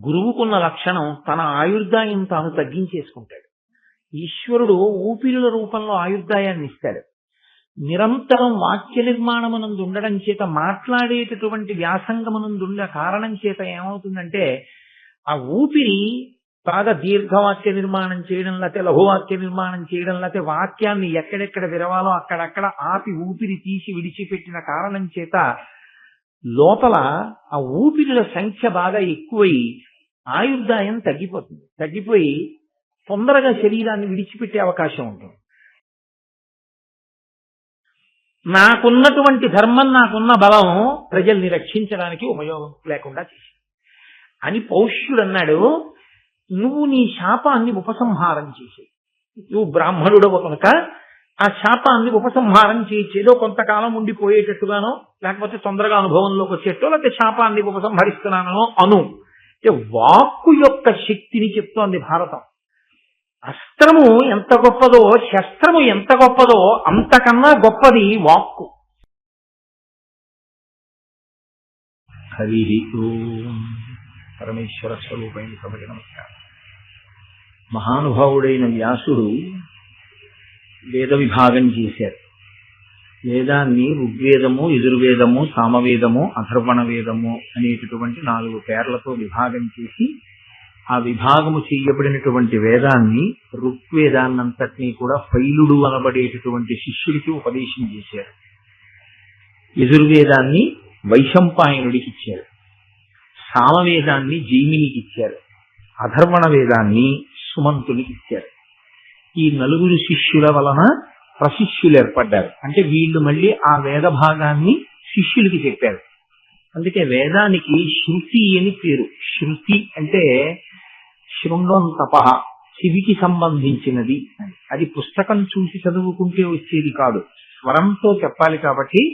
గురువుకున్న లక్షణం తన ఆయుర్దాయం తాను తగ్గించేసుకుంటాడు. ఈశ్వరుడు ఊపిరుల రూపంలో ఆయుర్దాయాన్ని ఇస్తాడు. నిరంతరం వాక్య నిర్మాణమునందు ఉండడం చేత, మాట్లాడేటటువంటి వ్యాసంగమునందుండే కారణం చేత ఏమవుతుందంటే ఆ ఊపిరి బాగా దీర్ఘవాక్య నిర్మాణం చేయడం, లేకపోతే లఘువాక్య నిర్మాణం చేయడం, లేకపోతే వాక్యాన్ని ఎక్కడెక్కడ విరవాలో అక్కడక్కడ ఆపి ఊపిరి తీసి విడిచిపెట్టిన కారణం చేత లోపల ఆ ఊపిరిల సంఖ్య బాగా ఎక్కువై ఆయుర్దాయం తగ్గిపోతుంది. తగ్గిపోయి తొందరగా శరీరాన్ని విడిచిపెట్టే అవకాశం ఉంటుంది. నాకున్నటువంటి ధర్మం, నాకున్న బలం ప్రజల్ని రక్షించడానికి ఉపయోగం లేకుండా చేసింది అని పౌష్యుడు అన్నాడు. నువ్వు నీ శాపాన్ని ఉపసంహారం చేసేది. నువ్వు బ్రాహ్మణుడవు కనుక ఆ శాపాన్ని ఉపసంహారం చేసేదో కొంతకాలం ఉండిపోయేటట్టుగానో, లేకపోతే తొందరగా అనుభవంలోకి వచ్చేటో, లేకపోతే శాపాన్ని ఉపసంహరిస్తున్నానో అను. వాక్కు యొక్క శక్తిని చెప్తోంది భారతం. అస్త్రము ఎంత గొప్పదో, శస్త్రము ఎంత గొప్పదో అంతకన్నా గొప్పది వాక్కు. హరి ఓం. పరమేశ్వర స్వరూపైన సభకి నమస్కారం. మహానుభావుడైన వ్యాసుడు వేద విభాగం చేశారు. వేదాన్ని ఋగ్వేదము, యజుర్వేదము, సామవేదము, అథర్వణ వేదము అనేటటువంటి 4 పేర్లతో విభాగం చేసి ఆ విభాగము చేయబడినటువంటి వేదాన్ని, ఋగ్వేదాన్నంతటినీ కూడా ఫైలుడు అనబడేటటువంటి శిష్యుడికి ఉపదేశం చేశారు. యజుర్వేదాన్ని వైశంపాయనుడికి ఇచ్చారు. సామవేదాన్ని జైమినికి ఇచ్చారు. అథర్వణ వేదాన్ని సుమంతునికి ఇచ్చారు. ఈ 4 శిష్యుల వలన ప్రశిష్యులు ఏర్పడ్డారు. అంటే వీళ్ళు మళ్ళీ ఆ వేద భాగాన్ని శిష్యులకి చెప్పారు. అందుకే వేదానికి శృతి అని పేరు. శృతి అంటే శృంగం తపహ, చెవికి సంబంధించినది. అది పుస్తకం చూసి చదువుకుంటే వచ్చేది కాదు, స్వరంతో చెప్పాలి. కాబట్టి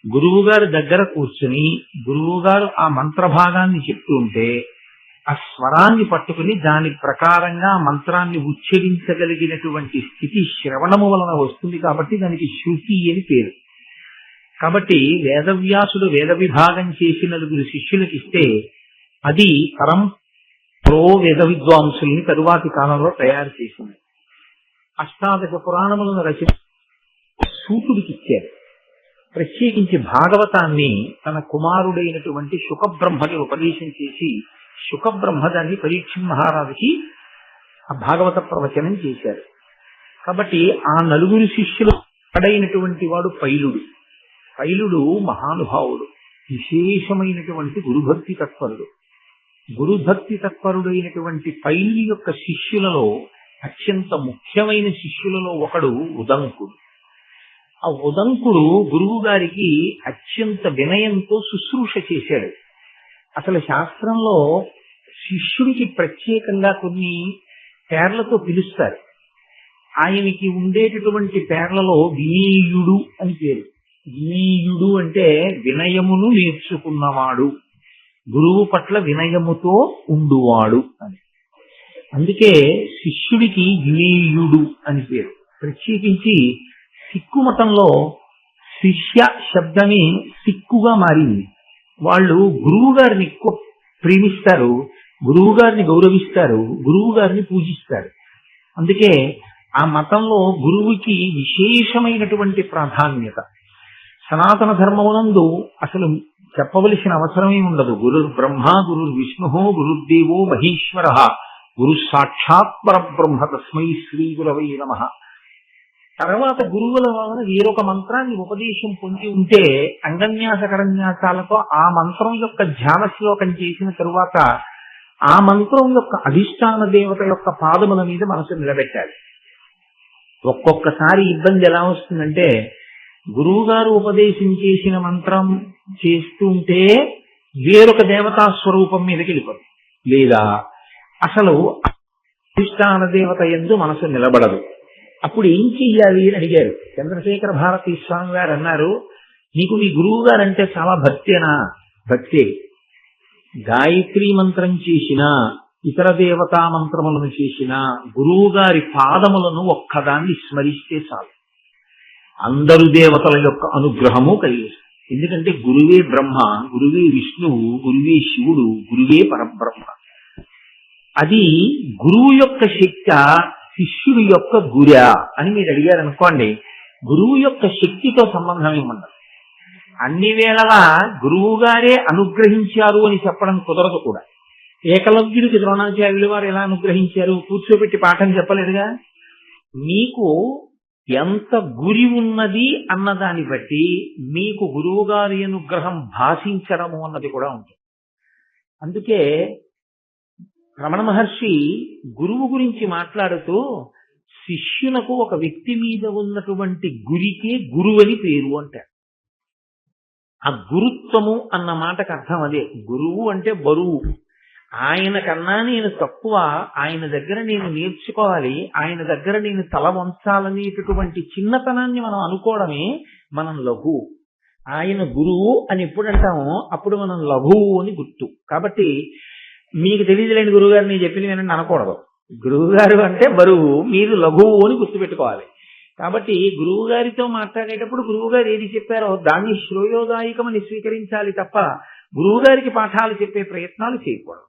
గురువు గారి దగ్గర కూర్చుని గురువు గారు ఆ మంత్రభాగాన్ని చెప్తూ ఉంటే ఆ స్వరాన్ని పట్టుకుని దాని ప్రకారంగా మంత్రాన్ని ఉచ్చరించగలిగినటువంటి స్థితి శ్రవణము వలన వస్తుంది. కాబట్టి దానికి శృతి అని పేరు. కాబట్టి వేదవ్యాసుడు వేద విభాగం చేసి 4 శిష్యులకు ఇస్తే అది వేద విద్వాంసుల్ని తరువాతి కాలంలో తయారు చేసింది. అష్టాదశ పురాణములను రచించి సూతుడికి ఇచ్చారు. ప్రత్యేకించి భాగవతాన్ని తన కుమారుడైనటువంటి శుకబ్రహ్మకి ఉపదేశం చేసి శుకబ్రహ్మ దాన్ని పరీక్ష మహారాజుకి ఆ భాగవత ప్రవచనం చేశారు. కాబట్టి ఆ 4 శిష్యులు పడైనటువంటి వాడు పైలుడు. పైలుడు మహానుభావుడు, విశేషమైనటువంటి గురుభక్తి తత్పరుడు. గురుభక్తి తత్పరుడైనటువంటి పైలుడి యొక్క శిష్యులలో అత్యంత ముఖ్యమైన శిష్యులలో ఒకడు ఉదంకుడు. ఆ ఉదంకుడు గురువు గారికి అత్యంత వినయంతో శుశ్రూష చేశాడు. అసలు శాస్త్రంలో శిష్యుడికి ప్రత్యేకంగా కొన్ని పేర్లతో పిలుస్తారు. ఆయనకి ఉండేటటువంటి పేర్లలో వినీయుడు అని పేరు. వినీయుడు అంటే వినయమును నేర్చుకున్నవాడు, గురువు పట్ల వినయముతో ఉండువాడు అని. అందుకే శిష్యుడికి వినీయుడు అని పేరు. ప్రత్యేకించి సిక్కు మతంలో శిష్య శబ్దమే సిక్కుగా మారింది. వాళ్ళు గురువు గారిని ఎక్కువ ప్రేమిస్తారు, గురువు గారిని గౌరవిస్తారు, గురువు గారిని పూజిస్తారు. అందుకే ఆ మతంలో గురువుకి విశేషమైనటువంటి ప్రాధాన్యత. సనాతన ధర్మమునందు అసలు చెప్పవలసిన అవసరమే ఉండదు. గురుర్ బ్రహ్మ, గురుర్ విష్ణు, గురుర్దేవో మహేశ్వర, గురు సాక్షాత్ పరబ్రహ్మ, తస్మై శ్రీ గురవై నమః. తర్వాత గురువుల వలన వేరొక మంత్రాన్ని ఉపదేశం పొంది ఉంటే అంగన్యాస కరన్యాసాలతో ఆ మంత్రం యొక్క ధ్యాన శ్లోకం చేసిన తరువాత ఆ మంత్రం యొక్క అధిష్టాన దేవత యొక్క పాదముల మీద మనసు నిలబెట్టాలి. ఒక్కొక్కసారి ఇబ్బంది ఎలా వస్తుందంటే గురువు గారు ఉపదేశం చేసిన మంత్రం చేస్తుంటే వేరొక దేవతా స్వరూపం మీదకి వెళ్ళిపోతుంది, లేదా అసలు అధిష్టాన దేవత యందు మనసు నిలబడదు. అప్పుడు ఏం చెయ్యాలి అని అడిగారు. చంద్రశేఖర భారతీ స్వామి గారు అన్నారు, నీకు నీ గురువు గారంటే చాలా భక్తేనా? భక్తే. గాయత్రీ మంత్రం చేసినా ఇతర దేవతా మంత్రములను చేసినా గురువు గారి పాదములను ఒక్కదాన్ని స్మరిస్తే చాలు, అందరు దేవతల యొక్క అనుగ్రహము కలిగిస్తుంది. ఎందుకంటే గురువే బ్రహ్మ, గురువే విష్ణువు, గురువే శివుడు, గురువే పరబ్రహ్మ. అది గురువు యొక్క శక్తి, శిష్యుడి యొక్క గురా అని మీరు అడిగారు అనుకోండి, గురువు యొక్క శక్తితో సంబంధం ఏముండదు. అన్ని వేళలా గురువు గారే అనుగ్రహించారు అని చెప్పడం కుదరదు కూడా. ఏకలవ్యుడికి ద్రోణాచార్యులు వారు ఎలా అనుగ్రహించారు? కూర్చోబెట్టి పాఠం చెప్పలేదుగా. మీకు ఎంత గురి ఉన్నది అన్నదాన్ని బట్టి మీకు గురువు గారి అనుగ్రహం భాషించడము అన్నది కూడా ఉంటుంది. అందుకే రమణ మహర్షి గురువు గురించి మాట్లాడుతూ శిష్యునకు ఒక వ్యక్తి మీద ఉన్నటువంటి గురికే గురువు అని పేరు అంటారు. ఆ గురుత్వము అన్న మాటకు అర్థం అదే. గురువు అంటే బరువు. ఆయన కన్నా నేను తక్కువ, ఆయన దగ్గర నేను నేర్చుకోవాలి, ఆయన దగ్గర నేను తల వంచాలనేటటువంటి చిన్నతనాన్ని మనం అనుకోవడమే మనం లఘువు. ఆయన గురువు అని ఎప్పుడు అంటామో అప్పుడు మనం లఘువు అని గుర్తు. కాబట్టి మీకు తెలియదులేండి గురువుగారు నేను చెప్పింది వినండి అనకూడదు. గురువు గారు అంటే బరువు, మీరు లఘువు అని గుర్తుపెట్టుకోవాలి. కాబట్టి గురువు గారితో మాట్లాడేటప్పుడు గురువు గారు ఏది చెప్పారో దాన్ని శ్రేయోదాయకమని స్వీకరించాలి తప్ప గురువు గారికి పాఠాలు చెప్పే ప్రయత్నాలు చేయకూడదు.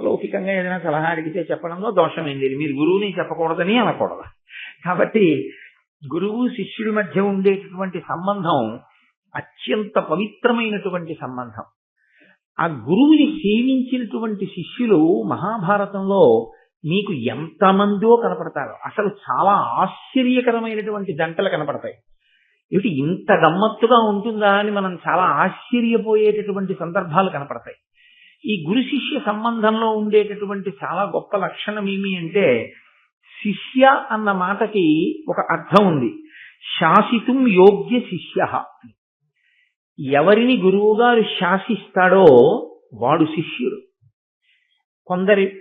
లౌకికంగా ఏదైనా సలహా అడిగితే చెప్పడంలో దోషమైంది, మీరు గురువుని చెప్పకూడదని అనకూడదు. కాబట్టి గురువు శిష్యుడి మధ్య ఉండేటటువంటి సంబంధం అత్యంత పవిత్రమైనటువంటి సంబంధం. ఆ గురువుని సేవించినటువంటి శిష్యులు మహాభారతంలో మీకు ఎంతమందో కనపడతారు. అసలు చాలా ఆశ్చర్యకరమైనటువంటి జంటలు కనపడతాయి. ఇటు ఇంత గమ్మత్తుగా ఉంటుందా అని మనం చాలా ఆశ్చర్యపోయేటటువంటి సందర్భాలు కనపడతాయి. ఈ గురు శిష్య సంబంధంలో ఉండేటటువంటి చాలా గొప్ప లక్షణం ఏమి అంటే, శిష్య అన్న మాటకి ఒక అర్థం ఉంది. శాసితుం యోగ్య శిష్య. ఎవరిని గురువుగారు శాసిస్తాడో వాడు శిష్యుడు.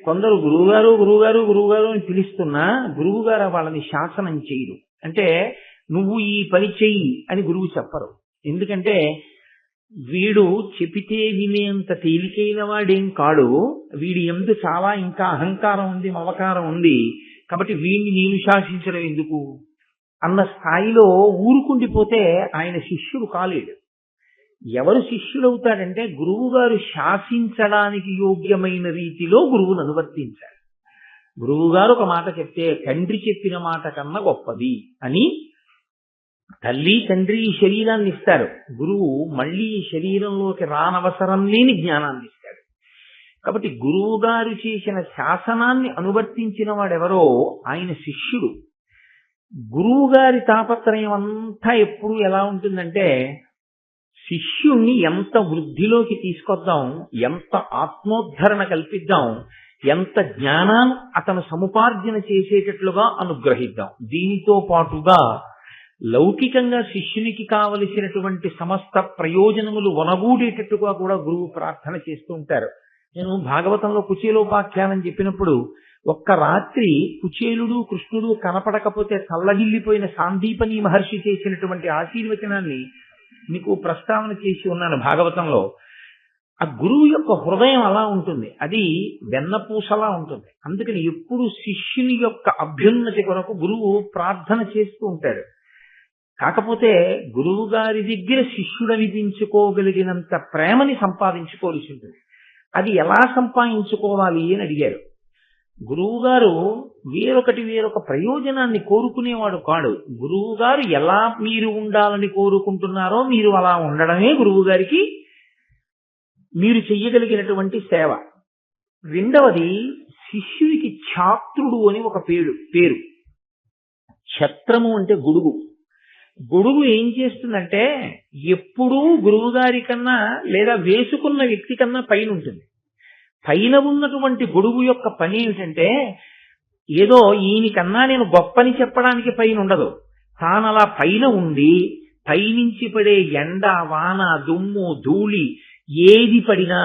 కొందరు గురువుగారు గురువుగారు గురువుగారు అని పిలుస్తున్నా గురువుగారు వాళ్ళని శాసనం చేయరు. అంటే నువ్వు ఈ పని చెయ్యి అని గురువు చెప్పరు. ఎందుకంటే వీడు చెపితే వినేంత తేలికైన వాడేం కాడు, వీడి యందు చాలా ఇంకా అహంకారం ఉంది, మమకారం ఉంది, కాబట్టి వీడిని నేను శాసించడం ఎందుకు అన్న స్థాయిలో ఊరుకుండిపోతే ఆయన శిష్యుడు కాలేడు. ఎవరు శిష్యుడవుతాడంటే గురువు గారు శాసించడానికి యోగ్యమైన రీతిలో గురువును అనువర్తించాడు. గురువు గారు ఒక మాట చెప్తే తండ్రి చెప్పిన మాట కన్నా గొప్పది అని తల్లి తండ్రి ఈ శరీరాన్ని ఇస్తారు. గురువు మళ్ళీ ఈ శరీరంలోకి రానవసరం లేని జ్ఞానాన్ని ఇస్తాడు. కాబట్టి గురువు గారు చేసిన శాసనాన్ని అనువర్తించిన వాడెవరో ఆయన శిష్యుడు. గురువు గారి తాపత్రయం అంతా ఎప్పుడు ఎలా ఉంటుందంటే, శిష్యుణ్ణి ఎంత వృద్ధిలోకి తీసుకొద్దాం, ఎంత ఆత్మోద్ధరణ కల్పిద్దాం, ఎంత జ్ఞానాన్ని అతను సముపార్జన చేసేటట్లుగా అనుగ్రహిద్దాం. దీనితో పాటుగా లౌకికంగా శిష్యునికి కావలసినటువంటి సమస్త ప్రయోజనములు వనగూడేటట్టుగా కూడా గురువు ప్రార్థన చేస్తూ ఉంటారు. నేను భాగవతంలో కుచేలోపాఖ్యానం చెప్పినప్పుడు ఒక్క రాత్రి కుచేలుడు కృష్ణుడు కనపడకపోతే చల్లగిల్లిపోయిన సాందీపని మహర్షి చేసినటువంటి ఆశీర్వచనాన్ని మీకు ప్రస్తావన చేసి ఉన్నాను భాగవతంలో. ఆ గురువు యొక్క హృదయం అలా ఉంటుంది, అది వెన్నపూసలా ఉంటుంది. అందుకని ఎప్పుడు శిష్యుని యొక్క అభ్యున్నతి కొరకు గురువు ప్రార్థన చేస్తూ ఉంటాడు. కాకపోతే గురువు గారి దగ్గర శిష్యుడు అనిపించుకోగలిగినంత ప్రేమని సంపాదించుకోవాల్సి ఉంటుంది. అది ఎలా సంపాదించుకోవాలి అని అడిగారు. గురువు గారు వేరొక ప్రయోజనాన్ని కోరుకునేవాడు కాడు. గురువు గారు ఎలా మీరు ఉండాలని కోరుకుంటున్నారో మీరు అలా ఉండడమే గురువు గారికి మీరు చెయ్యగలిగినటువంటి సేవ. రెండవది, శిష్యుడికి ఛాత్రుడు అని ఒక పేరు. ఛత్రము అంటే గొడుగు. గొడుగు ఏం చేస్తుందంటే ఎప్పుడూ గురువు గారి కన్నా లేదా వేసుకున్న వ్యక్తి కన్నా పైన ఉంటుంది. పైన ఉన్నటువంటి గొడుగు యొక్క పని ఏమిటంటే, ఏదో ఈయనకన్నా నేను గొప్పని చెప్పడానికి పైన ఉండదు. తానలా పైన ఉండి పైనుంచి పడే ఎండ, వాన, దుమ్ము, ధూళి ఏది పడినా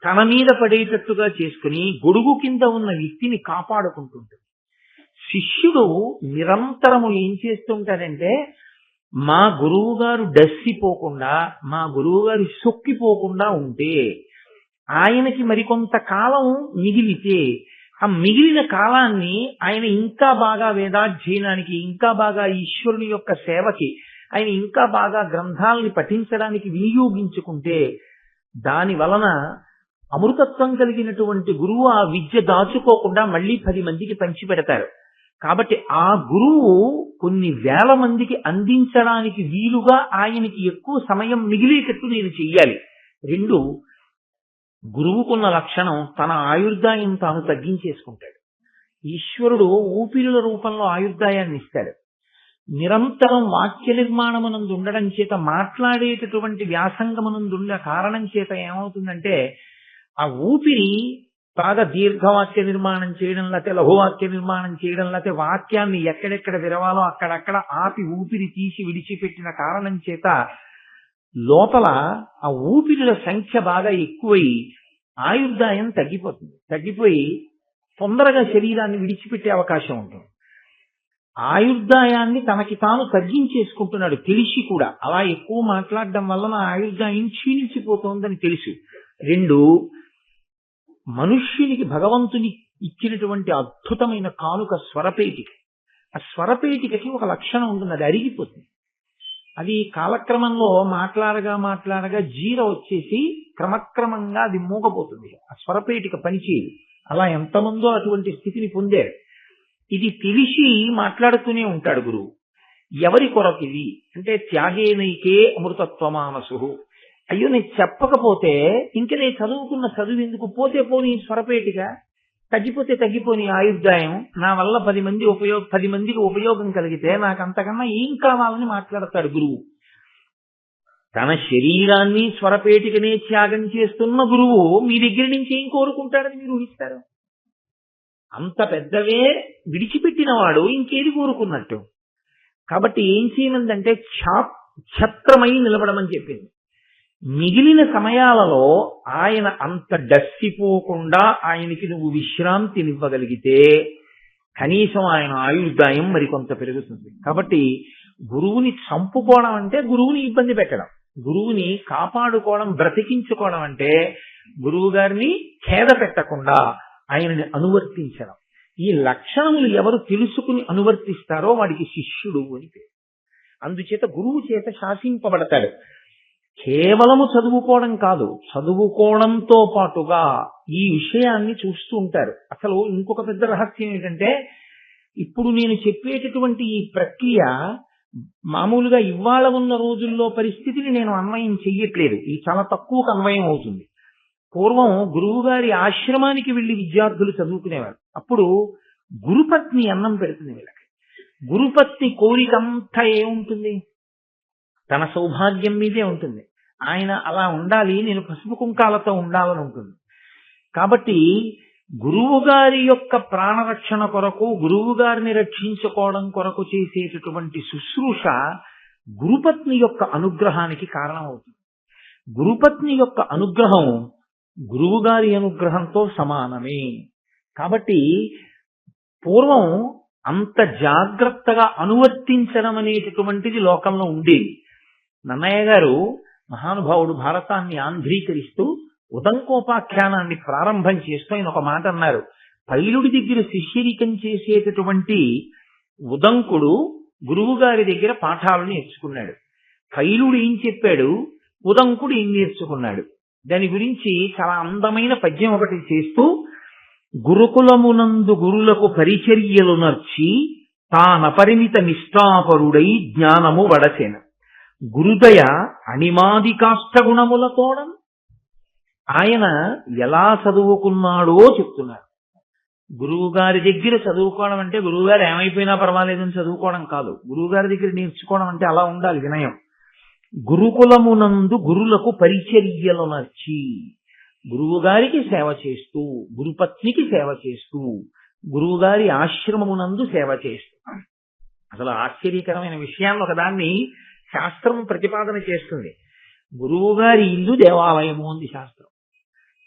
తన మీద పడేటట్టుగా చేసుకుని గొడుగు కింద ఉన్న వ్యక్తిని కాపాడుకుంటుంటుంది. శిష్యుడు నిరంతరము ఏం చేస్తుంటాడంటే, మా గురువు గారు డస్సిపోకుండా, మా గురువు గారు సొక్కిపోకుండా ఉంటే, ఆయనకి మరికొంత కాలం మిగిలితే ఆ మిగిలిన కాలాన్ని ఆయన ఇంకా బాగా వేదాధ్యయనానికి, ఇంకా బాగా ఈశ్వరుని యొక్క సేవకి, ఆయన ఇంకా బాగా గ్రంథాలని పఠించడానికి వినియోగించుకుంటే దాని వలన అమృతత్వం కలిగినటువంటి గురువు ఆ విద్య దాచుకోకుండా మళ్ళీ 10 మందికి పంచి పెడతారు. కాబట్టి ఆ గురువు కొన్ని వేల మందికి అందించడానికి వీలుగా ఆయనకి ఎక్కువ సమయం మిగిలేటట్టు నేను చెయ్యాలి. 2, గురువుకున్న లక్షణం తన ఆయుర్దాయం తాను తగ్గించేసుకుంటాడు. ఈశ్వరుడు ఊపిరుల రూపంలో ఆయుర్దాయాన్ని ఇస్తాడు. నిరంతరం వాక్య నిర్మాణమునందు ఉండడం చేత మాట్లాడేటటువంటి వ్యాసంగమునందుండే కారణం చేత ఏమవుతుందంటే ఆ ఊపిరి బాగా దీర్ఘవాక్య నిర్మాణం చేయడం, లేకపోతే లఘువాక్య నిర్మాణం చేయడం, లేకపోతే వాక్యాన్ని ఎక్కడెక్కడ విరవాలో అక్కడక్కడ ఆపి ఊపిరి తీసి విడిచిపెట్టిన కారణం చేత లోపల ఆ ఊపిరిల సంఖ్య బాగా ఎక్కువై ఆయుర్దాయం తగ్గిపోయి తొందరగా శరీరాన్ని విడిచిపెట్టే అవకాశం ఉంటుంది. ఆయుర్దాయాన్ని తనకి తాను తగ్గించేసుకుంటున్నాడు తెలిసి కూడా. అలా ఎక్కువ మాట్లాడడం వల్ల నా ఆయుర్దాయం క్షీణించిపోతోందని తెలుసు. 2, మనుష్యునికి భగవంతుని ఇచ్చినటువంటి అద్భుతమైన కానుక స్వరపేటిక. ఆ స్వరపేటికకి ఒక లక్షణం ఉంటుంది, అది అరిగిపోతుంది. అది కాలక్రమంలో మాట్లాడగా జీర వచ్చేసి క్రమక్రమంగా అది మూగపోతుంది. ఆ స్వరపేటిక పనిచేయదు. అలా ఎంతమందో అటువంటి స్థితిని పొందారు. ఇది తెలిసి మాట్లాడుతూనే ఉంటాడు గురువు. ఎవరి కొరకు ఇది అంటే త్యాగేనైకే అమృతత్వమానసు. అయ్యో నేను చెప్పకపోతే ఇంక నేను చదువుకున్న చదువు ఎందుకు, పోతే పోని స్వరపేటిక, తగ్గిపోతే తగ్గిపోని ఆయుర్దాయం, నా వల్ల 10 మందికి ఉపయోగం కలిగితే నాకు అంతకన్నా ఏం కావాలని మాట్లాడతాడు గురువు. తన శరీరాన్ని స్వరపేటికనే త్యాగం చేస్తున్న గురువు మీ దగ్గర నుంచి ఏం కోరుకుంటాడని మీరు ఊహిస్తారు? అంత పెద్దవే విడిచిపెట్టిన వాడు ఇంకేది కోరుకున్నట్టు. కాబట్టి ఏం చేయమందంటే ఛత్రమై నిలబడమని చెప్పింది. మిగిలిన సమయాలలో ఆయన అంత డస్సిపోకుండా ఆయనకి నువ్వు విశ్రాంతినివ్వగలిగితే కనీసం ఆయన ఆయుర్దాయం మరికొంత పెరుగుతుంది. కాబట్టి గురువుని చంపుకోవడం అంటే గురువుని ఇబ్బంది పెట్టడం, గురువుని కాపాడుకోవడం, బ్రతికించుకోవడం అంటే గురువు గారిని ఖేద పెట్టకుండా ఆయనని అనువర్తించడం. ఈ లక్షణములు ఎవరు తెలుసుకుని అనువర్తిస్తారో వాడికి శిష్యుడు అని పేరు. అందుచేత గురువు చేత శాసింపబడతాడు. కేవలము చదువుకోవడం కాదు, చదువుకోవడంతో పాటుగా ఈ విషయాన్ని చూస్తూ ఉంటారు. అసలు ఇంకొక పెద్ద రహస్యం ఏంటంటే ఇప్పుడు నేను చెప్పేటటువంటి ఈ ప్రక్రియ మామూలుగా ఇవాళ ఉన్న రోజుల్లో పరిస్థితిని నేను అన్వయం చెయ్యట్లేదు. ఇది చాలా తక్కువకు అన్వయం అవుతుంది. పూర్వం గురువు గారి ఆశ్రమానికి వెళ్లి విద్యార్థులు చదువుకునేవారు. అప్పుడు గురుపత్ని అన్నం పెడుతుంది వీళ్ళకి. గురుపత్ని కోరికంతా ఏముంటుంది? తన సౌభాగ్యం మీదే ఉంటుంది. ఆయన అలా ఉండాలి, నేను పసుపు కుంకాలతో ఉండాలని ఉంటుంది. కాబట్టి గురువు గారి యొక్క ప్రాణరక్షణ కొరకు, గురువు గారిని రక్షించుకోవడం కొరకు చేసేటటువంటి శుశ్రూష గురుపత్ని యొక్క అనుగ్రహానికి కారణమవుతుంది. గురుపత్ని యొక్క అనుగ్రహం గురువు గారి అనుగ్రహంతో సమానమే. కాబట్టి పూర్వం అంత జాగ్రత్తగా అనువర్తించడం అనేటటువంటిది లోకంలో ఉండేది. నన్నయ్య గారు మహానుభావుడు భారతాన్ని ఆంధ్రీకరిస్తూ ఉదంకోపాఖ్యానాన్ని ప్రారంభం చేస్తూ ఆయన ఒక మాట అన్నారు. పైలుడి దగ్గర శిష్యరికం చేసేటటువంటి ఉదంకుడు గురువు గారి దగ్గర పాఠాలు నేర్చుకున్నాడు. పైలుడు ఏం చెప్పాడు, ఉదంకుడు ఏం నేర్చుకున్నాడు, దాని గురించి చాలా అందమైన పద్యం ఒకటి చేస్తూ, గురుకులమునందు గురులకు పరిచర్యలు నర్చి తానపరిమిత నిష్ఠాపరుడై జ్ఞానము వడసెన గురుదయ అణిమాది కాష్టగుణములతోడం. ఆయన ఎలా చదువుకున్నాడో చెప్తున్నారు. గురువు గారి దగ్గర చదువుకోవడం అంటే గురువు గారు ఏమైపోయినా పర్వాలేదని చదువుకోవడం కాదు. గురువు గారి దగ్గర నేర్చుకోవడం అంటే అలా ఉండాలి వినయం. గురుకులమునందు గురులకు పరిచర్యలు నర్చి, గురువు గారికి సేవ చేస్తూ, గురుపత్నికి సేవ చేస్తూ, గురువు గారి ఆశ్రమమునందు సేవ చేస్తూ. అసలు ఆశ్చర్యకరమైన విషయాన్ని ఒకదాన్ని శాస్త్రం ప్రతిపాదన చేస్తుంది. గురువు గారి ఇల్లు దేవాలయము అంది శాస్త్రం.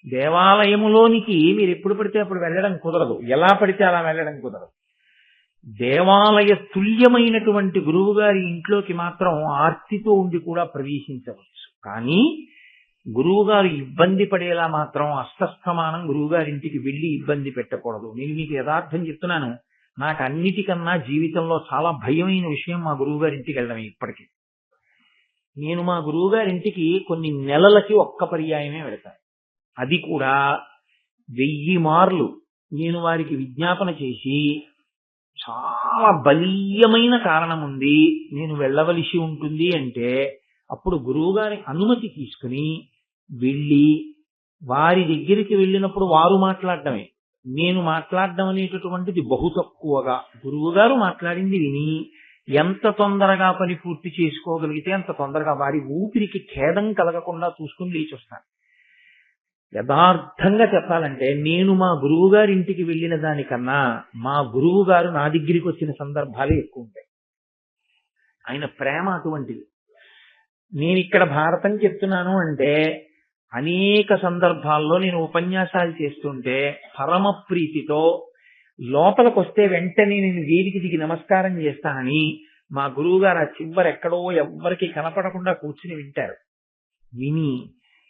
దేవాలయములోనికి మీరు ఎప్పుడు పడితే అప్పుడు వెళ్ళడం కుదరదు, ఎలా పడితే అలా వెళ్ళడం కుదరదు. దేవాలయ తుల్యమైనటువంటి గురువు గారి ఇంట్లోకి మాత్రం ఆర్తితో ఉండి కూడా ప్రవేశించవచ్చు. కానీ గురువు గారు ఇబ్బంది పడేలా మాత్రం అస్తస్థమానం గురువు గారింటికి వెళ్ళి ఇబ్బంది పెట్టకూడదు. నేను మీకు యథార్థం చెప్తున్నాను, నాకు అన్నిటికన్నా జీవితంలో చాలా భయమైన విషయం మా గురువు గారింటికి వెళ్ళడమే. ఇప్పటికీ నేను మా గురువు గారింటికి కొన్ని నెలలకి ఒక్క పర్యాయమే వెళతాను. అది కూడా 1000 మార్లు నేను వారికి విజ్ఞాపన చేసి చాలా బలీయమైన కారణం ఉంది, నేను వెళ్ళవలసి ఉంటుంది అంటే అప్పుడు గురువుగారి అనుమతి తీసుకుని వెళ్ళి వారి దగ్గరికి వెళ్ళినప్పుడు వారు మాట్లాడటమే, నేను మాట్లాడడం అనేటటువంటిది బహు తక్కువగా గురువుగారు మాట్లాడింది విని ఎంత తొందరగా పని పూర్తి చేసుకోగలిగితే అంత తొందరగా వారి ఊపిరికి ఖేదం కలగకుండా చూసుకుని లేచి వస్తాను. యథార్థంగా చెప్పాలంటే నేను మా గురువు గారి ఇంటికి వెళ్ళిన దానికన్నా మా గురువు గారు నా దగ్గరికి వచ్చిన సందర్భాలే ఎక్కువ ఉంటాయి. ఆయన ప్రేమ అటువంటిది. నేను ఇక్కడ భారతం చెప్తున్నాను అంటే అనేక సందర్భాల్లో నేను ఉపన్యాసాలు చేస్తుంటే పరమ ప్రీతితో లోపలికి వస్తే వెంటనే నేను వేదిక దిగి నమస్కారం చేస్తానని మా గురువు గారు ఆ చివరి ఎక్కడో ఎవ్వరికి కనపడకుండా కూర్చుని వింటారు. విని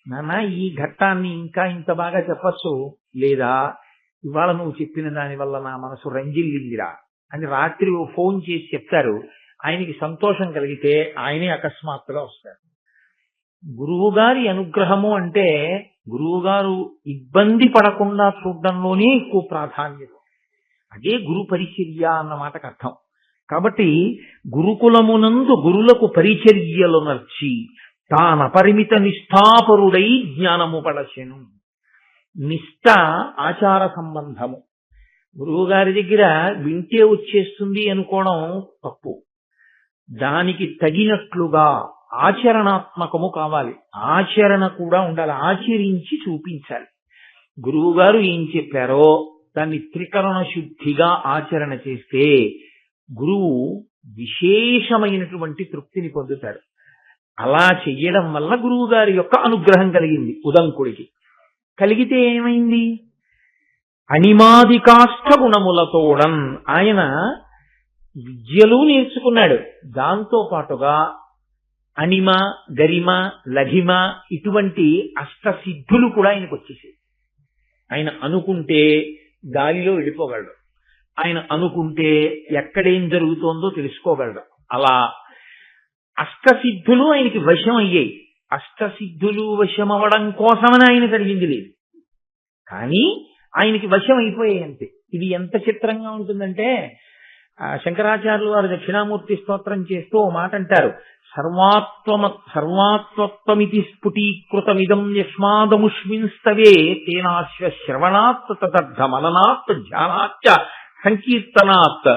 నాన్న ఈ ఘట్టాన్ని ఇంకా ఇంత బాగా చెప్పచ్చు లేదా, ఇవాళ నువ్వు చెప్పిన దాని వల్ల నా మనసు రంజిల్లిందిరా అని రాత్రి ఫోన్ చేసి చెప్తారు. ఆయనకి సంతోషం కలిగితే ఆయనే అకస్మాత్తుగా వస్తారు. గురువుగారి అనుగ్రహము అంటే గురువుగారు ఇబ్బంది పడకుండా చూడడంలోనే ఎక్కువ ప్రాధాన్యత. అదే గురు పరిచర్య అన్న మాటకు అర్థం. కాబట్టి గురుకులమునందు గురులకు పరిచర్యలు నర్చి తానపరిమిత నిష్ఠాపరుడై జ్ఞానము పడచెను. నిష్ఠ ఆచార సంబంధము. గురువు గారి దగ్గర వింటే వచ్చేస్తుంది అనుకోవడం తప్పు. దానికి తగినట్లుగా ఆచరణాత్మకము కావాలి, ఆచరణ కూడా ఉండాలి, ఆచరించి చూపించాలి. గురువు గారు ఏం చెప్పారో దాన్ని త్రికరణ శుద్ధిగా ఆచరణ చేస్తే గురువు విశేషమైనటువంటి తృప్తిని పొందుతాడు. అలా చెయ్యడం వల్ల గురువు గారి యొక్క అనుగ్రహం కలిగింది ఉదంకుడికి. కలిగితే ఏమైంది? అణిమాదికాష్ట గుణములతోడన్ ఆయన విద్యలు నేర్చుకున్నాడు. దాంతో పాటుగా అణిమ, గరిమ, లఘిమ ఇటువంటి అష్టసిద్ధులు కూడా ఆయనకు వచ్చేసాయి. ఆయన అనుకుంటే గాలిలో వెళ్ళిపోగలడు, ఆయన అనుకుంటే ఎక్కడేం జరుగుతోందో తెలుసుకోగలడు. అలా అష్టసిద్ధులు ఆయనకి వశం అయ్యాయి. అష్టసిద్ధులు వశమవడం కోసమని ఆయన కలిగింది లేదు, కానీ ఆయనకి వశం అయిపోయాయి అంతే. ఇది ఎంత చిత్రంగా ఉంటుందంటే శంకరాచార్యులు వారు దక్షిణామూర్తి స్తోత్రం చేస్తూ ఓ మాట అంటారు, సర్వాత్వత్వమితి స్ఫుటీకృతమిదం యస్మాదముష్మిన్స్తవే తేనాశ్వ శ్రవణాత్ తదర్థ మననాత్ ధ్యానాచ్చ సంకీర్తనాత్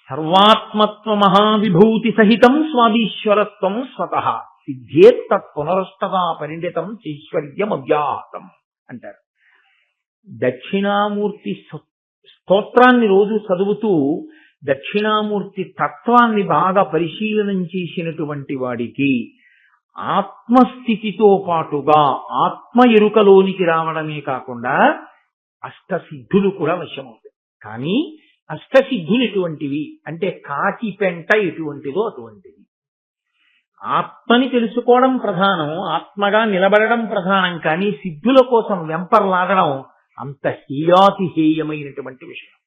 సర్వాత్మత్వ మహావిభూతి సహితం స్వాదీశ్వరత్వం స్వతః సిద్ధేత్తత్ పునరస్తదా పరిణితం చైశ్వర్యమవ్యాహతం అంటారు. దక్షిణామూర్తి స్తోత్రాన్ని రోజు చదువుతూ దక్షిణామూర్తి తత్వాన్ని బాగా పరిశీలనం చేసినటువంటి వాడికి ఆత్మస్థితితో పాటుగా ఆత్మ ఎరుకలోనికి రావడమే కాకుండా అష్టసిద్ధులు కూడా వశమవుతాయి. కానీ అష్టసిద్ధులు ఎటువంటివి అంటే కాకి పెంట ఎటువంటిదో అటువంటివి. ఆత్మని తెలుసుకోవడం ప్రధానం, ఆత్మగా నిలబడడం ప్రధానం, కానీ సిద్ధుల కోసం వెంపర్లాడడం అంత హేయాతిహేయమైనటువంటి విషయం.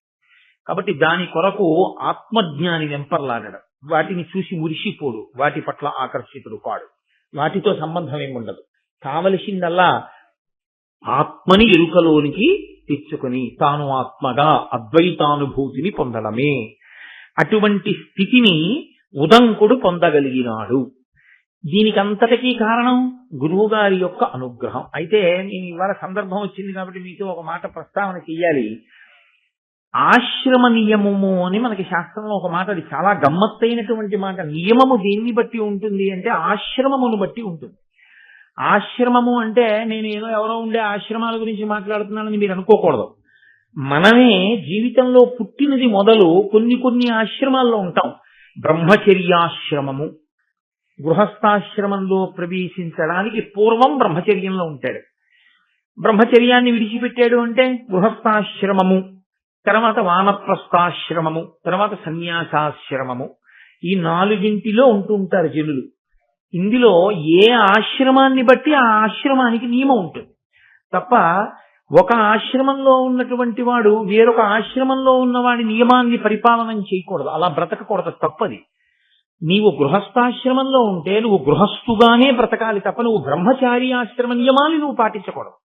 కాబట్టి దాని కొరకు ఆత్మజ్ఞాని వెంపర్లాడడం, వాటిని చూసి మురిసిపోడు, వాటి పట్ల ఆకర్షితుడు కాడు, వాటితో సంబంధం ఏముండదు. కావలసిందల్లా ఆత్మని ఎరుకలోనికి తెచ్చుకుని తాను ఆత్మగా అద్వైతానుభూతిని పొందడమే. అటువంటి స్థితిని ఉదంకుడు పొందగలిగినాడు. దీనికంతటికీ కారణం గురువు గారి యొక్క అనుగ్రహం. అయితే నేను ఇవాళ సందర్భం వచ్చింది కాబట్టి మీతో ఒక మాట ప్రస్తావన చెయ్యాలి. ఆశ్రమ నియమము అని మనకి శాస్త్రంలో ఒక మాట, అది చాలా గమ్మత్తైనటువంటి మాట. నియమము దేన్ని బట్టి ఉంటుంది అంటే ఆశ్రమమును బట్టి ఉంటుంది. ఆశ్రమము అంటే నేను ఏదో ఎవరో ఉండే ఆశ్రమాల గురించి మాట్లాడుతున్నానని మీరు అనుకోకూడదు. మనమే జీవితంలో పుట్టినది మొదలు కొన్ని ఆశ్రమాల్లో ఉంటాం. బ్రహ్మచర్యాశ్రమము, గృహస్థాశ్రమంలో ప్రవేశించడానికి పూర్వం బ్రహ్మచర్యంలో ఉంటాడు. బ్రహ్మచర్యాన్ని విడిచిపెట్టాడు అంటే గృహస్థాశ్రమము, తర్వాత వానప్రస్థాశ్రమము, తర్వాత సన్యాసాశ్రమము. ఈ 4 ఉంటుంటారు జనులు. ఇందులో ఏ ఆశ్రమాన్ని బట్టి ఆ ఆశ్రమానికి నియమం ఉంటుంది తప్ప ఒక ఆశ్రమంలో ఉన్నటువంటి వాడు వేరొక ఆశ్రమంలో ఉన్నవాడి నియమాన్ని పరిపాలన చేయకూడదు, అలా బ్రతకకూడదు, తప్పది. నీవు గృహస్థాశ్రమంలో ఉంటే నువ్వు గృహస్థుగానే బ్రతకాలి తప్ప నువ్వు బ్రహ్మచారి ఆశ్రమ నియమాన్ని నువ్వు పాటించకూడదు.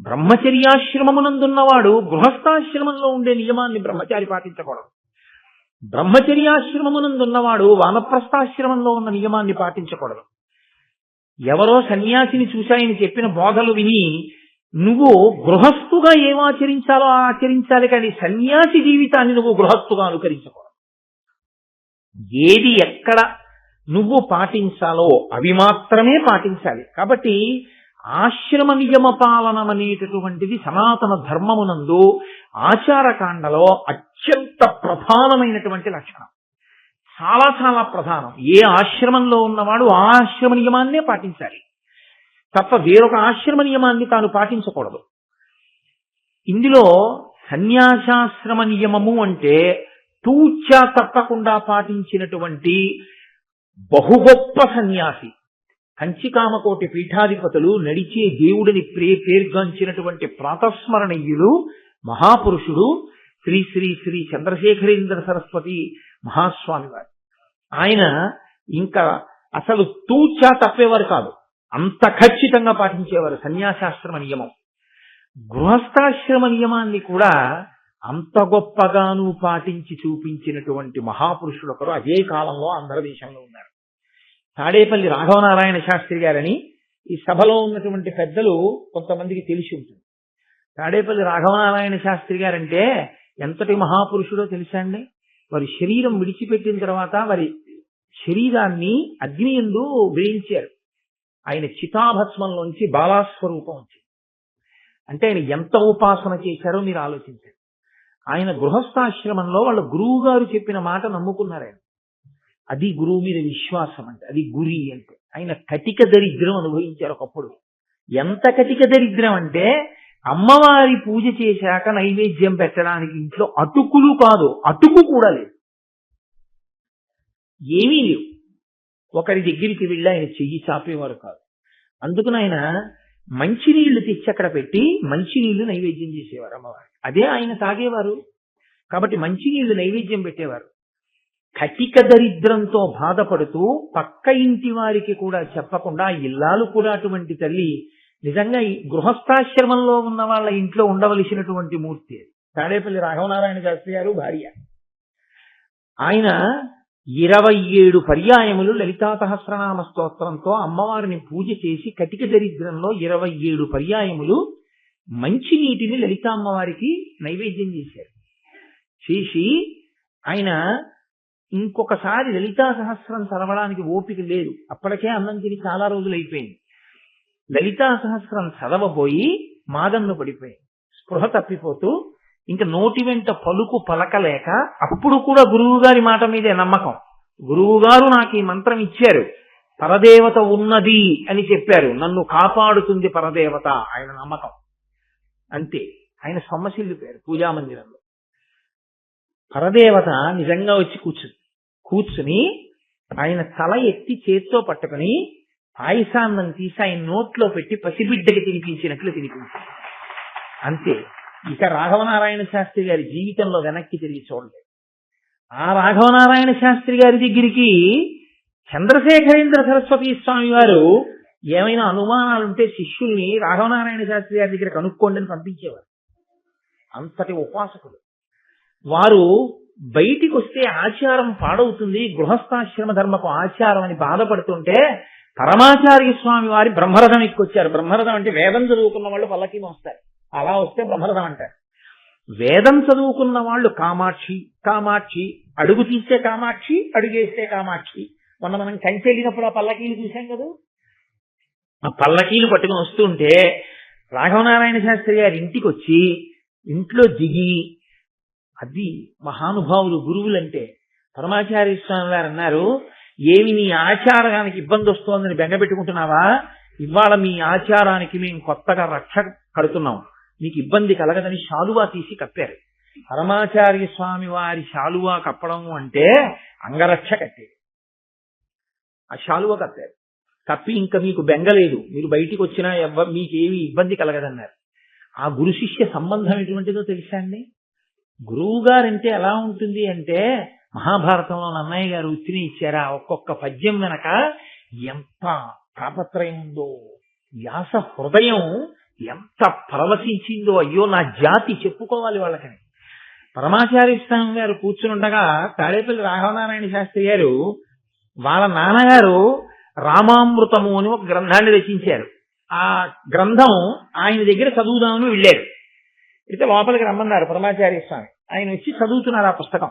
బ్రహ్మచర్యాశ్రమమునందున్నవాడు గృహస్థాశ్రమంలో ఉండే నియమాన్ని బ్రహ్మచారి పాటించకూడదు. బ్రహ్మచర్యాశ్రమమునందున్నవాడు వానప్రస్థాశ్రమంలో ఉన్న నియమాన్ని పాటించకూడదు. ఎవరో సన్యాసిని చూశాయని చెప్పిన బోధలు విని నువ్వు గృహస్థుగా ఏం ఆచరించాలో ఆచరించాలి, కానీ సన్యాసి జీవితాన్ని నువ్వు గృహస్థుగా అనుకరించకూడదు. ఏది ఎక్కడ నువ్వు పాటించాలో అవి మాత్రమే పాటించాలి. కాబట్టి ఆశ్రమ నియమ పాలనం అనేటటువంటిది సనాతన ధర్మమునందు ఆచారకాండలో అత్యంత ప్రధానమైనటువంటి లక్షణం. చాలా చాలా ప్రధానం. ఏ ఆశ్రమంలో ఉన్నవాడు ఆ ఆశ్రమ నియమాన్నే పాటించాలి తప్ప వేరొక ఆశ్రమ నియమాన్ని తాను పాటించకూడదు. ఇందులో సన్యాసాశ్రమ నియమము అంటే తూచా తప్పకుండా పాటించినటువంటి బహు గొప్ప సన్యాసి, కంచికామకోటి పీఠాధిపతులు, నడిచే దేవుడిని పేర్గాంచినటువంటి ప్రాతస్మరణీయులు, మహాపురుషుడు శ్రీ శ్రీ శ్రీ చంద్రశేఖరేంద్ర సరస్వతి మహాస్వామి వారు. ఆయన ఇంకా అసలు తూచా తప్పేవారు కాదు, అంత ఖచ్చితంగా పాటించేవారు సన్యాసాశ్రమ నియమం. గృహస్థాశ్రమ నియమాన్ని కూడా అంత గొప్పగాను పాటించి చూపించినటువంటి మహాపురుషుడు ఒకరు అదే కాలంలో ఆంధ్రదేశంలో ఉన్నారు. తాడేపల్లి రాఘవనారాయణ శాస్త్రి గారని ఈ సభలో ఉన్నటువంటి పెద్దలు కొంతమందికి తెలిసి ఉంటుంది. తాడేపల్లి రాఘవనారాయణ శాస్త్రి గారంటే ఎంతటి మహాపురుషుడో తెలుసా అండి? వారి శరీరం విడిచిపెట్టిన తర్వాత వారి శరీరాన్ని అగ్ని యందు వేయించారు. ఆయన చితాభస్మంలోంచి బాలాస్వరూపం వచ్చింది. అంటే ఆయన ఎంత ఉపాసన చేశారో మీరు ఆలోచించండి. ఆయన గృహస్థాశ్రమంలో వాళ్ళ గురువు గారు చెప్పిన మాట నమ్ముకున్నారు ఆయన. అది గురువు మీద విశ్వాసం అంటే, అది గురి అంటే. ఆయన కటిక దరిద్రం అనుభవించారు ఒకప్పుడు. ఎంత కటిక దరిద్రం అంటే అమ్మవారి పూజ చేశాక నైవేద్యం పెట్టడానికి ఇంట్లో అటుకులు కాదు, అటుకు కూడా లేదు, ఏమీ లేవు. ఒకరి దగ్గరికి వెళ్ళి ఆయన చెయ్యి చాపేవారు కాదు. అందుకని ఆయన మంచినీళ్లు తెచ్చి అక్కడ పెట్టి మంచినీళ్లు నైవేద్యం చేసేవారు అమ్మవారు. అదే ఆయన తాగేవారు. కాబట్టి మంచినీళ్లు నైవేద్యం పెట్టేవారు. కటిక దరిద్రంతో బాధపడుతూ పక్క ఇంటి వారికి కూడా చెప్పకుండా ఇల్లాలు కూడా అటువంటి తల్లి. నిజంగా ఈ గృహస్థాశ్రమంలో ఉన్న వాళ్ళ ఇంట్లో ఉండవలసినటువంటి మూర్తి తాడేపల్లి రాఘవనారాయణ శాస్త్రి గారు భార్య. ఆయన 27 పర్యాయములు లలితా సహస్రనామ స్తోత్రంతో అమ్మవారిని పూజ చేసి కటిక దరిద్రంలో 27 పర్యాయములు మంచినీటిని లలితా అమ్మవారికి నైవేద్యం చేశారు. చేసి ఆయన ఇంకొకసారి లలితా సహస్రం చదవడానికి ఓపిక లేదు. అప్పటికే అన్నం తిని చాలా రోజులు అయిపోయింది. లలితా సహస్రం చదవబోయి మాదన్ను పడిపోయింది. స్పృహ తప్పిపోతూ ఇంకా నోటి వెంట పలుకు పలకలేక, అప్పుడు కూడా గురువు గారి మాట మీదే నమ్మకం. గురువు గారు నాకు ఈ మంత్రం ఇచ్చారు, పరదేవత ఉన్నది అని చెప్పారు, నన్ను కాపాడుతుంది పరదేవత, ఆయన నమ్మకం అంతే. ఆయన సొమ్మసిల్లు పేరు పూజామందిరంలో. పరదేవత నిజంగా వచ్చి కూర్చుని ఆయన తల ఎత్తి చేత్తో పట్టుకుని పాయసాన్నం తీసి ఆయన నోట్లో పెట్టి పసిబిడ్డకి తినిపించినట్లు తినిపించారు అంతే. ఇక రాఘవనారాయణ శాస్త్రి గారి జీవితంలో వెనక్కి తిరిగి చూడలేదు. ఆ రాఘవనారాయణ శాస్త్రి గారి దగ్గరికి చంద్రశేఖరేంద్ర సరస్వతి స్వామి వారు ఏమైనా అనుమానాలుంటే శిష్యుల్ని రాఘవనారాయణ శాస్త్రి గారి దగ్గర కనుక్కోండి అని పంపించేవారు. అంతటి ఉపాసకుడు వారు. బయటికి వస్తే ఆచారం పాడవుతుంది, గృహస్థాశ్రమ ధర్మపు ఆచారం అని బాధపడుతుంటే పరమాచార్య స్వామి వారి బ్రహ్మరథం ఎక్కొచ్చారు. బ్రహ్మరథం అంటే వేదం చదువుకున్న వాళ్ళు పల్లకి మోస్తారు, అలా వస్తే బ్రహ్మరథం అంటారు. వేదం చదువుకున్న వాళ్ళు కామాక్షి కామాక్షి, అడుగు తీస్తే కామాక్షి, అడుగేస్తే కామాక్షి. మొన్న మనం కంచి వెళ్ళినప్పుడు ఆ పల్లకీలు చూశాం కదా, ఆ పల్లకీలు పట్టుకుని వస్తుంటే రాఘవనారాయణ శాస్త్రి గారి ఇంటికి వచ్చి ఇంట్లో దిగి, అది మహానుభావులు గురువులంటే. పరమాచార్య స్వామి వారు అన్నారు, ఏమి నీ ఆచారానికి ఇబ్బంది వస్తోందని బెంగపెట్టుకుంటున్నావా? ఇవాళ మీ ఆచారానికి మేము కొత్తగా రక్ష కడుతున్నాం, మీకు ఇబ్బంది కలగదని శాలువా తీసి కప్పారు. పరమాచార్య స్వామి వారి శాలువా కప్పడం అంటే అంగరక్ష కట్టేది. ఆ శాలువా కప్పారు. కప్పి ఇంకా మీకు బెంగలేదు, మీరు బయటికి వచ్చినా మీకేమి ఇబ్బంది కలగదన్నారు. ఆ గురు శిష్య సంబంధం ఎటువంటిదో తెలుసా అండి? గురువు గారంటే ఎలా ఉంటుంది అంటే, మహాభారతంలో నన్నయ్య గారు ఉత్తిని ఇచ్చారా, ఒక్కొక్క పద్యం వెనక ఎంత తాపత్రయం ఉందో. వ్యాస హృదయం ఎంత పరవశించిందో, అయ్యో నా జాతి చెప్పుకోవాలి వాళ్ళకని. పరమాచార్య స్వామి గారు కూర్చునుండగా తాడేపల్లి రాఘవనారాయణ శాస్త్రి గారు వాళ్ళ నాన్నగారు రామామృతము అని ఒక గ్రంథాన్ని రచించారు. ఆ గ్రంథం ఆయన దగ్గర చదువుదామని వెళ్ళారు. అయితే లోపలికి రమ్మన్నారు పరమాచార్య స్వామి. ఆయన వచ్చి చదువుతున్నారు ఆ పుస్తకం.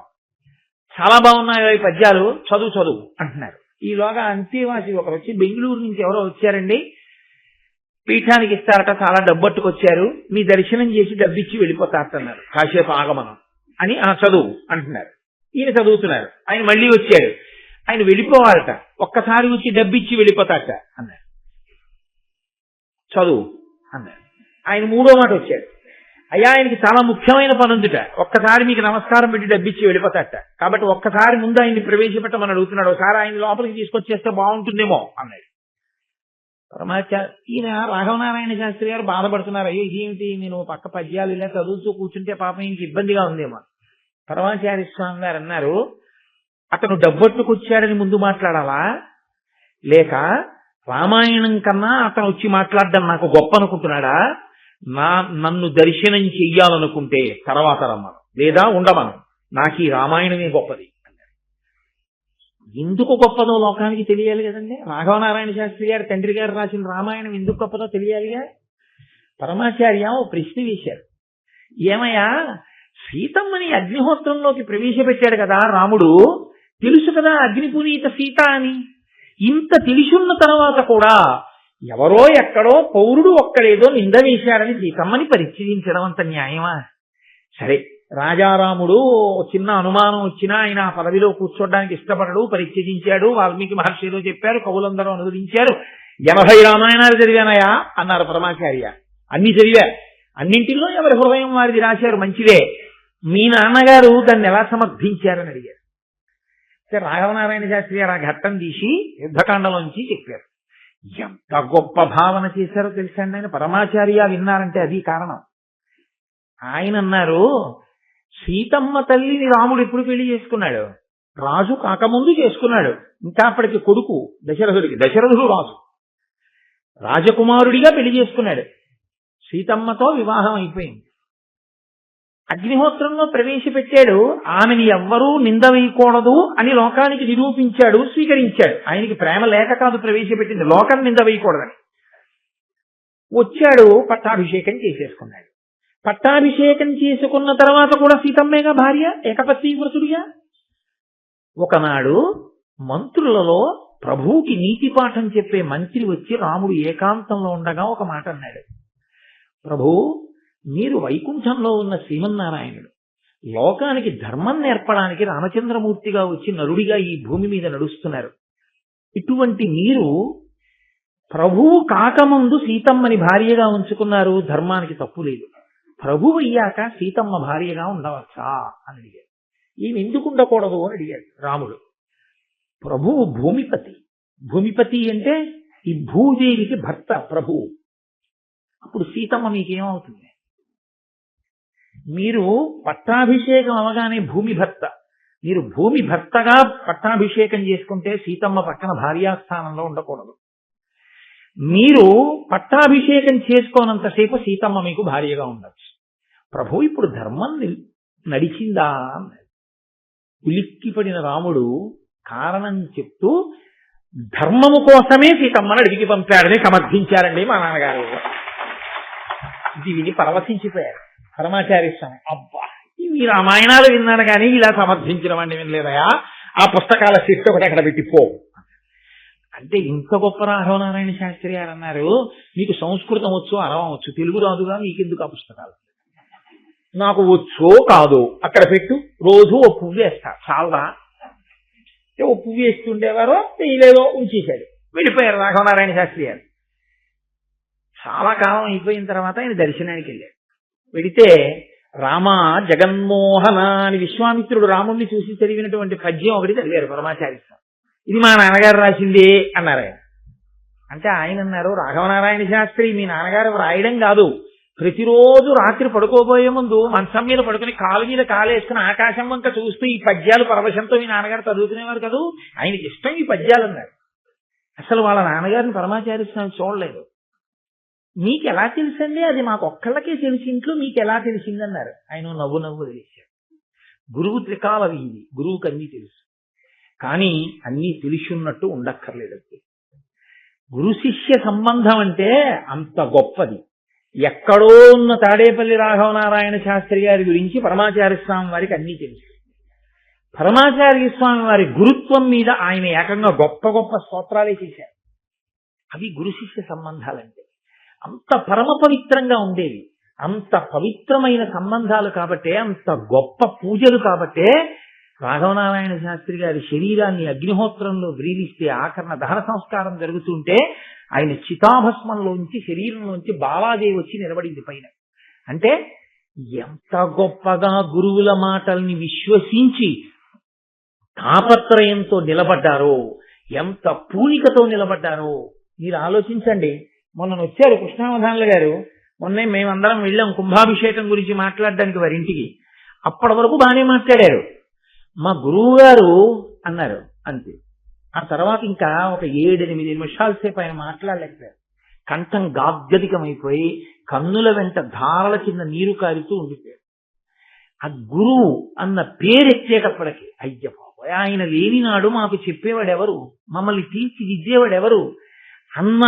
చాలా బాగున్నాయి ఈ పద్యాలు, చదువు అంటున్నారు. ఈలోగా అంతేవాసి ఒకరు వచ్చి, బెంగళూరు నుంచి ఎవరో వచ్చారండి, పీఠానికి ఇస్తారట, చాలా డబ్బట్టుకొచ్చారు, మీ దర్శనం చేసి డబ్బిచ్చి వెళ్ళిపోతారన్నారు, కాసేపు ఆగమనం అని. చదువు అంటున్నారు. ఈయన చదువుతున్నారు. ఆయన మళ్ళీ వచ్చాడు, ఆయన వెళ్ళిపోవాలట, ఒక్కసారి వచ్చి డబ్బిచ్చి వెళ్ళిపోతారట అన్నారు. చదువు అన్నారు. ఆయన మూడో మాట వచ్చాడు, అయ్యా ఆయనకి చాలా ముఖ్యమైన పని ఉందిట, ఒక్కసారి మీకు నమస్కారం పెట్టి డబ్బిచ్చి వెళ్ళిపోతారట, కాబట్టి ఒక్కసారి ముందు ఆయన్ని ప్రవేశపెట్టమని అడుగుతున్నాడు, ఒకసారి ఆయన లోపలికి తీసుకొచ్చేస్తే బాగుంటుందేమో అన్నాడు. ఈయన రాఘవనారాయణ శాస్త్రి గారు బాధపడుతున్నారు, అయ్యో ఇదేమిటి, నేను పక్క పద్యాలు ఇలా చదువుతూ కూర్చుంటే పాపం ఇంక ఇబ్బందిగా ఉందేమో. పరమాచార్య స్వామి గారు అన్నారు, అతను డబ్బట్టుకొచ్చాడని ముందు మాట్లాడాలా, లేక రామాయణం కన్నా అతను వచ్చి మాట్లాడడం నాకు గొప్ప అనుకుంటున్నాడా? నన్ను దర్శనం చెయ్యాలనుకుంటే తర్వాత రమ్మను, లేదా ఉండమను, నాకు ఈ రామాయణమే గొప్పది. ఎందుకు గొప్పదో లోకానికి తెలియాలి కదండి. రాఘవనారాయణ శాస్త్రి గారు తండ్రి గారు రాసిన రామాయణం ఎందుకు గొప్పదో తెలియాలిగా. పరమాచార్య ఓ ప్రశ్న వేశారు, ఏమయ్యా సీతమ్మని అగ్నిహోత్రంలోకి ప్రవేశపెట్టాడు కదా రాముడు, తెలుసు కదా అగ్నిపునీత సీత అని. ఇంత తెలిసున్న తర్వాత కూడా ఎవరో ఎక్కడో పౌరుడు ఒక్కడేదో నింద వేశాడని సీతమ్మని పరిచయించడం అంత న్యాయమా? సరే, రాజారాముడు చిన్న అనుమానం వచ్చినా ఆయన ఆ పదవిలో కూర్చోడానికి ఇష్టపడడు, పరిత్యజించాడు. వాల్మీకి మహర్షి ఏదో చెప్పారు, కవులందరూ అనువదించారు. 80 రామాయణాలు చదివానయా అన్నారు పరమాచార్య. అన్ని చదివా, అన్నింటిలో ఎవరి హృదయం వారిది రాశారు, మంచిదే. మీ నాన్నగారు దాన్ని ఎలా సమర్థించారని అడిగారు. రాఘవనారాయణ శాస్త్రి గారు ఆ ఘట్టం తీసి యుద్ధకాండలోంచి చెప్పారు. ఎంత గొప్ప భావన చేశారో తెలుసా అండి ఆయన. పరమాచార్య విన్నారంటే అది కారణం. ఆయన అన్నారు, సీతమ్మ తల్లిని రాముడు ఎప్పుడు పెళ్లి చేసుకున్నాడు? రాజు కాకముందు చేసుకున్నాడు. ఇంకా అప్పటికి కొడుకు దశరథుడు రాజు, రాజకుమారుడిగా పెళ్లి చేసుకున్నాడు. సీతమ్మతో వివాహం అయిపోయింది. అగ్నిహోత్రంలో ప్రవేశపెట్టాడు, ఆమెని ఎవ్వరూ నింద వేయకూడదు అని లోకానికి నిరూపించాడు, స్వీకరించాడు. ఆయనకి ప్రేమ లేక కాదు ప్రవేశపెట్టింది, లోకం నింద వేయకూడదని. వచ్చాడు, పట్టాభిషేకం చేసేసుకున్నాడు. పట్టాభిషేకం చేసుకున్న తర్వాత కూడా సీతమ్మేగా భార్య, ఏకపత్నీవ్రతుడిగా. ఒకనాడు మంత్రులలో ప్రభువుకి నీతి పాఠం చెప్పే మంత్రి వచ్చి రాముడు ఏకాంతంలో ఉండగా ఒక మాట అన్నాడు, ప్రభు మీరు వైకుంఠంలో ఉన్న శ్రీమన్నారాయణుడు, లోకానికి ధర్మం నేర్పడానికి రామచంద్రమూర్తిగా వచ్చి నరుడిగా ఈ భూమి మీద నడుస్తున్నారు. ఇటువంటి మీరు ప్రభువు కాకముందు సీతమ్మని భార్యగా ఉంచుకున్నారు, ధర్మానికి తప్పు లేదు. ప్రభువు అయ్యాక సీతమ్మ భార్యగా ఉండవచ్చా అని అడిగాడు. ఈయన ఎందుకు ఉండకూడదు అని అడిగాడు రాముడు. ప్రభువు భూమిపతి, భూమిపతి అంటే ఈ భూదేవికి భర్త ప్రభువు. అప్పుడు సీతమ్మ మీకేమవుతుంది? మీరు పట్టాభిషేకం అవగానే భూమి భర్త, మీరు భూమి భర్తగా పట్టాభిషేకం చేసుకుంటే సీతమ్మ పక్కన భార్యాస్థానంలో ఉండకూడదు. మీరు పట్టాభిషేకం చేసుకోనంతసేపు సీతమ్మ మీకు భార్యగా ఉండొచ్చు. ప్రభు ఇప్పుడు ధర్మం నడిచిందా అన్నాడు. ఉలిక్కిపడిన రాముడు కారణం చెప్తూ ధర్మము కోసమే సీతమ్మను అడిగి పంపాడని సమర్థించారండి మా నాన్నగారు. ఇది విని పరవశించిపోయారు పరమాచార్య స్వామి. అబ్బా, ఈ రామాయణాలు విన్నాను కానీ ఇలా సమర్థించిన వాడిని వినలేదయా, ఆ పుస్తకాల శిక్ష ఒకటి అక్కడ పెట్టిపో అంటే. ఇంత గొప్ప రాఘవనారాయణ శాస్త్రి గారు అన్నారు, మీకు సంస్కృతం వచ్చు, అరవం వచ్చు, తెలుగు రాదుగా, మీకెందుకు ఆ పుస్తకాలు? నాకు వచ్చో కాదు అక్కడ పెట్టు, రోజు ఓ పువ్వు వేస్తా చాలదా? ఓ పువ్వు వేస్తుండేవారో వేయలేదో ఉంచేశాడు, వెళ్ళిపోయారు రాఘవనారాయణ శాస్త్రి గారు. చాలా కాలం అయిపోయిన తర్వాత ఆయన దర్శనానికి వెళ్ళాడు. వెడితే రామ జగన్మోహన అని విశ్వామిత్రుడు రాముణ్ణి చూసి చదివినటువంటి పద్యం ఒకటి చదివారు పరమాచార్య స్వామి. ఇది మా నాన్నగారు రాసింది అన్నారు ఆయన. అంటే ఆయన అన్నారు, రాఘవనారాయణ శాస్త్రి మీ నాన్నగారు రాయడం కాదు, ప్రతిరోజు రాత్రి పడుకోబోయే ముందు మంచం మీద పడుకుని కాలు మీద కాలేసుకుని ఆకాశం వంక చూస్తూ ఈ పద్యాలు పరవశంతో మీ నాన్నగారు చదువుకునేవారు కదూ, ఆయనకి ఇష్టం ఈ పద్యాలు అన్నారు. అసలు వాళ్ళ నాన్నగారిని పరమాచార్య స్వామి చూడలేదు. మీకు ఎలా తెలుసండి, అది మాకు ఒక్కళ్ళకే తెలిసి ఇంట్లో మీకు ఎలా తెలిసిందన్నారు. ఆయన నవ్వు నవ్వు తెలిసాడు. గురువు త్రికాల వీధి, గురువుకి అన్నీ తెలుసు. కానీ అన్నీ తెలిసి ఉన్నట్టు ఉండక్కర్లేదు. గురు శిష్య సంబంధం అంటే అంత గొప్పది. ఎక్కడో ఉన్న తాడేపల్లి రాఘవనారాయణ శాస్త్రి గారి గురించి పరమాచార్య స్వామి వారికి అన్నీ తెలుసు. పరమాచార్య స్వామి వారి గురుత్వం మీద ఆయన ఏకంగా గొప్ప గొప్ప స్తోత్రాలే చేశారు. అవి గురు శిష్య సంబంధాలంటే. అంత పరమ పవిత్రంగా ఉండేవి. అంత పవిత్రమైన సంబంధాలు కాబట్టే, అంత గొప్ప పూజలు కాబట్టే రాఘవనారాయణ శాస్త్రి గారి శరీరాన్ని అగ్నిహోత్రంలో వ్రీలిస్తే ఆకరణ దహన సంస్కారం జరుగుతుంటే ఆయన చితాభస్మంలోంచి శరీరంలోంచి బాలాదేవి వచ్చి నిలబడింది పైన. అంటే ఎంత గొప్పగా గురువుల మాటల్ని విశ్వసించి తాపత్రయంతో నిలబడ్డారో, ఎంత పూనికతో నిలబడ్డారో మీరు ఆలోచించండి. మొన్న వచ్చారు కృష్ణావధానుల గారు. మొన్నే మేమందరం వెళ్ళాం కుంభాభిషేకం గురించి మాట్లాడడానికి వారింటికి. అప్పటి వరకు బాగానే మాట్లాడారు. మా గురువు గారు అన్నారు అంతే. ఆ తర్వాత ఇంకా ఒక 7-8 నిమిషాల సేపు ఆయన మాట్లాడలేకపోయారు. కంఠం గాద్గదికమైపోయి కన్నుల వెంట ధారల కింద నీరు కారుతూ ఉండిపోయారు. ఆ గురువు అన్న పేరెత్తేటప్పటికి అయ్య బాబోయ్, ఆయన లేనినాడు మాకు చెప్పేవాడెవరు, మమ్మల్ని తీర్చిదిద్దేవాడెవరు అన్న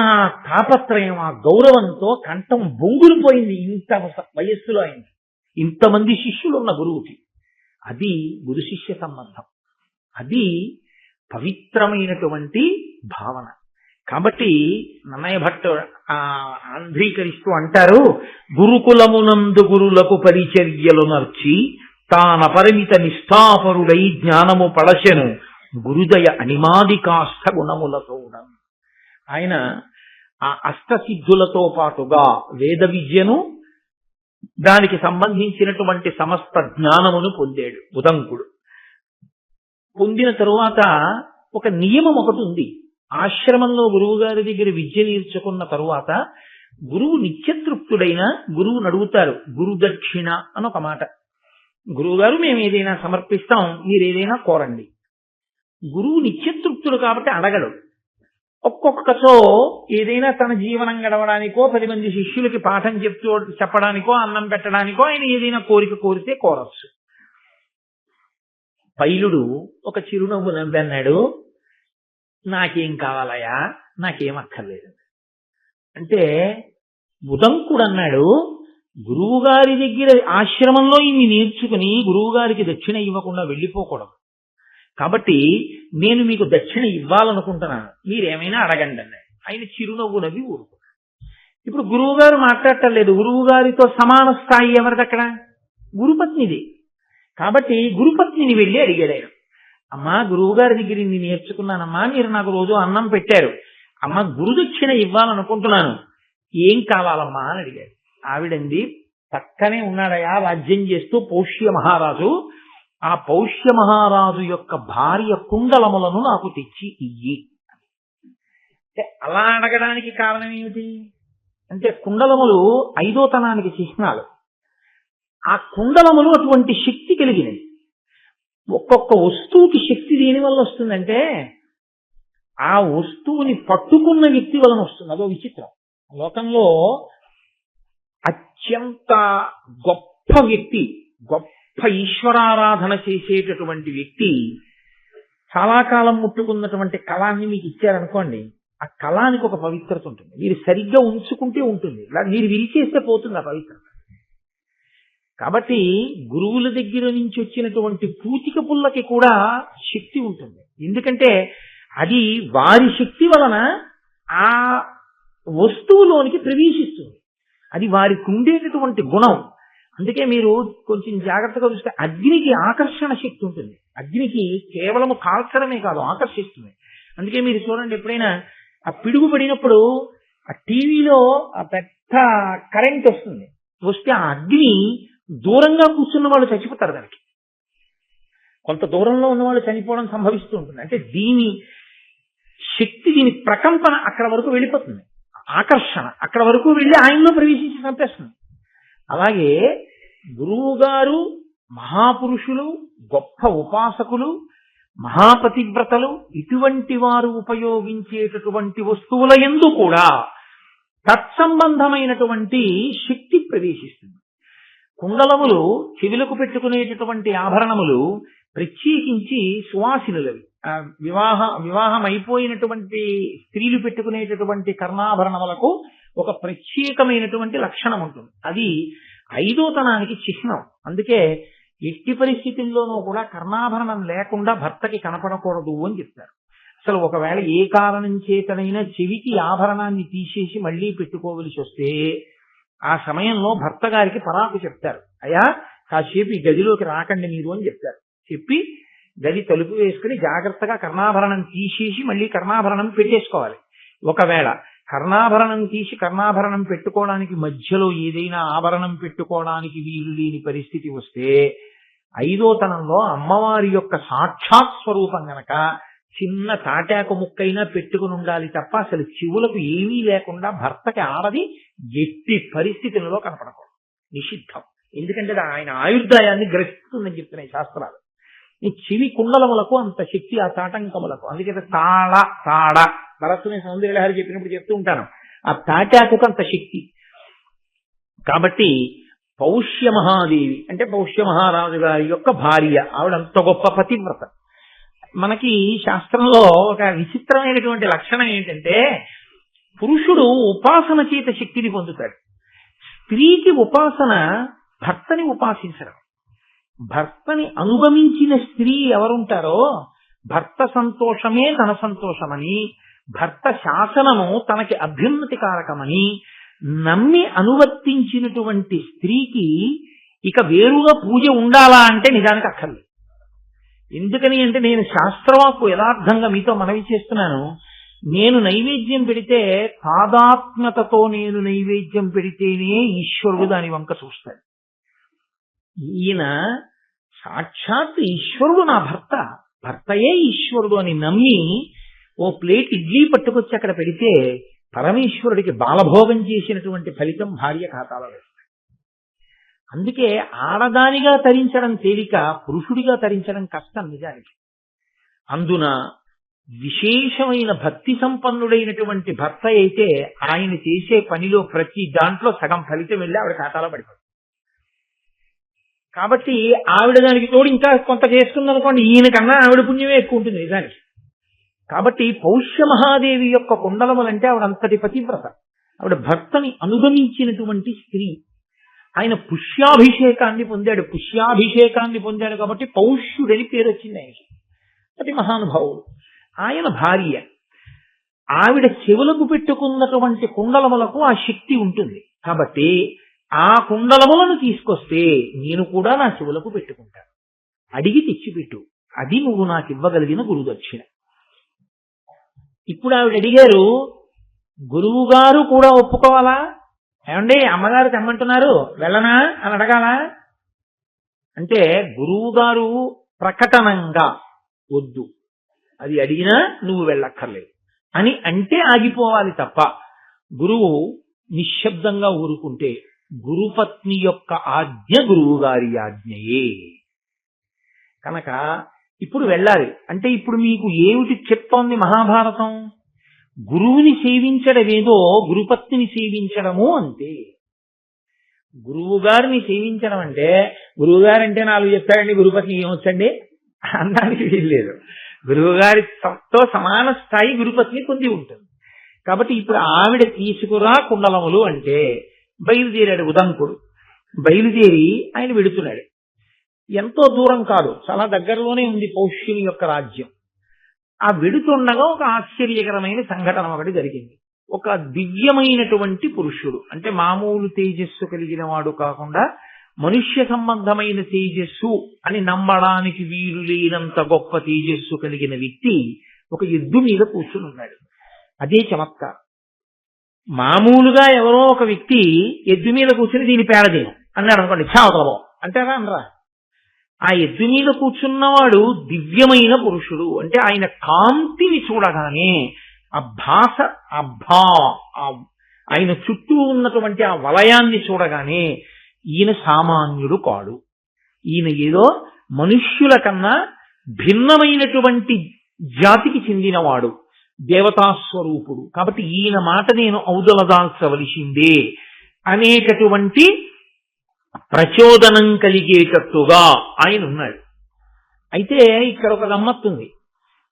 తాపత్రయం, ఆ గౌరవంతో కంఠం బొంగులు పోయింది. ఇంత వయస్సులో ఆయన, ఇంతమంది శిష్యులు ఉన్న గురువుకి. అది గురు శిష్య సంబంధం. అది పవిత్రమైనటువంటి భావన. కాబట్టి నన్నయ్య భట్టు ఆంధ్రీకరిస్తూ అంటారు, గురుకులమునందు గురులకు పరిచర్యలు నర్చి తానపరిమిత నిష్ఠాపరుడై జ్ఞానము పడశెను గురుదయ అనిమాది కాష్ట గుణములతో. ఆయన ఆ అష్టసిద్ధులతో పాటుగా వేద విద్యను, దానికి సంబంధించినటువంటి సమస్త జ్ఞానమును పొందాడు ఉదంకుడు. పొందిన తరువాత ఒక నియమం ఒకటి ఉంది. ఆశ్రమంలో గురువు గారి దగ్గర విద్య నేర్చుకున్న తరువాత గురువు నిత్యతృప్తుడైన గురువుని అడుగుతారు గురుదక్షిణ అని ఒక మాట. గురువు గారు మేము ఏదైనా సమర్పిస్తాం, మీరు ఏదైనా కోరండి. గురువు నిత్యతృప్తుడు కాబట్టి అడగడు. ఒక్కొక్కతో ఏదైనా తన జీవనం గడవడానికో 10 మంది శిష్యులకి పాఠం చెప్పడానికో అన్నం పెట్టడానికో ఆయన ఏదైనా కోరిక కోరితే కోరచ్చు. పైలుడు ఒక చిరునవ్వు నవ్వన్నాడు, నాకేం కావాలయా, నాకేం అక్కర్లేదు అంటే. ఉదంకుడు అన్నాడు, గురువు గారి దగ్గర ఆశ్రమంలో ఇన్ని నేర్చుకుని గురువు గారికి దక్షిణ ఇవ్వకుండా వెళ్ళిపోకూడదు. కాబట్టి నేను మీకు దక్షిణ ఇవ్వాలనుకుంటున్నాను, మీరేమైనా అడగండి అన్నాడు. ఆయన చిరునవ్వు నవ్వి ఊరుకున్నాడు. ఇప్పుడు గురువు గారు మాట్లాడటం లేదు. గురువు గారితో సమాన స్థాయి ఎవరిది అక్కడ? గురుపత్నిది. కాబట్టి గురుపత్నిని వెళ్ళి అడిగాడు ఆయన, అమ్మా గురువు గారి దగ్గర ఇన్ని నేర్చుకున్నానమ్మా, మీరు నాకు రోజు అన్నం పెట్టారు, అమ్మ గురుదక్షిణ ఇవ్వాలనుకుంటున్నాను, ఏం కావాలమ్మా అని అడిగాడు. ఆవిడంది, పక్కనే ఉన్నాడయా రాజ్యం చేస్తూ పౌష్య మహారాజు, ఆ పౌష్య మహారాజు యొక్క భార్య కుండలములను నాకు తెచ్చి ఇయ్యి. అంటే అలా అడగడానికి కారణం ఏమిటి అంటే, కుండలములు 5వ తనానికి చిహ్నాలు. ఆ కుండలములు అటువంటి శక్తి కలిగినవి. ఒక్కొక్క వస్తువుకి శక్తి దేని వల్ల వస్తుందంటే, ఆ వస్తువుని పట్టుకున్న వ్యక్తి వలన వస్తుంది. అదో విచిత్రం. లోకంలో అత్యంత గొప్ప వ్యక్తి, గొప్ప ఈశ్వరారాధన చేసేటటువంటి వ్యక్తి చాలా కాలం ముట్టుకున్నటువంటి కళాన్ని మీకు ఇచ్చారనుకోండి, ఆ కళానికి ఒక పవిత్రత ఉంటుంది. మీరు సరిగ్గా ఉంచుకుంటే ఉంటుంది, మీరు విరిచేస్తే పోతుంది ఆ పవిత్రత. కాబట్టి గురువుల దగ్గర నుంచి వచ్చినటువంటి పూతిక పుల్లకి కూడా శక్తి ఉంటుంది. ఎందుకంటే అది వారి శక్తి వలన ఆ వస్తువులోనికి ప్రవేశిస్తుంది. అది వారికి ఉండేటటువంటి గుణం. అందుకే మీరు కొంచెం జాగ్రత్తగా చూస్తే అగ్నికి ఆకర్షణ శక్తి ఉంటుంది. అగ్నికి కేవలము కాల్చడమే కాదు, ఆకర్షిస్తుంది. అందుకే మీరు చూడండి, ఎప్పుడైనా ఆ పిడుగు పడినప్పుడు ఆ టీవీలో ఆ పెద్ద కరెంట్ వస్తుంది, వస్తే ఆ అగ్ని దూరంగా కూర్చున్న వాళ్ళు చచ్చిపోతారు. దానికి కొంత దూరంలో ఉన్న వాళ్ళు చనిపోవడం సంభవిస్తూ ఉంటుంది. అంటే దీని శక్తి, దీని ప్రకంపన అక్కడ వరకు వెళ్ళిపోతుంది, ఆకర్షణ అక్కడ వరకు వెళ్ళి ఆయనలో ప్రవేశించి చంపేస్తుంది. అలాగే గురువు గారు మహాపురుషులు, గొప్ప ఉపాసకులు, మహాపతివ్రతలు, ఇటువంటి వారు ఉపయోగించేటటువంటి వస్తువుల యందు కూడా తత్సంబంధమైనటువంటి శక్తి ప్రవేశిస్తుంది. కుండలములు చెవులకు పెట్టుకునేటటువంటి ఆభరణములు ప్రత్యేకించి సువాసినులవి. వివాహం అయిపోయినటువంటి స్త్రీలు పెట్టుకునేటటువంటి కర్ణాభరణములకు ఒక ప్రత్యేకమైనటువంటి లక్షణం ఉంటుంది. అది ఐదోతనానికి చిహ్నం. అందుకే ఎట్టి పరిస్థితుల్లోనూ కూడా కర్ణాభరణం లేకుండా భర్తకి కనపడకూడదు అని చెప్తారు. అసలు ఒకవేళ ఏ కారణం చేతనైనా చెవికి ఆభరణాన్ని తీసేసి మళ్లీ పెట్టుకోవలసి వస్తే ఆ సమయంలో భర్త గారికి పరాకు చెప్తారు. అయ్యా కాసేపు ఈ గదిలోకి రాకండి మీరు అని చెప్తారు. చెప్పి గది తలుపు వేసుకుని జాగ్రత్తగా కర్ణాభరణం తీసేసి మళ్లీ కర్ణాభరణం పెట్టేసుకోవాలి. ఒకవేళ కర్ణాభరణం తీసి కర్ణాభరణం పెట్టుకోవడానికి మధ్యలో ఏదైనా ఆభరణం పెట్టుకోవడానికి వీలు లేని పరిస్థితి వస్తే ఐదోతనంలో అమ్మవారి యొక్క సాక్షాత్ స్వరూపం గనక చిన్న తాటాకు ముక్కైనా పెట్టుకుని ఉండాలి తప్ప అసలు చెవులకు ఏమీ లేకుండా భర్తకి ఆడది ఎట్టి పరిస్థితులలో కనపడకూడదు, నిషిద్ధం. ఎందుకంటే ఆయన ఆయుర్దాయాన్ని గ్రహిస్తుందని చెప్తున్నాయి శాస్త్రాలు. ఈ చెవి కుండలములకు అంత శక్తి, ఆ తాటంకములకు. అందుకే తాడ భరతుని సౌందర్యలహరి చెప్పినప్పుడు చెప్తూ ఉంటాను, ఆ తాటాకుకు అంత శక్తి. కాబట్టి పౌష్య మహాదేవి అంటే పౌష్య మహారాజు గారి యొక్క భార్య, ఆవిడ అంత గొప్ప పతివ్రత. మనకి శాస్త్రంలో ఒక విచిత్రమైనటువంటి లక్షణం ఏంటంటే పురుషుడు ఉపాసన చేత శక్తిని పొందుతాడు. స్త్రీకి ఉపాసన భర్తని ఉపాసించడం. భర్తని అనుగమించిన స్త్రీ ఎవరుంటారో భర్త సంతోషమే తన సంతోషమని, భర్త శాసనము తనకి అభ్యున్నతి కారకమని నమ్మి అనువర్తించినటువంటి స్త్రీకి ఇక వేరుగా పూజ ఉండాలా అంటే నిజానికి అక్కర్లేదు. ఎందుకని అంటే నేను శాస్త్రవాక్కు యథార్థంగా మీతో మనవి చేస్తున్నాను. నేను నైవేద్యం పెడితే తాదాత్మ్యతతో నేను నైవేద్యం పెడితేనే ఈశ్వరుడు దాని వంక చూస్తాడు. ఈయన సాక్షాత్ ఈశ్వరుడు నా భర్త, భర్తయే ఈశ్వరుడు అని నమ్మి ఓ ప్లేట్ ఇడ్లీ పట్టుకొచ్చి అక్కడ పెడితే పరమేశ్వరుడికి బాలభోగం చేసినటువంటి ఫలితం భార్య ఖాతాలో వేస్తాడు. అందుకే ఆడదానిగా తరించడం తేలిక, పురుషుడిగా తరించడం కష్టం నిజానికి. అందున విశేషమైన భక్తి సంపన్నుడైనటువంటి భర్త అయితే ఆయన చేసే పనిలో ప్రతి దాంట్లో సగం ఫలితం వెళ్ళి ఆవిడ ఖాతాలో పడిపోతుంది. కాబట్టి ఆవిడ దానికి తోడు ఇంకా కొంత చేసుకుందనుకోండి, ఈయనకన్నా ఆవిడ పుణ్యమే ఎక్కువ ఉంటుంది నిజానికి. కాబట్టి పౌష్య మహాదేవి యొక్క కుండలములంటే ఆవిడ అంతటి పతివ్రత. ఆవిడ భర్తని అనుగమించినటువంటి స్త్రీ. ఆయన పుష్యాభిషేకాన్ని పొందాడు కాబట్టి పౌష్యుడని పేరు వచ్చింది ఆయనకి. అతి మహానుభావుడు. ఆయన భార్య. ఆవిడ చెవులకు పెట్టుకున్నటువంటి కుండలములకు ఆ శక్తి ఉంటుంది. కాబట్టి ఆ కుండలములను తీసుకొస్తే నేను కూడా నా చెవులకు పెట్టుకుంటాను, అడిగి తెచ్చిపెట్టు, అది నువ్వు నాకు ఇవ్వగలిగిన గురుదక్షిణ. ఇప్పుడు ఆవిడ అడిగారు, గురువు గారు కూడా ఒప్పుకోవాలా? ఏమండి అమ్మగారు తెమ్మంటున్నారు వెళ్ళనా అని అడగాలా అంటే గురువు గారు ప్రకటనంగా వద్దు, అది అడిగినా నువ్వు వెళ్ళక్కర్లేదు అని అంటే ఆగిపోవాలి తప్ప గురువు నిశ్శబ్దంగా ఊరుకుంటే గురుపత్ని యొక్క ఆజ్ఞ గురువు గారి ఆజ్ఞయే. కనుక ఇప్పుడు వెళ్ళాలి అంటే ఇప్పుడు మీకు ఏమిటి చెప్తోంది మహాభారతం? గురువుని సేవించడమేదో గురుపత్నిని సేవించడము అంతే. గురువు గారిని సేవించడం అంటే గురువు గారంటే 4 చెప్తాడండి, గురుపత్ని ఏమొచ్చండి అనడానికి వీల్లేదు. గురువు గారితో సమాన స్థాయి గురుపత్ని పొంది ఉంటుంది. కాబట్టి ఇప్పుడు ఆవిడ తీసుకురా కుండలములు అంటే బయలుదేరాడు ఉదంకుడు. బయలుదేరి ఆయన వెడుతున్నాడు. ఎంతో దూరం కాదు, చాలా దగ్గరలోనే ఉంది పౌష్యుని యొక్క రాజ్యం. ఆ వెడుతుండగా ఒక ఆశ్చర్యకరమైన సంఘటన ఒకటి జరిగింది. ఒక దివ్యమైనటువంటి పురుషుడు, అంటే మామూలు తేజస్సు కలిగిన వాడు కాకుండా మనుష్య సంబంధమైన తేజస్సు అని నమ్మడానికి వీలు లేనంత గొప్ప తేజస్సు కలిగిన వ్యక్తి ఒక ఎద్దు మీద కూర్చుని ఉన్నాడు. అదే చమత్కారం. మామూలుగా ఎవరో ఒక వ్యక్తి ఎద్దు మీద కూర్చుని దీని పేడదేను అన్నాడు అనుకోండి, చావతలబో అంటారా అనరా? ఆ ఎద్దు మీద కూర్చున్నవాడు దివ్యమైన పురుషుడు. అంటే ఆయన కాంతిని చూడగానే ఆ భాష ఆయన చుట్టూ ఉన్నటువంటి ఆ వలయాన్ని చూడగానే ఈయన సామాన్యుడు కాడు, ఈయన ఏదో మనుష్యుల కన్నా భిన్నమైనటువంటి జాతికి చెందినవాడు, దేవతాస్వరూపుడు, కాబట్టి ఈయన మాట నేను ఔదలదాల్చవలసిందే అనేటటువంటి ప్రచోదనం కలిగేటట్టుగా ఆయన ఉన్నాడు. అయితే ఇక్కడ ఒక గమ్మత్తుంది.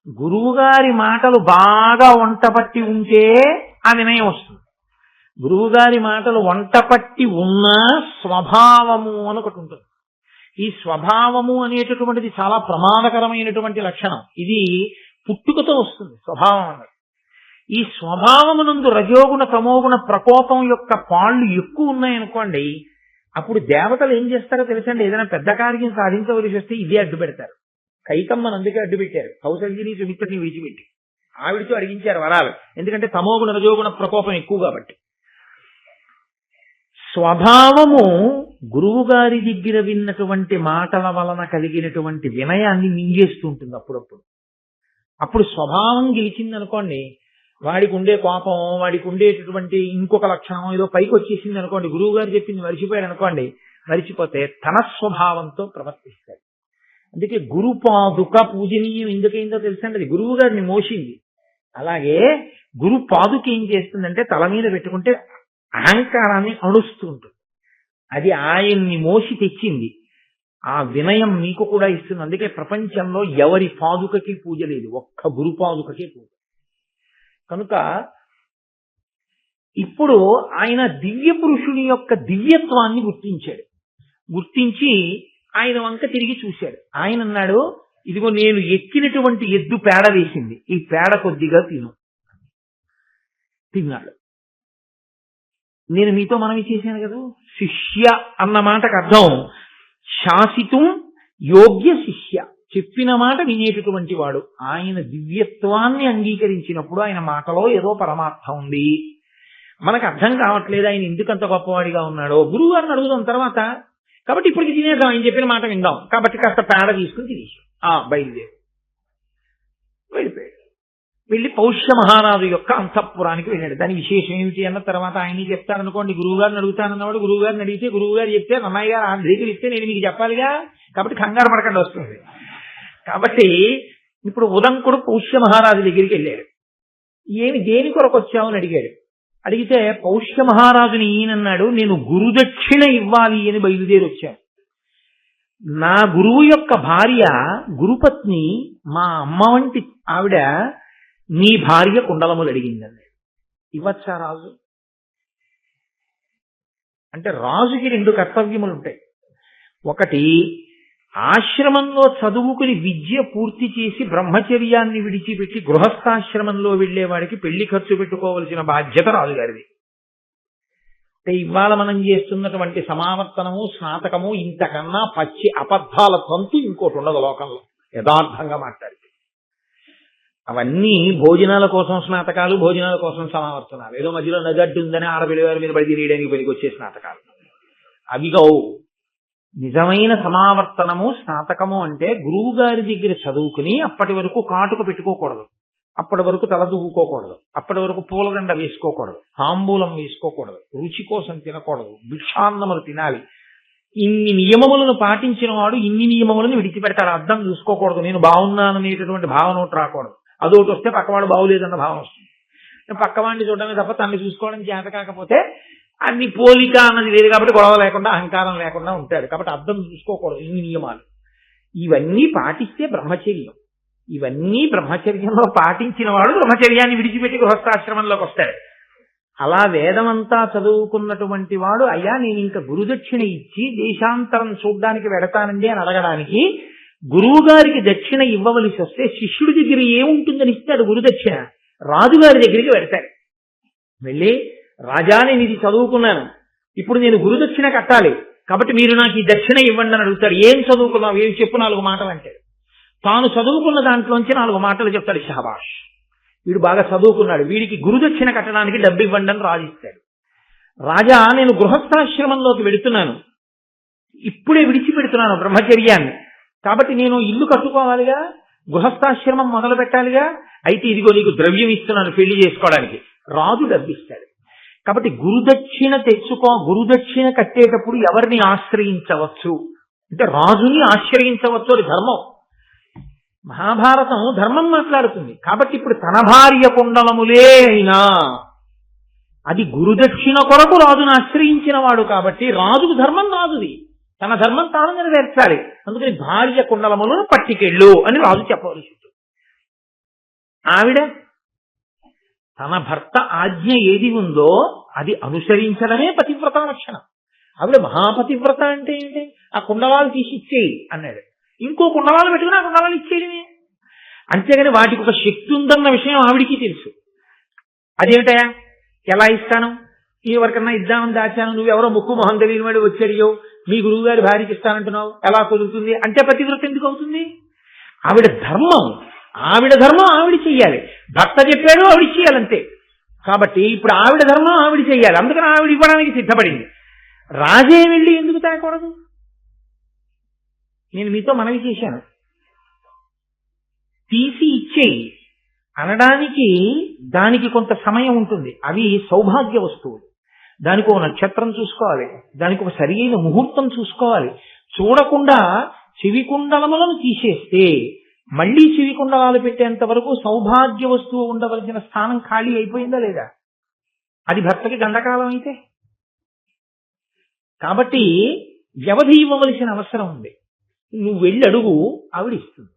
గురువుగారి మాటలు బాగా వంటపట్టి ఉంటే ఆ వినయం వస్తుంది. గురువుగారి మాటలు వంటపట్టి ఉన్న స్వభావము అని ఒకటి ఉంటుంది. ఈ స్వభావము అనేటటువంటిది చాలా ప్రమాదకరమైనటువంటి లక్షణం. ఇది పుట్టుకతో వస్తుంది స్వభావం అన్నది. ఈ స్వభావమునందు రజోగుణ తమోగుణ ప్రకోపం యొక్క పాళ్ళు ఎక్కువ ఉన్నాయనుకోండి, అప్పుడు దేవతలు ఏం చేస్తారో తెలుసండి, ఏదైనా పెద్ద కార్యం సాధించవలసి వస్తే ఇదే అడ్డు పెడతారు. కైకమ్మను అందుకే అడ్డు పెట్టారు, కౌసల్యని సుమిత్రని విడిచిపెట్టి ఆవిడితో అడిగించారు వరాలు. ఎందుకంటే తమోగుణ రజోగుణ ప్రకోపం ఎక్కువ కాబట్టి. స్వభావము గురువు గారి దగ్గర విన్నటువంటి మాటల వలన కలిగినటువంటి వినయాన్ని మింగేస్తుంటుంది అప్పుడప్పుడు. అప్పుడు స్వభావం గెలిచిందనుకోండి, వాడికి ఉండే కోపం, వాడికి ఉండేటటువంటి ఇంకొక లక్షణం ఏదో పైకి వచ్చేసింది అనుకోండి, గురువు గారు చెప్పింది మరిచిపోయాడు అనుకోండి, మరిచిపోతే తన స్వభావంతో ప్రవర్తిస్తాడు. అందుకే గురు పాదుక పూజనీయం ఎందుకైందో తెలుసండి, అది గురువు గారిని మోసింది. అలాగే గురు పాదుక ఏం చేస్తుందంటే తల మీద పెట్టుకుంటే అహంకారాన్ని అణుస్తూ ఉంటుంది. అది ఆయన్ని మోసి తెచ్చింది. ఆ వినయం మీకు కూడా ఇస్తుంది. అందుకే ప్రపంచంలో ఎవరి పాదుకకి పూజ లేదు, ఒక్క గురు పాదుకకే పూజ. కనుక ఇప్పుడు ఆయన దివ్య పురుషుని యొక్క దివ్యత్వాన్ని గుర్తించాడు. గుర్తించి ఆయన వంక తిరిగి చూశాడు. ఆయన అన్నాడు, ఇదిగో నేను ఎక్కినటువంటి ఎద్దు పేడ వేసింది, ఈ పేడ కొద్దిగా తిన్నాడు. నేను మీతో మనవి చేశాను కదా, శిష్య అన్న మాటకు అర్థం శాసితం యోగ్య శిష్య, చెప్పిన మాట వినేటటువంటి వాడు. ఆయన దివ్యత్వాన్ని అంగీకరించినప్పుడు ఆయన మాటలో ఏదో పరమార్థం ఉంది. మనకు అర్థం కావట్లేదు ఆయన ఎందుకంత గొప్పవాడిగా ఉన్నాడో, గురువు గారిని అడుగుదాం తర్వాత. కాబట్టి ఇప్పటికి తినేద్దాం, ఆయన చెప్పిన మాట విందాం. కాబట్టి కాస్త పేడ తీసుకుని తినేసి బయలుదేరి వెళ్ళిపోయాడు. వెళ్ళి పౌష్య మహారాజు యొక్క అంతఃపురానికి వెళ్ళాడు. దాని విశేషం ఏమిటి అన్న తర్వాత ఆయన్ని చెప్తారనుకోండి. గురువు గారిని అడుగుతానన్నవాడు గురువు గారిని అడిగితే గురువు గారు చెప్తే అన్నయ్య గారు ఆంధ్రీకులు ఇస్తే నేను మీకు చెప్పాలిగా, కాబట్టి కంగారు పడకండి వస్తుంది. కాబట్టి ఇప్పుడు ఉదంకుడు పౌష్య మహారాజు దగ్గరికి వెళ్ళాడు. దేని కొరకు వచ్చామని అడిగాడు. అడిగితే పౌష్య మహారాజుని ఈయనన్నాడు, నేను గురుదక్షిణ ఇవ్వాలి అని బయలుదేరి వచ్చాను. నా గురువు యొక్క భార్య గురుపత్ని, మా అమ్మ వంటి ఆవిడ నీ భార్య కుండలములు అడిగిందండి. ఇవ్వచ్చా రాజు అంటే? రాజుకి రెండు కర్తవ్యములు ఉంటాయి. ఒకటి, ఆశ్రమంలో చదువుకుని విద్య పూర్తి చేసి బ్రహ్మచర్యాన్ని విడిచిపెట్టి గృహస్థాశ్రమంలో వెళ్లేవాడికి పెళ్లి ఖర్చు పెట్టుకోవలసిన బాధ్యత రాజుగారిది. అంటే ఇవాళ మనం చేస్తున్నటువంటి సమావర్తనము, స్నాతకము ఇంతకన్నా పచ్చి అబద్ధాల తంతు ఇంకోటి ఉండదు లోకంలో, యథార్థంగా మాట్లాడితే. అవన్నీ భోజనాల కోసం స్నాతకాలు, భోజనాల కోసం సమావర్తనాలు, ఏదో మధ్యలో నగడ్డు ఉందని ఆడపిల్లి వారి మీద పడి తినేయడానికి పనికి వచ్చే స్నాతకాలు అవి గౌ. నిజమైన సమావర్తనము స్నాతకము అంటే గురువు గారి దగ్గర చదువుకుని అప్పటి వరకు కాటుక పెట్టుకోకూడదు, అప్పటి వరకు తల దువ్వుకోకూడదు, అప్పటి వరకు పూలదండ వేసుకోకూడదు, తాంబూలం వేసుకోకూడదు, రుచి కోసం తినకూడదు, భిక్షాన్నములు తినాలి. ఇన్ని నియమములను పాటించిన వాడు ఇన్ని నియమములను విడిచిపెడతాడు. అర్థం చూసుకోకూడదు, నేను బాగున్నాననేటటువంటి భావన ఒకటి రాకూడదు. అదొకటి వస్తే పక్కవాడు బాగులేదన్న భావన వస్తుంది. పక్కవాడిని చూడడమే తప్ప తనని చూసుకోవడం చేత కాకపోతే అన్ని పోలిక అన్నది లేదు కాబట్టి గొడవ లేకుండా అహంకారం లేకుండా ఉంటాడు. కాబట్టి అర్థం చూసుకోకూడదు. ఇన్ని నియమాలు ఇవన్నీ పాటిస్తే బ్రహ్మచర్యం. ఇవన్నీ బ్రహ్మచర్యంలో పాటించిన వాడు బ్రహ్మచర్యాన్ని విడిచిపెట్టి గృహస్థాశ్రమంలోకి వస్తాడు. అలా వేదమంతా చదువుకున్నటువంటి వాడు, అయ్యా నేను ఇంకా గురుదక్షిణ ఇచ్చి దేశాంతరం చూడ్డానికి వెడతానండి అని అడగడానికి, గురువు గారికి దక్షిణ ఇవ్వవలసి వస్తే శిష్యుడి దగ్గర ఏముంటుందని ఇస్తాడు గురుదక్షిణ? రాజుగారి దగ్గరికి వెడతాడు. వెళ్ళి, రాజా నేను ఇది చదువుకున్నాను, ఇప్పుడు నేను గురుదక్షిణ కట్టాలి, కాబట్టి మీరు నాకు ఈ దక్షిణ ఇవ్వండి అని అడుగుతాడు. ఏం చదువుకున్నావు, ఏం చెప్పు 4 మాటలు అంటాడు. తాను చదువుకున్న దాంట్లోంచి 4 మాటలు చెప్తాడు. షహబాష్, వీడు బాగా చదువుకున్నాడు, వీడికి గురుదక్షిణ కట్టడానికి డబ్బు ఇవ్వండి అని రాజు ఇస్తాడు. రాజా నేను గృహస్థాశ్రమంలోకి వెడుతున్నాను, ఇప్పుడే విడిచిపెడుతున్నాను బ్రహ్మచర్యాన్ని, కాబట్టి నేను ఇల్లు కట్టుకోవాలిగా, గృహస్థాశ్రమం మొదలు పెట్టాలిగా, అయితే ఇదిగో నీకు ద్రవ్యం ఇస్తున్నాను పెళ్లి చేసుకోవడానికి. రాజు డబ్బిస్తాడు. కాబట్టి గురుదక్షిణ గురుదక్షిణ కట్టేటప్పుడు ఎవరిని ఆశ్రయించవచ్చు అంటే రాజుని ఆశ్రయించవచ్చు, అది ధర్మం. మహాభారతం ధర్మం మాట్లాడుతుంది. కాబట్టి ఇప్పుడు తన భార్య కుండలములే అయినా అది గురుదక్షిణ కొరకు రాజును ఆశ్రయించిన వాడు కాబట్టి రాజుకు ధర్మం రాజుది, తన ధర్మం తాను నెరవేర్చాలి. అందుకని భార్య కుండలములను పట్టికెళ్ళు అని రాజు చెప్పవలసి ఉంటుంది. ఆవిడ తన భర్త ఆజ్ఞ ఏది ఉందో అది అనుసరించడమే పతివ్రత లక్షణం. ఆవిడ మహాపతివ్రత అంటే ఏంటి? ఆ కుండలాలు తీసి ఇచ్చేయి అన్నాడు. ఇంకో కుండలాలు పెట్టుకుని ఆ కుండలాలు ఇచ్చేయడమే. అంతేగాని వాటికి ఒక శక్తి ఉందన్న విషయం ఆవిడికి తెలుసు. అదేమిటయా ఎలా ఇస్తాను, ఎవరికన్నా ఇద్దామని దాచాను, నువ్వెవరో ముక్కు మొహం తెలియని వాడు వచ్చాడియో మీ గురువు గారి భార్యకి ఇస్తానంటున్నావు, ఎలా కుదురుతుంది అంటే పతివ్రత ఎందుకు అవుతుంది? ఆవిడ ధర్మం ఆవిడ చెయ్యాలి. భర్త చెప్పాడు ఆవిడ చెయ్యాలంతే. కాబట్టి ఇప్పుడు ఆవిడ ధర్మం ఆవిడ చెయ్యాలి. అందుకని ఆవిడ ఇవ్వడానికి సిద్ధపడింది. రాజే వెళ్ళి ఎందుకు తేకూడదు? నేను మీతో మనవి చేశాను, తీసి ఇచ్చేయి అనడానికి దానికి కొంత సమయం ఉంటుంది. అవి సౌభాగ్య వస్తువులు. దానికి ఒక నక్షత్రం చూసుకోవాలి, దానికి ఒక సరి అయిన ముహూర్తం చూసుకోవాలి. చూడకుండా చెవికుండలములను తీసేస్తే మళ్లీ చెవికుండలాలు పెట్టేంత వరకు సౌభాగ్య వస్తువు ఉండవలసిన స్థానం ఖాళీ అయిపోయిందా లేదా? అది భర్తకి గండకాలం అయితే. కాబట్టి వ్యవధి ఇవ్వవలసిన అవసరం ఉంది. నువ్వు వెళ్ళి అడుగు, ఆవిడ ఇస్తుంది.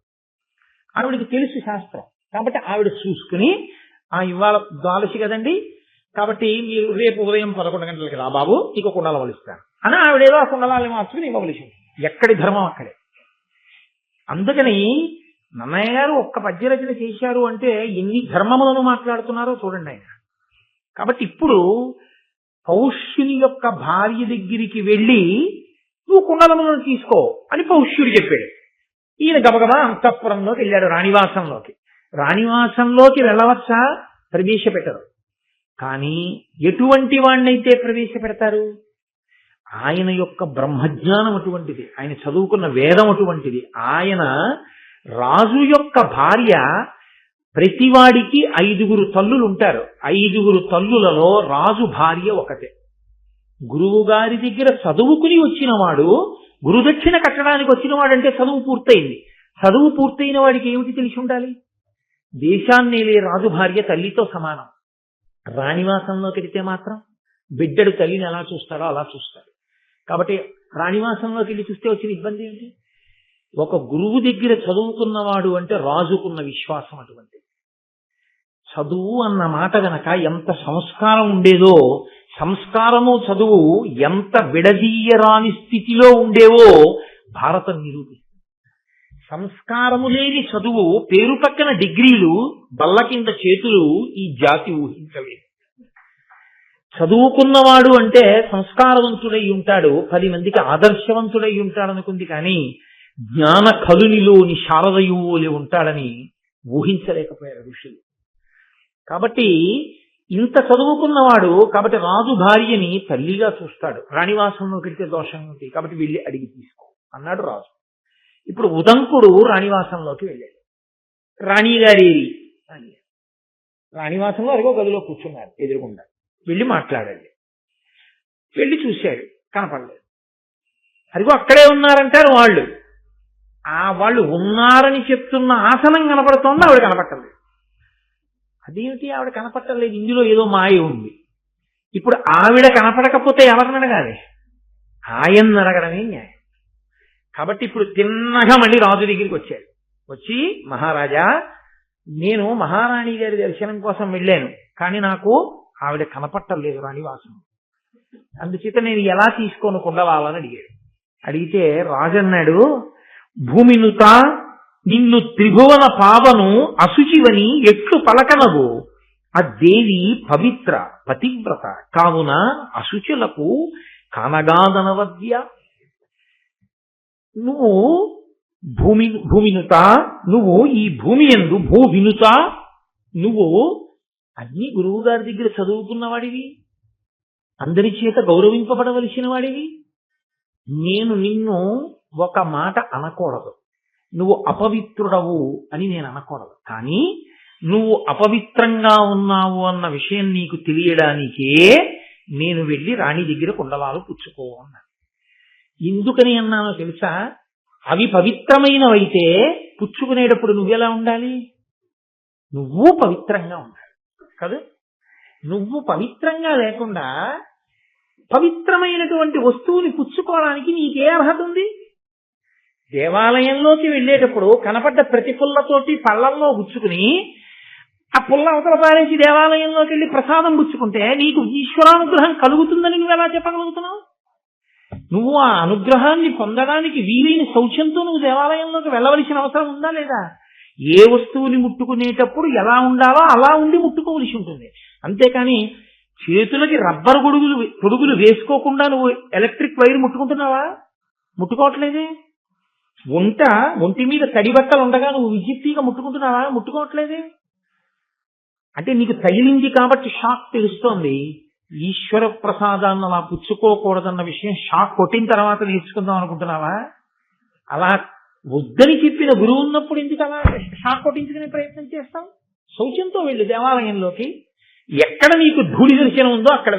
ఆవిడికి తెలుసు శాస్త్రం కాబట్టి ఆవిడ చూసుకుని ఇవాళ ద్వాదశి కదండి, కాబట్టి మీరు రేపు ఉదయం 11 గంటలకి రా బాబు, నీకు కుండల వలిస్తాను అని ఆవిడేదో ఆ కుండలాన్ని మార్చుకుని ఇవ్వవలసి ఉంటుంది. ఎక్కడి ధర్మం అక్కడే. అందుకని నన్నయ్య గారు ఒక్క పద్య రచన చేశారు అంటే ఎన్ని ధర్మములను మాట్లాడుతున్నారో చూడండి ఆయన. కాబట్టి ఇప్పుడు పౌష్యుని యొక్క భార్య దగ్గరికి వెళ్ళి నువ్వు కుండలములను తీసుకో అని పౌష్యుడు చెప్పాడు. ఈయన గబగబా అంతఃపురంలోకి వెళ్ళాడు, రాణివాసంలోకి. రాణివాసంలోకి వెళ్ళవచ్చా? ప్రవేశపెట్టరు. కానీ ఎటువంటి వాణ్ణైతే ప్రవేశపెడతారు? ఆయన యొక్క బ్రహ్మజ్ఞానం అటువంటిది, ఆయన చదువుకున్న వేదం అటువంటిది. ఆయన రాజు యొక్క భార్య, ప్రతివాడికి 5 తల్లులు ఉంటారు. 5 తల్లులలో రాజు భార్య ఒకటే. గురువు గారి దగ్గర చదువుకుని వచ్చినవాడు, గురుదక్షిణ కట్టడానికి వచ్చినవాడంటే చదువు పూర్తయింది. చదువు పూర్తయిన వాడికి ఏమిటి తెలిసి ఉండాలి? దేశాన్నేలే రాజు భార్య తల్లితో సమానం. రాణివాసంలోకి వెళితే మాత్రం బిడ్డడు తల్లిని ఎలా చూస్తాడో అలా చూస్తాడు. కాబట్టి రాణివాసంలోకి వెళ్ళి చూస్తే వచ్చిన ఇబ్బంది ఏంటి? ఒక గురువు దగ్గర చదువుకున్నవాడు అంటే రాజుకున్న విశ్వాసం అటువంటి. చదువు అన్న మాట గనక ఎంత సంస్కారం ఉండేదో, సంస్కారము చదువు ఎంత విడదీయరాని స్థితిలో ఉండేవో భారతం నిరూపిస్తుంది. సంస్కారము లేని చదువు, పేరు పక్కన డిగ్రీలు, బల్ల కింద చేతులు ఈ జాతి ఊహించలేదు. చదువుకున్నవాడు అంటే సంస్కారవంతుడై ఉంటాడు, 10 మందికి ఆదర్శవంతుడై ఉంటాడు అనుకుంది. కానీ జ్ఞాన కలునిలోని శారదయువులే ఉంటాడని ఊహించలేకపోయారు ఋషులు. కాబట్టి ఇంత చదువుకున్నవాడు కాబట్టి రాజు భార్యని తల్లిగా చూస్తాడు. రాణివాసంలోకి వెళ్తే దోషం ఉంది కాబట్టి వెళ్ళి అడిగి తీసుకో అన్నాడు రాజు. ఇప్పుడు ఉదంకుడు రాణివాసంలోకి వెళ్ళాడు. రాణిగారేరి అని రాణివాసంలో అదిగో గదిలో కూర్చున్నారు ఎదురుగుండా. వెళ్ళి మాట్లాడాలి. వెళ్ళి చూశాడు, కనపడలేదు. అదిగో అక్కడే ఉన్నారంటారు వాళ్ళు. వాళ్ళు ఉన్నారని చెప్తున్న ఆసనం కనపడుతోంది, ఆవిడ కనపట్టలేదు. అదేమిటి ఆవిడ కనపట్టలేదు? ఇందులో ఏదో మాయ ఉంది. ఇప్పుడు ఆవిడ కనపడకపోతే ఎవరిని అడగాలి? ఆయన్ని అడగడమే న్యాయం. కాబట్టి ఇప్పుడు తిన్నగా మళ్ళీ రాజు దగ్గరికి వచ్చాడు. వచ్చి, మహారాజా, నేను మహారాణి గారి దర్శనం కోసం వెళ్ళాను, కానీ నాకు ఆవిడ కనపట్టలేదు రాణివాసం. అందుచేత నేను ఎలా తీసుకోను కుండలాలని అడిగాడు. అడిగితే రాజు అన్నాడు, భూమినుత నిన్ను త్రిభువన పావను అశుచివని ఎట్లు పలకనవు? ఆ దేవి పవిత్ర పతివ్రత కావున అశుచులకు కానగాదనవద్య. నువ్వు భూమినుత, నువ్వు ఈ భూమి యందు భూ వినుత, నువ్వు అన్ని గురువు గారి దగ్గర చదువుకున్న వాడివి, అందరి చేత గౌరవింపబడవలసిన వాడివి. నేను నిన్ను ఒక మాట అనకూడదు, నువ్వు అపవిత్రుడవు అని నేను అనకూడదు. కానీ నువ్వు అపవిత్రంగా ఉన్నావు అన్న విషయం నీకు తెలియడానికే నేను వెళ్ళి రాణి దగ్గర కుండలాలు పుచ్చుకో అన్నాను. ఎందుకని అన్నానో తెలుసా? అవి పవిత్రమైనవైతే పుచ్చుకునేటప్పుడు నువ్వెలా ఉండాలి? నువ్వు పవిత్రంగా ఉండాలి కదా. నువ్వు పవిత్రంగా లేకుండా పవిత్రమైనటువంటి వస్తువుని పుచ్చుకోవడానికి నీకే అర్హత ఉంది? దేవాలయంలోకి వెళ్ళేటప్పుడు కనపడ్డ ప్రతి పుల్లతోటి పళ్ళల్లో పుచ్చుకుని ఆ పుల్ల అవతల పారేసి దేవాలయంలోకి వెళ్ళి ప్రసాదం పుచ్చుకుంటే నీకు ఈశ్వరానుగ్రహం కలుగుతుందని నువ్వు ఎలా చెప్పగలుగుతున్నావు? నువ్వు ఆ అనుగ్రహాన్ని పొందడానికి వీలైన శౌచంతో నువ్వు దేవాలయంలోకి వెళ్ళవలసిన అవసరం ఉందా లేదా? ఏ వస్తువుని ముట్టుకునేటప్పుడు ఎలా ఉండాలో అలా ఉండి ముట్టుకోవలసి ఉంటుంది. అంతేకాని చేతులకి రబ్బర్ తొడుగులు వేసుకోకుండా నువ్వు ఎలక్ట్రిక్ వైర్ ముట్టుకుంటున్నావా? ముట్టుకోవట్లేదే. ఒంటి మీద తడి బట్టలు ఉండగా నువ్వు విద్యుత్తుగా ముట్టుకుంటున్నావా? ముట్టుకోవట్లేదే. అంటే నీకు తగిలింది కాబట్టి షాక్ తెలుస్తోంది. ఈశ్వర ప్రసాదాన్ని అలా పుచ్చుకోకూడదన్న విషయం షాక్ కొట్టిన తర్వాత నేర్చుకుందాం అనుకుంటున్నావా? అలా వద్దని చెప్పిన గురువు ఉన్నప్పుడు ఎందుకు అలా షాక్ కొట్టించుకునే ప్రయత్నం చేస్తావు? శౌచంతో వెళ్ళు దేవాలయంలోకి. ఎక్కడ నీకు ధూళి దర్శనం ఉందో అక్కడ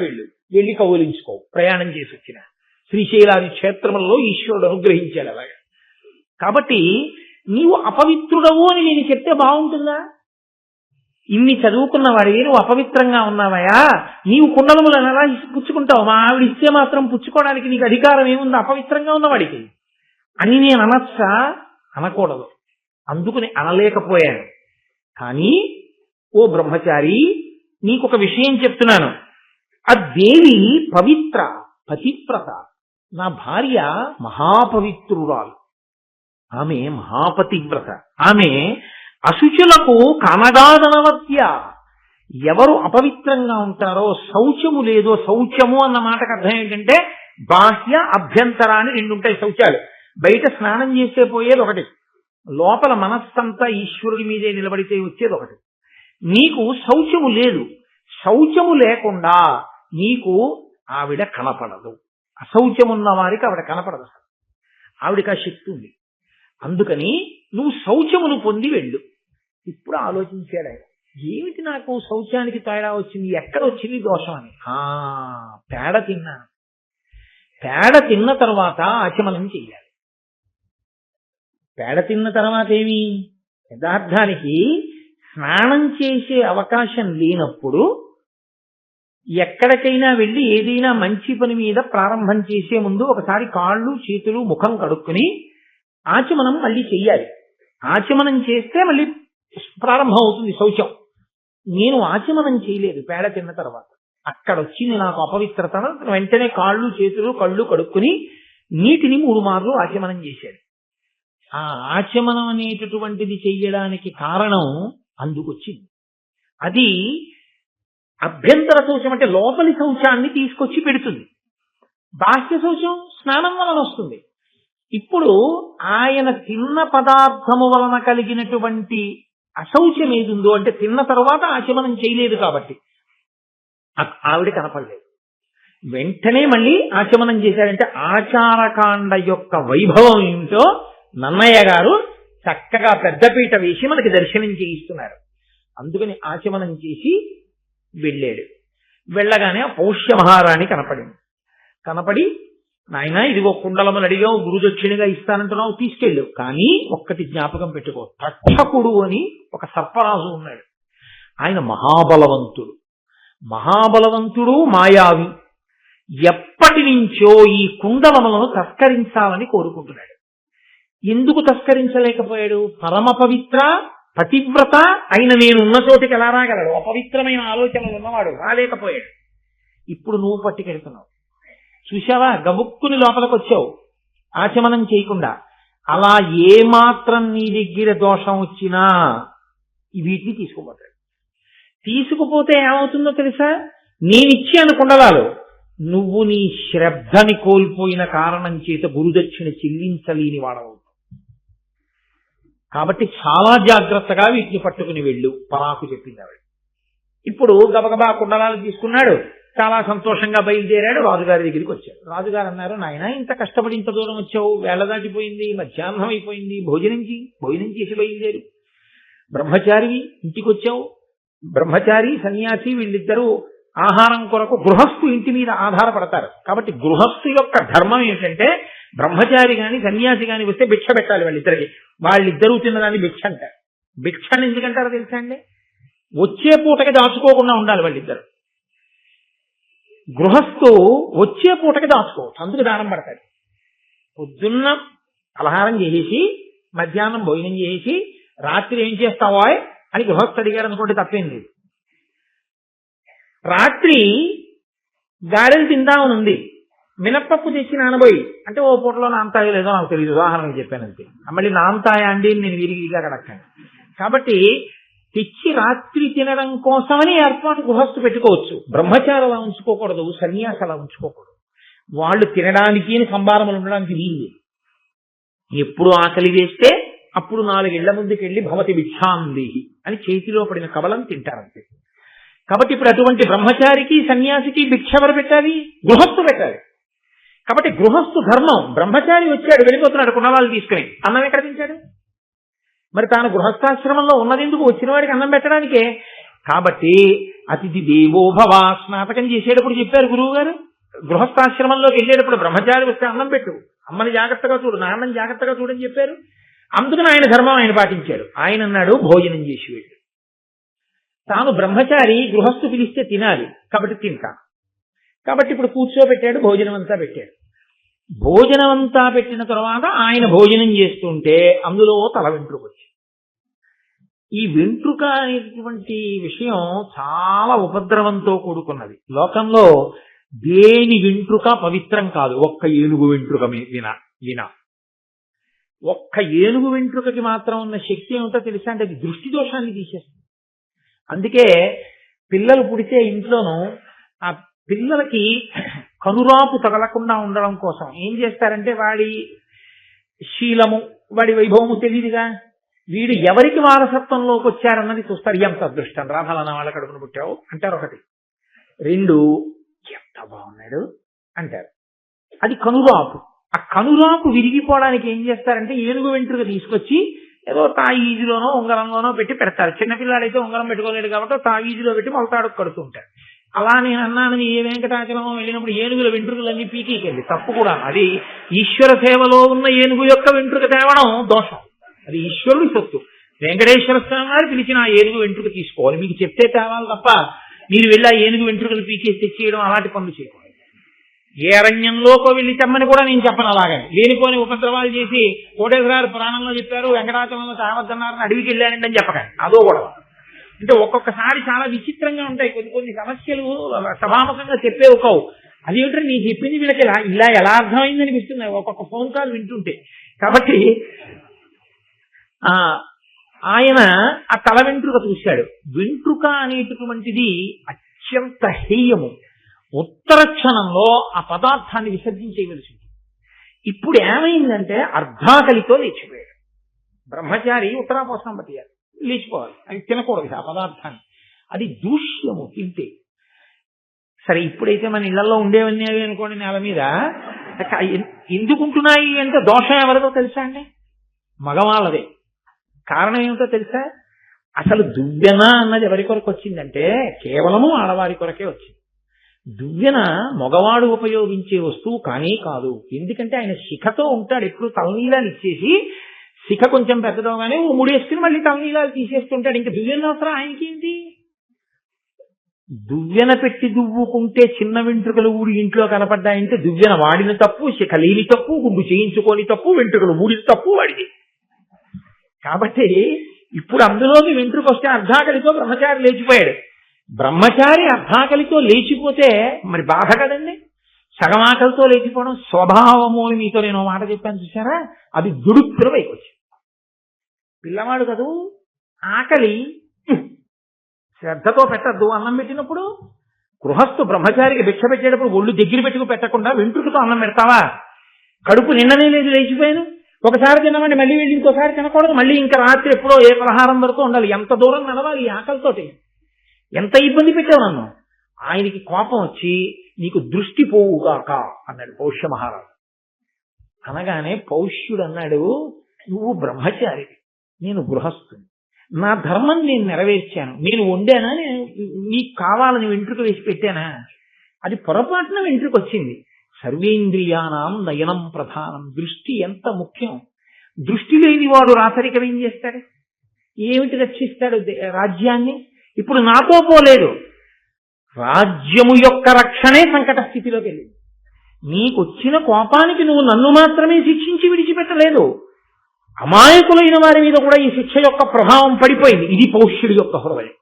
వెళ్ళి కౌలించుకో. ప్రయాణం చేసి వచ్చిన శ్రీశైలాది క్షేత్రములలో ఈశ్వరుడు అనుగ్రహించాడు అలాగా. కాబట్టి నీవు అపవిత్రుడవు అని నేను చెప్తే బాగుంటుందా? ఇన్ని చదువుకున్న వాడివి నువ్వు అపవిత్రంగా ఉన్నావయా, నీవు కుండలములను ఎలా పుచ్చుకుంటావు? మా ఆవిడ ఇస్తే మాత్రం పుచ్చుకోవడానికి నీకు అధికారం ఏముంది అపవిత్రంగా ఉన్నవాడికి అని నేను అనొచ్చా? అనకూడదు. అందుకని అనలేకపోయాను. కానీ ఓ బ్రహ్మచారి, నీకొక విషయం చెప్తున్నాను. ఆ దేవి పవిత్ర, పతివ్రత. నా భార్య మహాపవిత్రురాలు, ఆమె మహాపతివ్రత. ఆమె అశుచులకు కనగాదనవత్య. ఎవరు అపవిత్రంగా ఉంటారో, శౌచము లేదో, శౌచము అన్న మాటకు అర్థం ఏంటంటే బాహ్య అభ్యంతరాన్ని రెండు ఉంటాయి శౌచాలు. బయట స్నానం చేసే పోయేది ఒకటి, లోపల మనస్సంతా ఈశ్వరుడి మీదే నిలబడితే వచ్చేది ఒకటి. నీకు శౌచము లేదు. శౌచము లేకుండా నీకు ఆవిడ కనపడదు. అశౌచమున్న వారికి ఆవిడ కనపడదు. ఆవిడికి ఆ శక్తి ఉంది. అందుకని నువ్వు శౌచమును పొంది వెళ్ళు. ఇప్పుడు ఆలోచించాడు ఆయన, ఏమిటి నాకు శౌచానికి తేడా వచ్చింది, ఎక్కడ వచ్చింది దోషం అని. పేడ తిన్నాను. పేడ తిన్న తర్వాత ఆచమనం చెయ్యాలి. పేడ తిన్న తర్వాత ఏమి? యథార్థానికి స్నానం చేసే అవకాశం లేనప్పుడు ఎక్కడికైనా వెళ్ళి ఏదైనా మంచి పని మీద ప్రారంభం చేసే ముందు ఒకసారి కాళ్ళు చేతులు ముఖం కడుక్కుని ఆచమనం మళ్ళీ చెయ్యాలి. ఆచమనం చేస్తే మళ్ళీ ప్రారంభం అవుతుంది శౌచం. నేను ఆచమనం చేయలేదు పేడ తిన్న తర్వాత. అక్కడ వచ్చింది నాకు అపవిత్రత. వెంటనే కాళ్ళు చేతులు కళ్ళు కడుక్కుని నీటిని 3 మార్లు ఆచమనం చేశాడు. ఆ ఆచమనం అనేటటువంటిది చెయ్యడానికి కారణం అందుకొచ్చింది. అది అభ్యంతర శౌచం అంటే లోపలి శౌచాన్ని తీసుకొచ్చి పెడుతుంది. బాహ్య శౌచం స్నానం వలన వస్తుంది. ఇప్పుడు ఆయన తిన్న పదార్థము వలన కలిగినటువంటి అశౌచం ఏదుందో అంటే తిన్న తర్వాత ఆచమనం చేయలేదు కాబట్టి ఆవిడ కనపడలేదు. వెంటనే మళ్ళీ ఆచమనం చేశాడంటే ఆచారకాండ యొక్క వైభవం ఏమిటో నన్నయ్య గారు చక్కగా పెద్దపీట వేసి మనకి దర్శనం చేయిస్తున్నారు. అందుకని ఆచమనం చేసి వెళ్ళాడు. వెళ్ళగానే పౌష్య మహారాణి కనపడి నాయన ఇదిగో కుండలములు అడిగావు, గురుదక్షిణగా ఇస్తానంటున్నావు, తీసుకెళ్ళు. కానీ ఒక్కటి జ్ఞాపకం పెట్టుకో, తక్షకుడు అని ఒక సర్పరాజు ఉన్నాడు. ఆయన మహాబలవంతుడు మాయావి. ఎప్పటి నుంచో ఈ కుండలములను తస్కరించాలని కోరుకుంటున్నాడు. ఎందుకు తస్కరించలేకపోయాడు? పరమ పవిత్ర పతివ్రత అయిన నేనున్న చోటికి ఎలా రాగలడు? అపవిత్రమైన ఆలోచనలు ఉన్నవాడు రాలేకపోయాడు. ఇప్పుడు నువ్వు పట్టుకెడుతున్నావు. చూశావా, గబుక్కుని లోపలికి వచ్చావు ఆచమనం చేయకుండా. అలా ఏమాత్రం నీ దగ్గర దోషం వచ్చినా వీటిని తీసుకుపోతాడు. తీసుకుపోతే ఏమవుతుందో తెలుసా? నేనిచ్చాను కుండలాలు, నువ్వు నీ శ్రద్ధని కోల్పోయిన కారణం చేత గురుదక్షిణ చెల్లించలేని వాడవు. కాబట్టి చాలా జాగ్రత్తగా వీటిని పట్టుకుని వెళ్ళు పరాకు చెప్పింది ఆవిడ. ఇప్పుడు గబగబా కుండలాలు తీసుకున్నాడు. చాలా సంతోషంగా బయలుదేరాడు. రాజుగారి దగ్గరికి వచ్చాడు. రాజుగారు అన్నారు, నాయన ఇంత కష్టపడి ఇంత దూరం వచ్చావు, వేళ దాటిపోయింది, మధ్యాహ్నం అయిపోయింది, భోజనం చేసి బయలుదేరు. బ్రహ్మచారి ఇంటికి వచ్చావు. బ్రహ్మచారి సన్యాసి వీళ్ళిద్దరూ ఆహారం కొరకు గృహస్థు ఇంటి మీద ఆధారపడతారు. కాబట్టి గృహస్థు యొక్క ధర్మం ఏంటంటే బ్రహ్మచారి గాని సన్యాసి గాని వస్తే భిక్ష పెట్టాలి వాళ్ళిద్దరికి. వాళ్ళిద్దరూ తిన్నదాన్ని భిక్ష అంటారు. భిక్షని ఎందుకంటారో తెలుసా అండి? వచ్చే పూటకి దాచుకోకుండా ఉండాలి వాళ్ళిద్దరు. గృహస్థు వచ్చే పూటకి దాచుకోవచ్చు, అందుకు దానం పడతాడు. పొద్దున్న పలహారం చేసేసి మధ్యాహ్నం భోజనం చేసి రాత్రి ఏం చేస్తావో అని గృహస్థు అడిగారు అనుకోండి, తప్పేం లేదు. రాత్రి గారెలు తిందామని ఉంది, మినప్పప్పు తెచ్చి నానబోయి అంటే ఓ పూటలో నానతాయో లేదో నాకు తెలియదు, ఉదాహరణకు చెప్పానంతే. మళ్ళీ నానతాయా అండి నేను విరిగిగా కడక్కాను. కాబట్టి తెచ్చి రాత్రి తినడం కోసమని ఏర్పాటు గృహస్థు పెట్టుకోవచ్చు. బ్రహ్మచారి అలా ఉంచుకోకూడదు, సన్యాసి అలా ఉంచుకోకూడదు. వాళ్ళు తినడానికి సంభారములు ఉండడానికి వీలు. ఎప్పుడు ఆకలి వేస్తే అప్పుడు 4 ఇళ్ల ముందుకెళ్ళి భవతి భిక్షాందేహి అని చేతిలో పడిన కబలం తింటారంతే. కాబట్టి ఇప్పుడు అటువంటి బ్రహ్మచారికి సన్యాసికి భిక్ష ఎవరు పెట్టాలి? గృహస్థు పెట్టాలి. కాబట్టి గృహస్థు ధర్మం. బ్రహ్మచారి వచ్చాడు, వెళ్ళిపోతున్నాడు కుండలాలు తీసుకుని, అన్నం ఎక్కడ తింటాడు? మరి తాను గృహస్థాశ్రమంలో ఉన్నదెందుకు? వచ్చిన వాడికి అన్నం పెట్టడానికే. కాబట్టి అతిథి దేవో భవ స్నాతకం చేసేటప్పుడు చెప్పారు గురువు గారు, గృహస్థాశ్రమంలోకి వెళ్ళేటప్పుడు బ్రహ్మచారి వస్తే అన్నం పెట్టు, అమ్మని జాగ్రత్తగా చూడు, నాన్నని జాగ్రత్తగా చూడని చెప్పారు. అందుకని ఆయన ధర్మం ఆయన పాటించాడు. ఆయన అన్నాడు భోజనం చేసి వెళ్ళు. తాను బ్రహ్మచారి, గృహస్థు పిలిస్తే తినాలి కాబట్టి తింటా. కాబట్టి ఇప్పుడు కూర్చోబెట్టాడు, భోజనం అంతా పెట్టాడు. భోజనం అంతా పెట్టిన తర్వాత ఆయన భోజనం చేస్తుంటే అందులో తల వెంట్రుక వచ్చింది. ఈ వెంట్రుక అనేటువంటి విషయం చాలా ఉపద్రవంతో కూడుకున్నది. లోకంలో దేని వెంట్రుక పవిత్రం కాదు, ఒక్క ఏనుగు వెంట్రుక వినా. ఒక్క ఏనుగు వెంట్రుకకి మాత్రం ఉన్న శక్తి ఏమిటో తెలుసా అంటే అది దృష్టి దోషాన్ని తీసేస్తుంది. అందుకే పిల్లలు పుడితే ఇంట్లోనూ ఆ పిల్లలకి కనురాపు తగలకుండా ఉండడం కోసం ఏం చేస్తారంటే వాడి శీలము వాడి వైభవము తెలియదుగా, వీడు ఎవరికి వారసత్వంలోకి వచ్చారన్నది చూస్తారు. ఎంత అదృష్టం రా ఫలానా వాళ్ళ కడుపును పుట్టావు అంటారు ఒకటి. 2 ఎంత బాగున్నాడు అంటారు. అది కనురాపు. ఆ కనురాపు విరిగిపోవడానికి ఏం చేస్తారంటే ఏనుగు వెంట్రుక తీసుకొచ్చి ఏదో తాగీజులోనో ఉంగరంలోనో పెట్టి పెడతారు. చిన్నపిల్లాడైతే ఉంగరం పెట్టుకోలేడు కాబట్టి తాగీజులో పెట్టి మొలతాడు కడుతుంటారు. అలా నేను అన్నాను, ఏ వెంకటాచలం వెళ్ళినప్పుడు ఏనుగుల వెంట్రుకలన్నీ పీకీకెళ్ళి తప్పు కూడా. అది ఈశ్వర సేవలో ఉన్న ఏనుగు యొక్క వెంట్రుక తేవడం దోషం, అది ఈశ్వరుడి సొత్తు. వెంకటేశ్వర స్వామి వారు పిలిచిన ఆ ఏనుగు వెంట్రుక తీసుకోవాలి, మీకు చెప్తే తేవాలి తప్ప మీరు వెళ్ళి ఆ ఏనుగు వెంట్రుకలు పీకేసి తెచ్చేయడం అలాంటి పనులు చేయకూడదు. ఏ అరణ్యంలోకి వెళ్ళి తెమ్మని కూడా నేను చెప్పను. అలాగే లేనిపోని ఉపద్రవాలు చేసి కోటేశ్వరారు పురాణంలో చెప్పారు వెంకటాచలంలో తాగొద్దన్నారని అడవికి వెళ్ళానండి అని చెప్పకండి, అదో కూడా. అంటే ఒక్కొక్కసారి చాలా విచిత్రంగా ఉంటాయి కొన్ని సమస్యలు, సభాముఖంగా చెప్పేవి కావు. అదేమిటో నేను చెప్పింది వీళ్ళకి ఇలా ఎలా అర్థమైంది అనిపిస్తుంది ఒక్కొక్క ఫోన్ కాల్ వింటుంటే. కాబట్టి ఆయన ఆ తల వెంట్రుక చూశాడు. వెంట్రుక అనేటటువంటిది అత్యంత హేయము. ఉత్తర క్షణంలో ఆ పదార్థాన్ని విసర్జించేయవలసింది. ఇప్పుడు ఏమైందంటే అర్ధాకలితో లేచిపోయాడు బ్రహ్మచారి. ఉత్తరాపోసనం పట్టియారు, లేచిపోవాలి, అది తినకూడదు ఆ పదార్థాన్ని, అది దూష్యము తింటే. సరే ఇప్పుడైతే మన ఇళ్లలో ఉండేవన్నీ అవి అనుకోండి నేల మీద, ఎందుకుంటున్నాయి అంటే దోషం ఎవరిదో తెలుసా అండి? మగవాళ్ళదే. కారణం ఏమిటో తెలుసా? అసలు దువ్వెన అన్నది ఎవరి కొరకు వచ్చిందంటే కేవలము ఆడవారి కొరకే వచ్చింది. దువ్వెన మగవాడు ఉపయోగించే వస్తువు కానీ కాదు. ఎందుకంటే ఆయన శిఖతో ఉంటాడు, ఎప్పుడు తలనీలాలు ఇచ్చేసి శిఖ కొంచెం పెద్దదవగానే ముడేసుకుని మళ్ళీ తలనీలాలు తీసేస్తుంటాడు. ఇంకా దువ్వెన అవసరం ఆయనకేంటి? దువ్వెన పెట్టి దువ్వుకుంటే చిన్న వెంట్రుకలు ఊడి ఇంట్లో కనపడ్డాయంటే దువ్వెన వాడిన తప్పు, శిఖ లేని తప్పు, గుండు చేయించుకొని తప్పు, వెంట్రుకలు ఊడిన తప్పు వాడిది. కాబట్టి ఇప్పుడు అందులోకి వెంట్రుక వస్తే అర్ధాకలితో బ్రహ్మచారి లేచిపోయాడు. బ్రహ్మచారి అర్ధాకలితో లేచిపోతే మరి బాధ కదండి. సగమాకలితో లేచిపోవడం స్వభావము అని మీతో నేను మాట చెప్పాను చూసారా, అది దుడుక్కున పైకి వచ్చింది. పిల్లవాడు కదూ, ఆకలి శ్రద్ధతో పెట్టద్దు. అన్నం పెట్టినప్పుడు గృహస్థు బ్రహ్మచారికి భిక్ష పెట్టేటప్పుడు ఒళ్ళు దగ్గర పెట్టుకు పెట్టకుండా వెంట్రుకతో అన్నం పెడతావా? కడుపు నిన్ననే లేదు, లేచిపోయాను, ఒకసారి తినమండి మళ్ళీ వెళ్ళి ఇంకోసారి తినకూడదు, మళ్ళీ ఇంకా రాత్రి ఎప్పుడో ఏ పలహారం వరకు ఉండాలి. ఎంత దూరం నడవాలి ఈ ఆకలితోటి? ఎంత ఇబ్బంది పెట్టావు నన్ను. ఆయనకి కోపం వచ్చి నీకు దృష్టి పోవుగాక అన్నాడు పౌష్య మహారాజు. అనగానే పౌష్యుడు అన్నాడు, నువ్వు బ్రహ్మచారి, నేను గృహస్థుని, నా ధర్మం నేను నెరవేర్చాను, నేను వండానా, నేను నీకు కావాలని వెంట్రుక వేసి పెట్టానా, అది పొరపాటున వెంట్రుక వచ్చింది. సర్వేంద్రియానాం నయనం ప్రధానం. దృష్టి ఎంత ముఖ్యం. దృష్టి లేని వాడు రాచరికం ఏం చేస్తాడు? ఏమిటి రక్షిస్తాడు రాజ్యాన్ని? ఇప్పుడు నాతో పోలేదు. రాజ్యము యొక్క రక్షణే సంకట స్థితిలోకి వెళ్ళింది. నీకు వచ్చిన కోపానికి నువ్వు నన్ను మాత్రమే శిక్షించి విడిచిపెట్టలేదు, అమాయకులైన వారి మీద కూడా ఈ శిక్ష యొక్క ప్రభావం పడిపోయింది. ఇది పౌష్యుడి యొక్క హృదయం.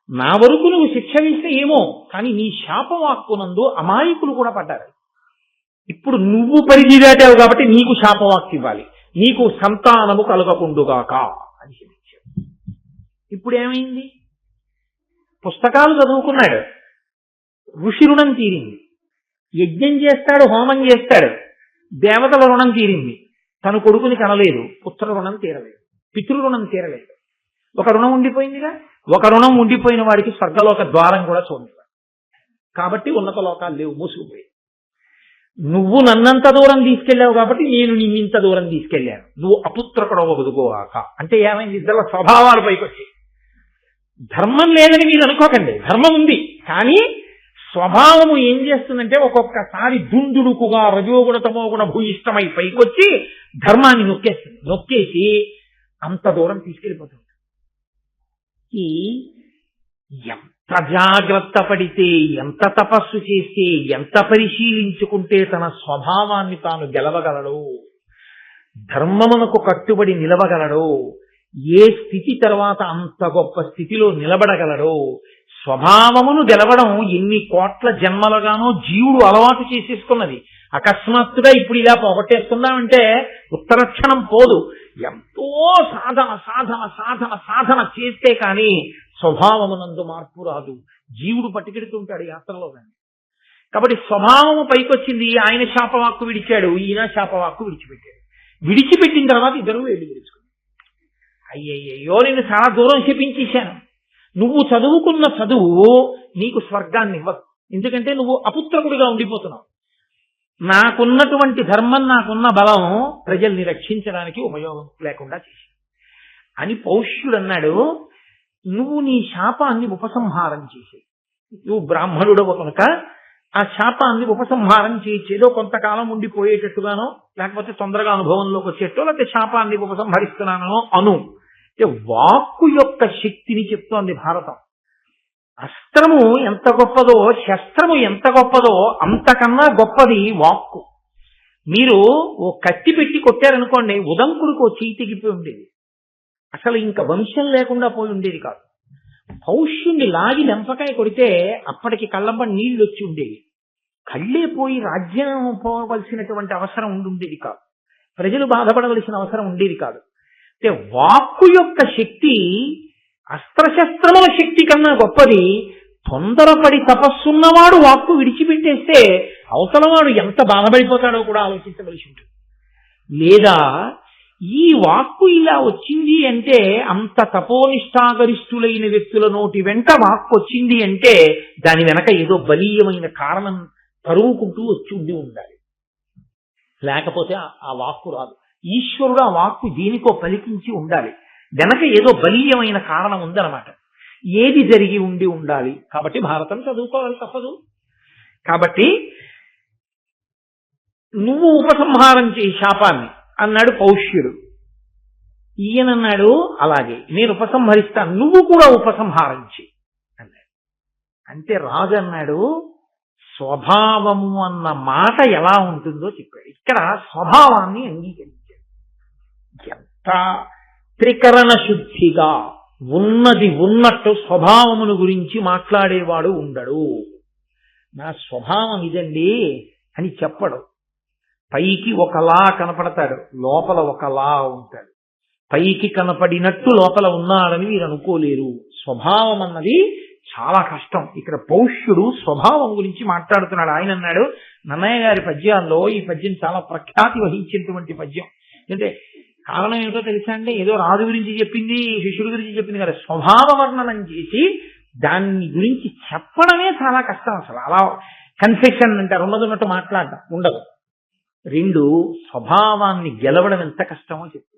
నా వరకు నువ్వు శిక్ష వేస్తే ఏమో, కానీ నీ శాపవాక్కునందు అమాయకులు కూడా పడ్డారు. ఇప్పుడు నువ్వు పరిధి దాటావు కాబట్టి నీకు శాపవాక్కు ఇవ్వాలి, నీకు సంతానము కలగకుండుగాక అని చెప్పాడు. ఇప్పుడు ఏమైంది? పుస్తకాలు చదువుకున్నాడు, ఋషి రుణం తీరింది. యజ్ఞం చేస్తాడు, హోమం చేస్తాడు, దేవతల రుణం తీరింది. తను కొడుకుని కనలేదు, పుత్ర రుణం తీరలేదు, పితృ రుణం తీరలేదు. ఒక రుణం ఉండిపోయిందిగా. ఒక రుణం ఉండిపోయిన వాడికి స్వర్గలోక ద్వారం కూడా చూడలేదు. కాబట్టి ఉన్నత లోకాలు లేవు, మూసుకుపోయి. నువ్వు నన్నంత దూరం తీసుకెళ్ళావు కాబట్టి నేను నిన్నింత దూరం తీసుకెళ్ళాను. నువ్వు అపుత్రకుడవ బతుకోవాక అంటే ఏమైంది? ఇద్దరు స్వభావాలు పైకి వచ్చాయి. ధర్మం లేదని మీరు అనుకోకండి, ధర్మం ఉంది. కానీ స్వభావము ఏం చేస్తుందంటే ఒక్కొక్కసారి దుందుడుకుగా రజోగుణ తమోగుణ భూయిష్టమై పైకొచ్చి ధర్మాన్ని నొక్కేస్తుంది. నొక్కేసి అంత దూరం తీసుకెళ్ళిపోతుంది. ఎంత జాగ్రత్త పడితే, ఎంత తపస్సు చేస్తే, ఎంత పరిశీలించుకుంటే తన స్వభావాన్ని తాను గెలవగలడు, ధర్మమునకు కట్టుబడి నిలవగలడు, ఏ స్థితి తర్వాత అంత గొప్ప స్థితిలో నిలబడగలడు. స్వభావమును గెలవడం ఎన్ని కోట్ల జన్మలుగానో జీవుడు అలవాటు చేసేసుకున్నది. అకస్మాత్తుగా ఇప్పుడు ఇలా పోగొట్టేస్తున్నామంటే ఉత్తరక్షణం పోదు. ఎంతో సాధన సాధన సాధన సాధన చేస్తే కానీ స్వభావమునందు మార్పు రాదు. జీవుడు పట్టుకెడుతుంటాడు యాత్రలో. కాబట్టి స్వభావము పైకొచ్చింది. ఆయన శాపవాక్కు విడిచాడు, ఈయన శాపవాక్కు విడిచిపెట్టాడు. విడిచిపెట్టిన తర్వాత ఇద్దరు వెళ్ళి విడుచుకున్నారు. అయ్యయ్యో, నేను చాలా దూరం శపించేశాను. నువ్వు చదువుకున్న చదువు నీకు స్వర్గాన్ని ఇవ్వదు. ఎందుకంటే నువ్వు అపుత్రకుడిగా ఉండిపోతున్నావు. నాకున్నటువంటి ధర్మం, నాకున్న బలం ప్రజల్ని రక్షించడానికి ఉపయోగం లేకుండా చేసి అని పౌష్యుడు అన్నాడు. నువ్వు నీ శాపాన్ని ఉపసంహారం చేసే, నువ్వు బ్రాహ్మణుడవు కనుక ఆ శాపాన్ని ఉపసంహారం చేసేదో కొంతకాలం ఉండిపోయేటట్టుగానో, లేకపోతే తొందరగా అనుభవంలోకి వచ్చేటో, లేకపోతే శాపాన్ని ఉపసంహరిస్తున్నానో అను. వాక్కు యొక్క శక్తిని చెప్తోంది భారతం. అస్త్రము ఎంత గొప్పదో, శస్త్రము ఎంత గొప్పదో అంతకన్నా గొప్పది వాక్కు. మీరు ఓ కత్తి పెట్టి కొట్టారనుకోండి, ఉదంకుడికి ఓ చేయి తెగిపోయి ఉండేది, అసలు ఇంకా వంశం లేకుండా పోయి ఉండేది కాదు. పౌష్యుణ్ణి లాగి లెంపకాయ కొడితే అప్పటికి కళ్ళంబడి నీళ్లు వచ్చి ఉండేవి. కళ్ళే పోయి రాజ్యం పోవలసినటువంటి అవసరం ఉండేది కాదు, ప్రజలు బాధపడవలసిన అవసరం ఉండేది కాదు. వాక్కు యొక్క శక్తి అస్త్రశస్త్రముల శక్తి కన్నా గొప్పది. తొందరపడి తపస్సున్నవాడు వాక్కు విడిచిపెట్టేస్తే అవతలవాడు ఎంత బాధపడిపోతాడో కూడా ఆలోచించవలసి ఉంటుంది. లేదా ఈ వాక్కు ఇలా వచ్చింది అంటే, అంత తపోనిష్టాగరిష్ఠులైన వ్యక్తుల నోటి వెంట వాక్కు వచ్చింది అంటే దాని వెనక ఏదో బలీయమైన కారణం తరువుకుంటూ వచ్చి ఉండాలి. లేకపోతే ఆ వాక్కు రాదు. ఈశ్వరుడు ఆ వాక్కు దీనికో పలికించి ఉండాలి. వెనక ఏదో బలీయమైన కారణం ఉందన్నమాట. ఏది జరిగి ఉండాలి. కాబట్టి భారతం చదువుకోవాలి తప్పదు. కాబట్టి నువ్వు ఉపసంహారం చేయి శాపాన్ని అన్నాడు పౌష్యుడు. ఈయనన్నాడు అలాగే నేను ఉపసంహరిస్తాను, నువ్వు కూడా ఉపసంహారం చేయి అన్నాడు. అంటే రాజు అన్నాడు, స్వభావము అన్న మాట ఎలా ఉంటుందో చెప్పాడు. ఇక్కడ స్వభావాన్ని అంగీకరించాడు. ఎంత త్రికరణ శుద్ధిగా ఉన్నది ఉన్నట్టు స్వభావమును గురించి మాట్లాడేవాడు ఉండడు. నా స్వభావం ఇదండి అని చెప్పడు. పైకి ఒకలా కనపడతాడు, లోపల ఒకలా ఉంటాడు. పైకి కనపడినట్టు లోపల ఉన్నాడని మీరు అనుకోలేరు. స్వభావం అన్నది చాలా కష్టం. ఇక్కడ పౌష్యుడు స్వభావం గురించి మాట్లాడుతున్నాడు. ఆయన అన్నాడు, నన్నయ్య గారి పద్యాల్లో ఈ పద్యం చాలా ప్రఖ్యాతి వహించినటువంటి పద్యం. అంటే కారణం ఏమిటో తెలుసా అండి? ఏదో రాజు గురించి చెప్పింది, శిష్యుడి గురించి చెప్పింది కదా, స్వభావ వర్ణనం చేసి దాన్ని గురించి చెప్పడమే చాలా కష్టం. అసలు అలా కన్ఫెషన్ అంటారు, ఉన్నదన్నట్టు మాట్లాడడం ఉండదు. రెండు, స్వభావాన్ని గెలవడం ఎంత కష్టమో చెప్పు.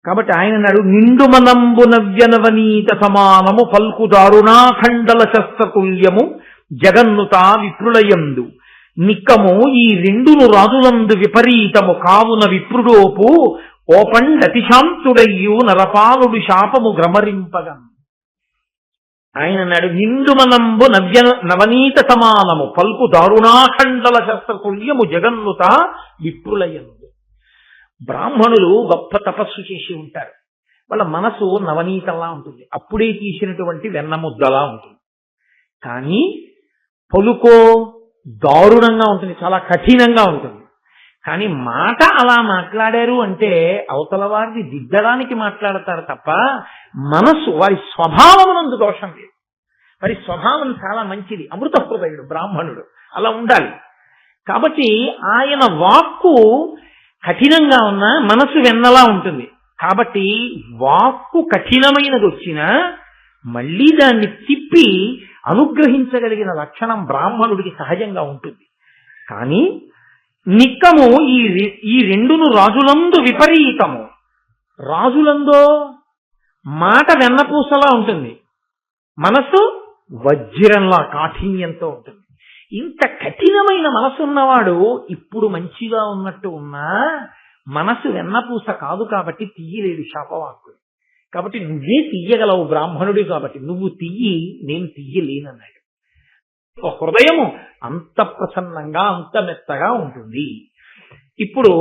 కాబట్టి ఆయన అన్నాడు, నిండు మనంబు నవ్యనవనీత సమానము పల్కు దారుణాఖండల శస్త్రతుల్యము జగన్నుతా విప్రులయందు నిక్కము ఈ రెండును రాజులందు విపరీతము కావున విప్రుడోపు ఓపండతిశాంతుడయ్యు నరపాలుడు శాపము గ్రమరింపగం. ఆయన అన్నాడు, నిండు మనంబు నవనీత సమానము పల్కు దారుణాఖండల శస్త్రతుల్యము జగన్నుత విప్రులయందు. బ్రాహ్మణులు గొప్ప తపస్సు చేసి ఉంటారు. వాళ్ళ మనసు నవనీతంలా ఉంటుంది, అప్పుడే తీసినటువంటి వెన్నముద్దలా ఉంటుంది. కానీ పలుకో దారుణంగా ఉంటుంది, చాలా కఠినంగా ఉంటుంది. కానీ మాట అలా మాట్లాడారు అంటే అవతల వారిని దిద్దడానికి మాట్లాడతారు తప్ప మనసు వారి స్వభావమునందు దోషం లేదు. వారి స్వభావం చాలా మంచిది, అమృత హృదయుడు బ్రాహ్మణుడు, అలా ఉండాలి. కాబట్టి ఆయన వాక్కు కఠినంగా ఉన్న మనసు వెన్నలా ఉంటుంది. కాబట్టి వాక్కు కఠినమైనది వచ్చినా మళ్ళీ దాన్ని తిప్పి అనుగ్రహించగలిగిన లక్షణం బ్రాహ్మణుడికి సహజంగా ఉంటుంది. కానీ నిక్కము ఈ రెండును రాజులందు విపరీతము. రాజులందో మాట వెన్నపూసలా ఉంటుంది, మనసు వజ్రంలా కాఠిన్యంతో ఉంటుంది. ఇంత కఠినమైన మనసు ఉన్నవాడు ఇప్పుడు మంచిగా ఉన్నట్టు ఉన్నా మనసు వెన్నపూస కాదు కాబట్టి తీయలేడు శాపవాక్కుడు. కాబట్టి నువ్వే తీయగలవు బ్రాహ్మణుడి కాబట్టి నువ్వు తీయి, నేను తీయలేనన్నాడు. హృదయము అంత ప్రసన్నంగా అంత మెత్తగా ఉంటుంది. ఇప్పుడు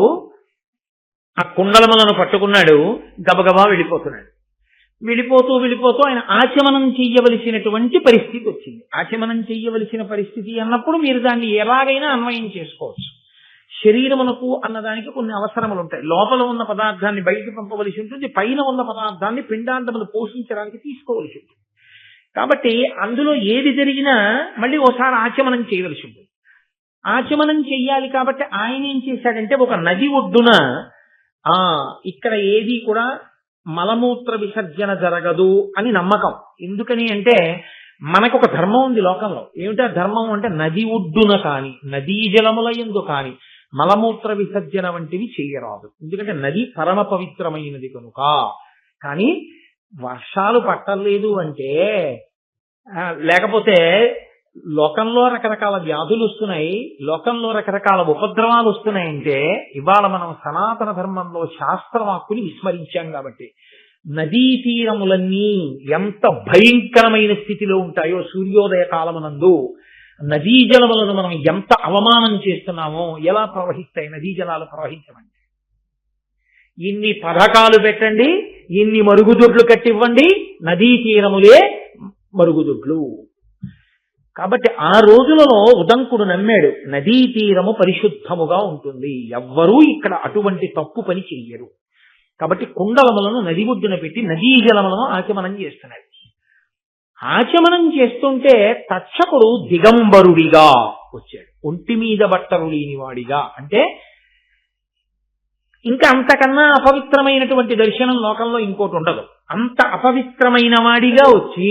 ఆ కుండలములను పట్టుకున్నాడు, గబగబా వెళ్ళిపోతున్నాడు. వెళ్ళిపోతూ ఆయన ఆచమనం చెయ్యవలసినటువంటి పరిస్థితి వచ్చింది. ఆచమనం చెయ్యవలసిన పరిస్థితి అన్నప్పుడు మీరు దాన్ని ఎలాగైనా అన్వయం చేసుకోవచ్చు. శరీరమునకు అన్నదానికి కొన్ని అవసరములు ఉంటాయి. లోపల ఉన్న పదార్థాన్ని బయటికి పంపవలసి ఉంటుంది, పైన ఉన్న పదార్థాన్ని పిండాండములు పోషించడానికి తీసుకోవలసి ఉంటుంది. కాబట్టి అందులో ఏది జరిగినా మళ్ళీ ఓసారి ఆచమనం చేయవలసి ఉంటుంది. ఆచమనం చెయ్యాలి కాబట్టి ఆయన ఏం చేశాడంటే ఒక నది ఒడ్డున ఇక్కడ ఏది కూడా మలమూత్ర విసర్జన జరగదు అని నమ్మకం. ఎందుకని అంటే మనకొక ధర్మం ఉంది లోకంలో. ఏమిటా ధర్మం అంటే నది ఒడ్డున కానీ నదీ జలముల యందు కానీ మలమూత్ర విసర్జన వంటివి చేయరాదు. ఎందుకంటే నది పరమ పవిత్రమైనది కనుక. కానీ వర్షాలు పట్టలేదు అంటే లేకపోతే లోకంలో రకరకాల వ్యాధులు వస్తున్నాయి, లోకంలో రకరకాల ఉపద్రవాలు వస్తున్నాయంటే ఇవాళ మనం సనాతన ధర్మంలో శాస్త్రవాక్కుని విస్మరించాం. కాబట్టి నదీ తీరములన్నీ ఎంత భయంకరమైన స్థితిలో ఉంటాయో సూర్యోదయ కాలమునందు నదీ జలములను మనం ఎంత అవమానం చేస్తున్నామో, ఎలా ప్రవహిస్తాయి నదీ జలాలు ప్రవహించమండి. ఇన్ని పథకాలు పెట్టండి, ఇన్ని మరుగుదొడ్లు కట్టివ్వండి, నదీ తీరములే మరుగుదొడ్లు. కాబట్టి ఆ రోజులలో ఉదంకుడు నమ్మాడు, నదీ తీరము పరిశుద్ధముగా ఉంటుంది, ఎవ్వరూ ఇక్కడ అటువంటి తప్పు పని చెయ్యరు. కాబట్టి కుండలములను నది ఒడ్డున పెట్టి నదీ జలములను ఆచమనం చేస్తున్నాడు. ఆచమనం చేస్తుంటే తక్షకుడు దిగంబరుడిగా వచ్చాడు, ఒంటి మీద బట్టలు లేనివాడిగా. అంటే ఇంకా అంతకన్నా అపవిత్రమైనటువంటి దర్శనం లోకంలో ఇంకోటి ఉండదు. అంత అపవిత్రమైన వాడిగా వచ్చి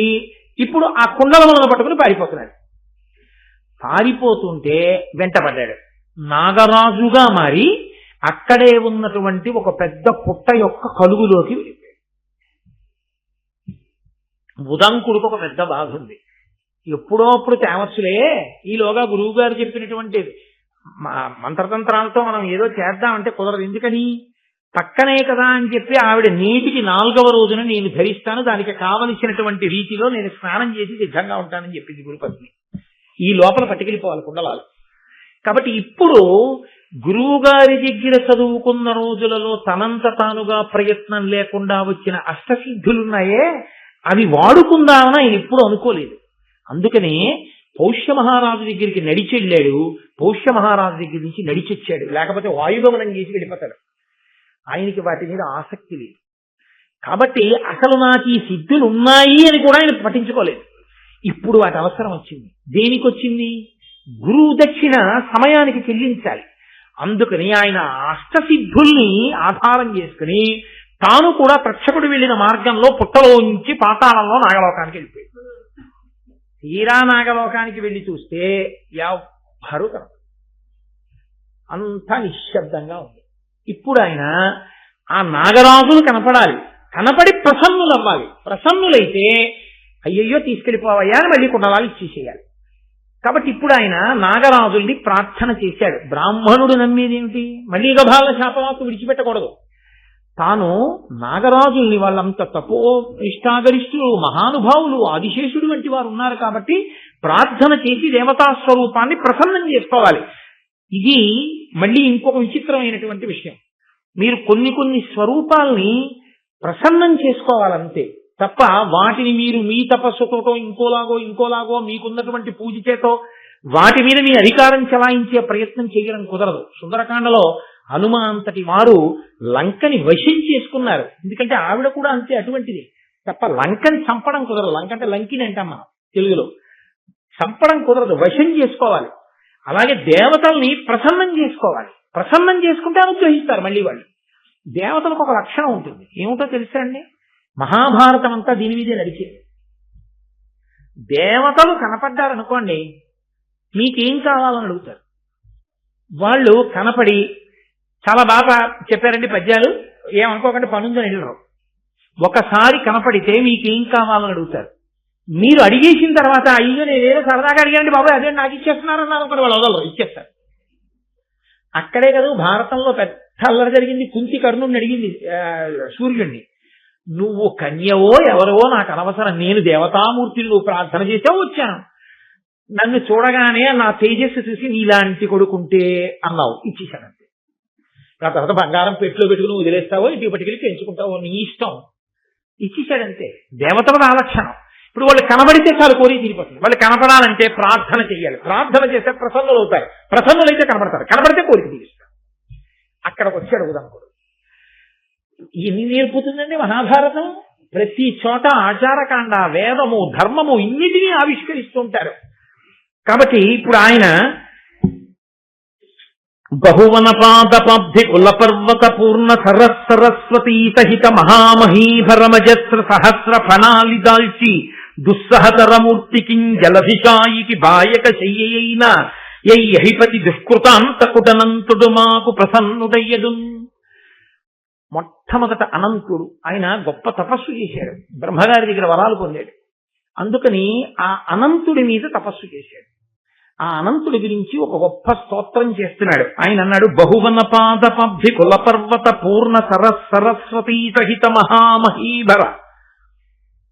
ఇప్పుడు ఆ కుండలములను పట్టుకుని పారిపోతున్నాడు. పారిపోతుంటే వెంటపడ్డాడు. నాగరాజుగా మారి అక్కడే ఉన్నటువంటి ఒక పెద్ద పుట్ట యొక్క కలుగులోకి వెళ్ళిపోయాడు. ఉదంకుడికి ఒక పెద్ద బాధ ఉంది. ఎప్పుడో అప్పుడు తేవచ్చులే, ఈలోగా గురువు గారు చెప్పినటువంటి మంత్రతంత్రాలతో మనం ఏదో చేద్దామంటే కుదరదు. ఎందుకని పక్కనే కదా అని చెప్పి ఆవిడ నేటికి 4వ రోజున నేను ధరిస్తాను, దానికి కావలసినటువంటి రీతిలో నేను స్నానం చేసి సిద్ధంగా ఉంటానని చెప్పింది గురుపత్ని. ఈ లోపల పట్టుకెళ్ళిపోవాలి కుండలాలు. కాబట్టి ఇప్పుడు గురువు గారి దగ్గర చదువుకున్న రోజులలో తనంత తానుగా ప్రయత్నం లేకుండా వచ్చిన అష్టసిద్ధులున్నాయే అవి వాడుకుందామని ఆయన ఎప్పుడు అనుకోలేదు. అందుకనే పౌష్య మహారాజు దగ్గరికి నడిచెళ్ళాడు, పౌష్య మహారాజు దగ్గర నుంచి నడిచొచ్చాడు. లేకపోతే వాయుగమనం చేసి వెళ్ళిపోతాడు. ఆయనకి వాటి మీద ఆసక్తి లేదు. కాబట్టి అసలు నాకు ఈ సిద్ధులు ఉన్నాయి అని కూడా ఆయన పట్టించుకోలేదు. ఇప్పుడు వాటి అవసరం వచ్చింది. దేనికి వచ్చింది? గురువు దక్షిణ సమయానికి చెల్లించాలి. అందుకని ఆయన అష్టసిద్ధుల్ని ఆధారం చేసుకుని తాను కూడా తక్షకుడు వెళ్లిన మార్గంలో పుట్టలో నుంచి పాతాళంలో నాగలోకానికి వెళ్ళిపోయాడు. తీరా నాగలోకానికి వెళ్లి చూస్తే ఎవ్వరూ కనపడరు, అంతా నిశ్శబ్దంగా ఉంది. ఇప్పుడు ఆయన ఆ నాగరాజులు కనపడాలి, కనపడి ప్రసన్నులవ్వాలి. ప్రసన్నులైతే అయ్యయ్యో తీసుకెళ్ళిపోవయ్యా అని మళ్ళీ కుండలాలు ఇచ్చేసేయాలి. కాబట్టి ఇప్పుడు ఆయన నాగరాజుల్ని ప్రార్థన చేశాడు. బ్రాహ్మణుడు నమ్మేది ఏమిటి? మళ్ళీ గభాల శాపవాకు విడిచిపెట్టకూడదు. తాను నాగరాజుల్ని, వాళ్ళంత తపో ఇష్టాగరిష్ఠులు, మహానుభావులు, ఆదిశేషుడు వంటి వారు ఉన్నారు కాబట్టి ప్రార్థన చేసి దేవతా స్వరూపాన్ని ప్రసన్నం చేసుకోవాలి. ఇది మళ్ళీ ఇంకొక విచిత్రమైనటువంటి విషయం. మీరు కొన్ని స్వరూపాల్ని ప్రసన్నం చేసుకోవాలంతే తప్ప వాటిని మీరు మీ తపస్సుతోటో ఇంకోలాగో మీకున్నటువంటి పూజ చేతో వాటి మీద మీ అధికారం చెలాయించే ప్రయత్నం చేయడం కుదరదు. సుందరకాండలో హనుమ అంతటి వారు లంకని వశం చేసుకున్నారు. ఎందుకంటే ఆవిడ కూడా అంతే అటువంటిది. తప్ప లంకని చంపడం కుదరదు. లంక అంటే లంకిని అంటామా తెలుగులో. చంపడం కుదరదు, వశం చేసుకోవాలి. అలాగే దేవతల్ని ప్రసన్నం చేసుకోవాలి. ప్రసన్నం చేసుకుంటే అనుగ్రహిస్తారు మళ్ళీ వాళ్ళు. దేవతలకు ఒక లక్షణం ఉంటుంది, ఏమిటో తెలుసా అండి? మహాభారతం అంతా దీని మీదే నడిచేది. దేవతలు కనపడ్డారనుకోండి, మీకేం కావాలని అడుగుతారు. వాళ్ళు కనపడి చాలా బాగా చెప్పారండి పద్యాలు, ఏమనుకోకండి పనుందని వెళ్ళరు. ఒకసారి కనపడితే మీకేం కావాలని అడుగుతారు. మీరు అడిగేసిన తర్వాత అయ్యో నేనేదో సరదాగా అడిగానండి బాబాయ్ అదే నాకు ఇచ్చేస్తున్నారన్నారు అనుకోండి, వాళ్ళు వదలరు, ఇచ్చేస్తారు. అక్కడే కదా భారతంలో పెద్ద అల్లరి జరిగింది. కుంతి కర్ణుడిని అడిగింది సూర్యుడిని, నువ్వు కన్యవో ఎవరో నాకు అనవసరం, నేను దేవతామూర్తిని నువ్వు ప్రార్థన చేసావు వచ్చాను, నన్ను చూడగానే నా తేజస్సు చూసి నీలాంటి కొడుకుంటే అన్నావు, ఇచ్చేసానంతే. ఆ తర్వాత బంగారం పెట్టులో పెట్టుకుని వదిలేస్తావో ఇంటికి పట్టుకెళ్ళి పెంచుకుంటావో నీ ఇష్టం, ఇచ్చేసాడంతే. దేవతల ఆలక్షణం. ఇప్పుడు వాళ్ళు కనబడితే చాలు కోరి తీరిపోతుంది. వాళ్ళు కనపడాలంటే ప్రార్థన చెయ్యాలి. ప్రార్థన చేస్తే ప్రసన్నులు అవుతారు. ప్రసన్నులైతే కనబడతారు, కనబడితే కోరిక తీరుస్తారు. అక్కడికి వచ్చాడు ఉదంకుడు. ఎన్ని నేర్పుతుందండి మహాభారతం? ప్రతి చోట ఆచారకాండ, వేదము, ధర్మము ఇన్నిటినీ ఆవిష్కరిస్తుంటారు. కాబట్టి ఇప్పుడు ఆయన బహువనపాదపాబ్ధి కులపర్వత పూర్ణ సరస్వతీ సహిత మహామహీభరమజస్ర సహస్ర ఫణాలి దాల్చి దుస్సహతరమూర్తికి జలభిషాయికి బాయక శయ్యైన యహిపతి దుష్కృతాంతకుటనంతుడు మాకు ప్రసన్నుడయ్యదు. మొట్టమొదట అనంతుడు. ఆయన గొప్ప తపస్సు చేశాడు, బ్రహ్మగారి దగ్గర వరాలు పొందాడు. అందుకని ఆ అనంతుడి మీద తపస్సు చేశాడు. ఆ అనంతుడి గురించి ఒక గొప్ప స్తోత్రం చేస్తున్నాడు. ఆయన అన్నాడు, బహువనపాదపబ్ధి కులపర్వత పూర్ణ సరస్వతీ సహిత మహామహీభర.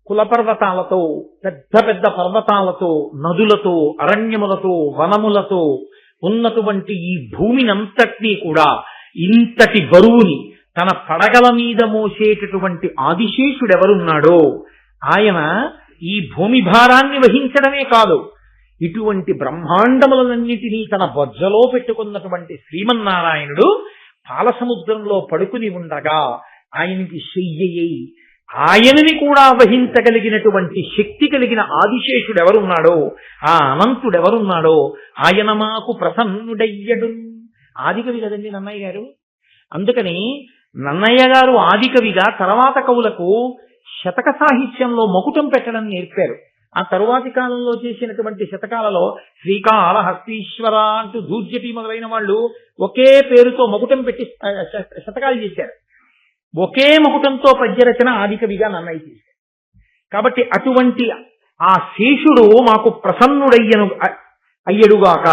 కులపర్వతాలతో, పెద్ద పెద్ద పర్వతాలతో, నదులతో, అరణ్యములతో, వనములతో ఉన్నటువంటి ఈ భూమినంతటినీ కూడా ఇంతటి బరువుని తన పడగల మీద మోసేటటువంటి ఆదిశేషుడెవరున్నాడో ఆయన ఈ భూమి భారాన్ని వహించడమే కాదు, ఇటువంటి బ్రహ్మాండములన్నిటినీ తన బొజ్జలో పెట్టుకున్నటువంటి శ్రీమన్నారాయణుడు పాలసముద్రంలో పడుకుని ఉండగా ఆయనకి శయ్యయ్యి ఆయనని కూడా వహించగలిగినటువంటి శక్తి కలిగిన ఆదిశేషుడు ఎవరున్నాడో, ఆ అనంతుడెవరున్నాడో ఆయన మాకు ప్రసన్నుడయ్యడు. ఆదికవి కదండి నన్నయ్య గారు. అందుకని నన్నయ్య గారు ఆదికవిగా తర్వాత కవులకు శతక సాహిత్యంలో మకుటం పెట్టడం నేర్పారు. ఆ తరువాతి కాలంలో చేసినటువంటి శతకాలలో శ్రీకాళహస్తీశ్వర అంటూ దూర్జటి మొదలైన వాళ్ళు ఒకే పేరుతో మకుటం పెట్టి శతకాలు చేశారు. ఒకే మకుటంతో పద్యరచన ఆదికవిగా నన్నయ్య చేశారు. కాబట్టి అటువంటి ఆ శేషుడు మాకు అయ్యడుగాక.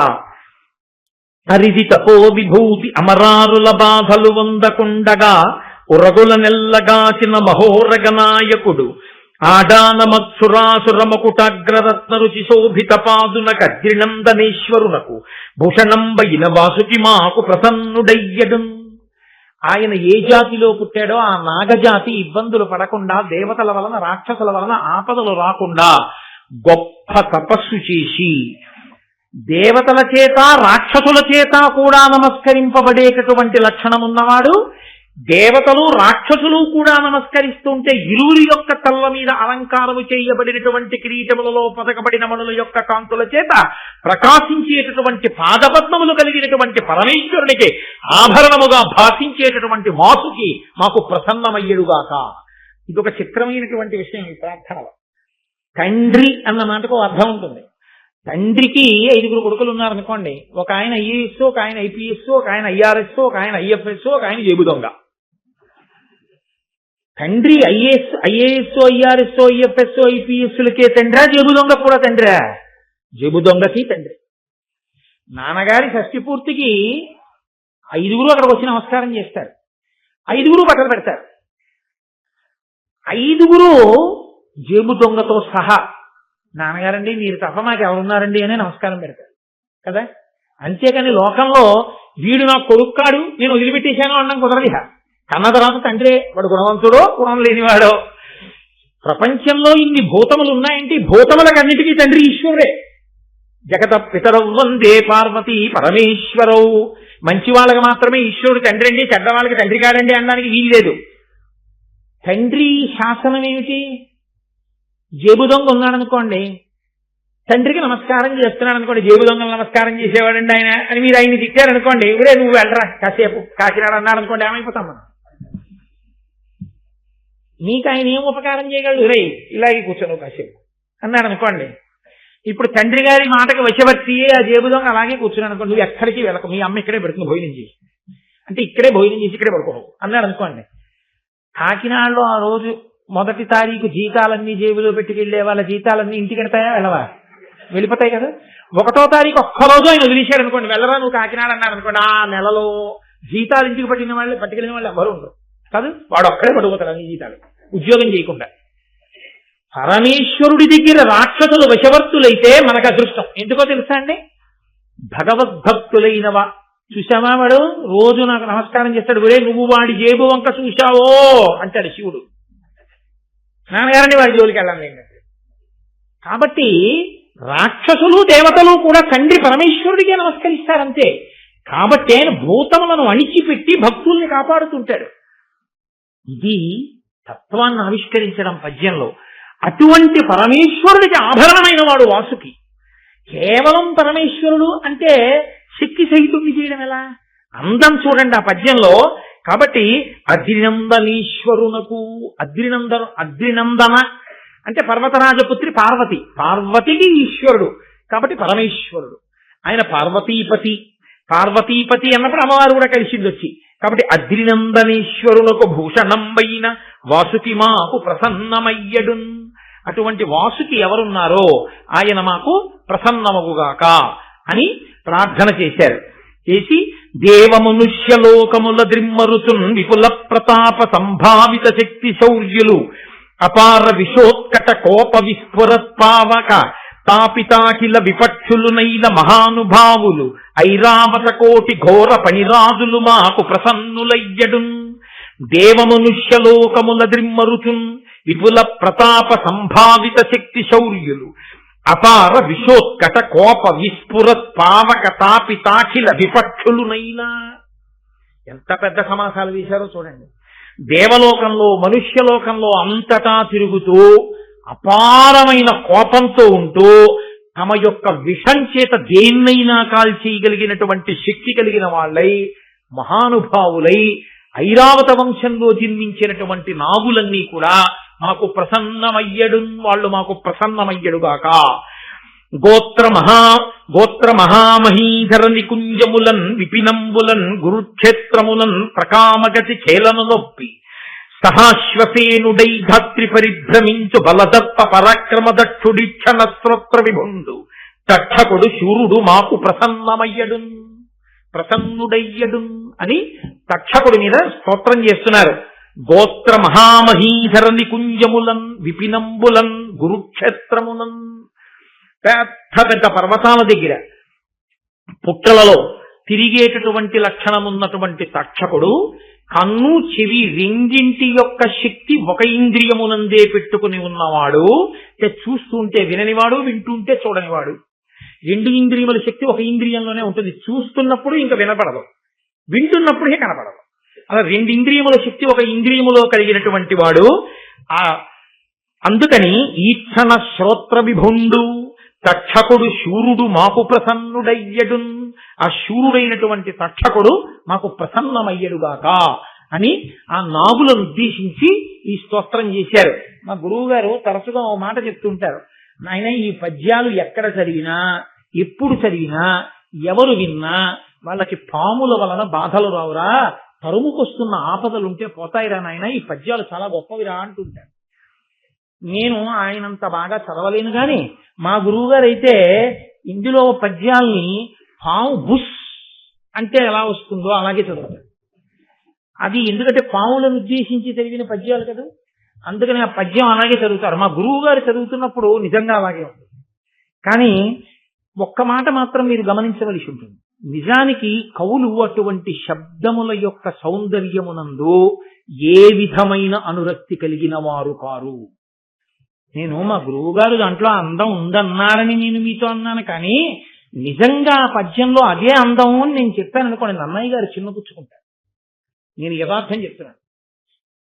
హరిది తపో విభూతి అమరారుల బాధలు వందకుండగా ఉరగుల నెల్లగాచిన మహోరగ నాయకుడు ఆడాన మత్సురాసురమకుటాగ్రరత్న రుచి శోభిత పాదున కద్రినందనేశ్వరునకు భూషణంబైన వాసుకి మాకు ప్రసన్నుడయ్యడు. ఆయన ఏ జాతిలో పుట్టాడో ఆ నాగజాతి ఇబ్బందులు పడకుండా, దేవతల వలన రాక్షసుల వలన ఆపదలు రాకుండా గొప్ప తపస్సు చేసి దేవతల చేత రాక్షసుల చేత కూడా నమస్కరింపబడేటటువంటి లక్షణం ఉన్నవాడు. దేవతలు రాక్షసులు కూడా నమస్కరిస్తుంటే ఇరువురి యొక్క తల్ల మీద అలంకారము చేయబడినటువంటి కిరీటములలో పదకబడిన మణుల యొక్క కాంతుల చేత ప్రకాశించేటటువంటి పాదపద్మములు కలిగినటువంటి పరమేశ్వరునికి ఆభరణముగా భాషించేటటువంటి వాసుకి మాకు ప్రసన్నమయ్యడుగాక. ఇదొక చిత్రమైనటువంటి విషయం ఈ ప్రార్థనలో. తండ్రి అన్న మాటకు అర్థం ఉంటుంది. తండ్రికి 5 కొడుకులు ఉన్నారనుకోండి, ఒక ఆయన ఐఏఎస్, ఒక ఆయన ఐపీఎస్, ఒక ఆయన ఐఆర్ఎస్, ఒక ఆయన ఐఎఫ్ఎస్, ఒక ఆయన జేబు దొంగ. తండ్రి ఐఏఎస్ ఐఆర్ఎస్ ఐఎఫ్ఎస్ ఐపీఎస్లకే తండ్రా, జేబు దొంగ కూడా తండ్రా? జేబు దొంగకి తండ్రి. నాన్నగారి షష్ఠి పూర్తికి 5 అక్కడికి వచ్చి నమస్కారం చేస్తారు. 5 బట్టలు పెడతారు. 5 జేబు దొంగతో సహా నాన్నగారండి మీరు తప్ప మాకు ఎవరున్నారండి అని నమస్కారం పెడతారు కదా. అంతేకాని లోకంలో వీడు నాకు కొడుక్కాడు నేను వదిలిపెట్టేశాను అనడం కుదరదు. కన్న తర్వాత తండ్రి వాడు గుణవంతుడో గుణం లేనివాడో. ప్రపంచంలో ఇన్ని భూతములు ఉన్నాయంటే భూతములకన్నిటికీ తండ్రి ఈశ్వరుడే. జగత పితరవు వందే పార్వతీ పరమేశ్వరవు. మంచి వాళ్ళకి మాత్రమే ఈశ్వరుడు తండ్రి అండి, చెడ్డ వాళ్ళకి తండ్రి కాడండి అనడానికి వీల్లేదు. తండ్రి శాసనం ఏమిటి? జేబు దొంగ ఉన్నాడనుకోండి, తండ్రికి నమస్కారం చేస్తున్నాడు అనుకోండి, జేబు దొంగలు నమస్కారం చేసేవాడండి ఆయన అని మీరు ఆయన్ని తిట్టారనుకోండి, ఇవరే నువ్వు వెళ్ళరా కాసేపు కాకినాడ అన్నాడు అనుకోండి, ఏమైపోతాం మనం. నీకు ఆయన ఏం ఉపకారం చేయగలడు? రే ఇలాగే కూర్చోను కాసేపు అన్నాడు అనుకోండి. ఇప్పుడు తండ్రి గారి మాటకు వశవర్తి ఆ జేబు దొంగ అలాగే కూర్చున్నాడు అనుకోండి, నువ్వు ఎక్కడికి వెళ్ళకు, మీ అమ్మ ఇక్కడే పెడుతుంది భోజనం చేసి, అంటే ఇక్కడే భోజనం చేసి ఇక్కడే పడుకోవు అన్నాడు అనుకోండి. కాకినాడలో ఆ రోజు 1వ తారీఖు జీతాలన్నీ జేబులో పెట్టుకెళ్లే వాళ్ళ జీతాలన్నీ ఇంటికి వెళ్తాయా? వెళ్ళవా? వెళ్ళిపోతాయి కదా. 1వ తారీఖు ఒక్కరోజు ఆయన వదిలేశాడు అనుకోండి, వెళ్ళరా నువ్వు కాకినాడ అన్నాడు అనుకోండి, ఆ నెలలో జీతాలు ఇంటికి పట్టుకెళ్ళిన వాళ్ళు ఎవరు ఉండరు కాదు, వాడు ఒక్కడే పడిపోతాడు అన్ని జీతాలు ఉద్యోగం చేయకుండా. పరమేశ్వరుడి దగ్గర రాక్షసులు వశవర్తులైతే మనకు అదృష్టం. ఎందుకో తెలుసా అండి? భగవద్భక్తులైనవా చూసావా, వాడు రోజు నాకు నమస్కారం చేస్తాడు, ఒరే నువ్వు వాడి జేబు వంక చూశావో అంటాడు శివుడు. నాన్నగారండి వాడి జోలికి వెళ్ళాను ఏంటంటే. కాబట్టి రాక్షసులు దేవతలు కూడా తండ్రి పరమేశ్వరుడికే నమస్కరిస్తారంతే. కాబట్టి ఆయన భూతములను అణిచిపెట్టి భక్తుల్ని కాపాడుతుంటాడు. ఇది తత్వాన్ని ఆవిష్కరించడం పద్యంలో. అటువంటి పరమేశ్వరుడికి ఆభరణమైన వాడు వాసుకి. కేవలం పరమేశ్వరుడు అంటే శక్తి సహితుడిని చేయడం ఎలా? అందం చూడండి ఆ పద్యంలో. కాబట్టి అద్రినందనీశ్వరునకు, అద్రినందన అంటే పర్వతరాజపుత్రి పార్వతి, పార్వతికి ఈశ్వరుడు కాబట్టి పరమేశ్వరుడు. ఆయన పార్వతీపతి అన్నప్పుడు అమ్మవారు కూడా కలిసింది వచ్చి. కాబట్టి అద్రినందనేశ్వరునకు భూషణంబైన వాసుకి మాకు ప్రసన్నమయ్యడు. అటువంటి వాసుకి ఎవరున్నారో ఆయన మాకు ప్రసన్నమగుగాక అని ప్రార్థన చేశారు. చేసి దేవమనుష్యలోకముల ద్రిమ్మరుతున్ విపుల ప్రతాప సంభావిత శక్తి శౌర్యులు అపార విశోత్కట కోప విస్ఫురత్పావక తాపితాకిల విపక్షులునైన మహానుభావులు ఐరావత కోటి ఘోర పణిరాజులు మాకు ప్రసన్నులయ్యడు. దేవమనుష్యలోకముల ద్రిమ్మరుతున్ విపుల ప్రతాప సంభావిత శక్తి శౌర్యులు అపార విశోత్కట కోప విస్ఫురత్ పావక తాపితాఖిల విపక్షులునైనా. ఎంత పెద్ద సమాసాలు వేశారో చూడండి. దేవలోకంలో మనుష్యలోకంలో అంతటా తిరుగుతూ అపారమైన కోపంతో ఉంటూ తమ యొక్క విషం చేత దేన్నైనా కాల్చేయగలిగినటువంటి శక్తి కలిగిన వాళ్ళై మహానుభావులై ఐరావత వంశంలో జన్మించినటువంటి నాగులన్నీ కూడా మాకు ప్రసన్నమయ్యడు, వాళ్ళు మాకు ప్రసన్నమయ్యడుగాక. గోత్ర మహామహీధర నికుంజములన్ విపినంబులన్ గురుక్షేత్రములన్ ప్రకామగతి చేలను నొప్పి సహాశ్వసేనుడై ధాత్రి పరిభ్రమించు బలదత్త పరాక్రమ దక్షుడిక్షణ స్తోత్ర విభుండు తక్షకుడు శూరుడు మాకు ప్రసన్నుడయ్యడు అని తక్షకుడి మీద స్తోత్రం చేస్తున్నారు. గోత్ర మహామహీధర నికుంజములన్ విపినంబులన్ గురుక్షేత్రములన్, పెద్ద పెద్ద పర్వతాల దగ్గర పుట్టలలో తిరిగేటటువంటి లక్షణమున్నటువంటి తక్షకుడు కన్ను చెవి రెండింటి యొక్క శక్తి ఒక ఇంద్రియమునందే పెట్టుకుని ఉన్నవాడు. చూస్తుంటే విననివాడు, వింటుంటే చూడనివాడు. 2 ఇంద్రియముల శక్తి ఒక ఇంద్రియంలోనే ఉంటుంది. చూస్తున్నప్పుడు ఇంకా వినపడదు, వింటున్నప్పుడే కనపడదు. అలా 2 ఇంద్రియముల శక్తి ఒక ఇంద్రియములో కలిగినటువంటి వాడు. అందుకని ఈక్షణ శ్రోత్ర విభుండు తక్షకుడు శూరుడు మాకు ప్రసన్నుడయ్యడు. ఆ శూరుడైనటువంటి తక్షకుడు మాకు ప్రసన్నమయ్యడుగాక అని ఆ నాగులను ఉద్దేశించి ఈ స్తోత్రం చేశారు. మా గురువు గారు తరచుగా ఓ మాట చెప్తుంటారు, నాయన ఈ పద్యాలు ఎక్కడ చదివినా ఎప్పుడు చదివినా ఎవరు విన్నా వాళ్ళకి పాముల వలన బాధలు రావురా, తరుముకొస్తున్న ఆపదలుంటే పోతాయిరా నాయన, ఈ పద్యాలు చాలా గొప్పవిరా అంటుంటారు. నేను ఆయనంత బాగా చదవలేను గాని మా గురువు గారు అయితే ఇందులో పద్యాల్ని పాము బుస్ అంటే ఎలా వస్తుందో అలాగే చదువుతారు. అది ఎందుకంటే పాములను ఉద్దేశించి చదివిన పద్యాలు కదా, అందుకని ఆ పద్యం అలాగే చదువుతారు. మా గురువు గారు చదువుతున్నప్పుడు నిజంగా అలాగే ఉంటుంది. కానీ ఒక్క మాట మాత్రం మీరు గమనించవలసి ఉంటుంది. నిజానికి కవులు అటువంటి శబ్దముల యొక్క సౌందర్యమునందు ఏ విధమైన అనురక్తి కలిగిన వారు కారు. నేను మా గురువు గారు దాంట్లో అందం ఉందన్నారని నేను మీతో అన్నాను, కానీ నిజంగా ఆ పద్యంలో అదే అందం అని నేను చెప్పాను అనుకోండి, నన్నయ్య గారు చిన్నపుచ్చుకుంటారు. నేను యథార్థం చెప్తున్నాను.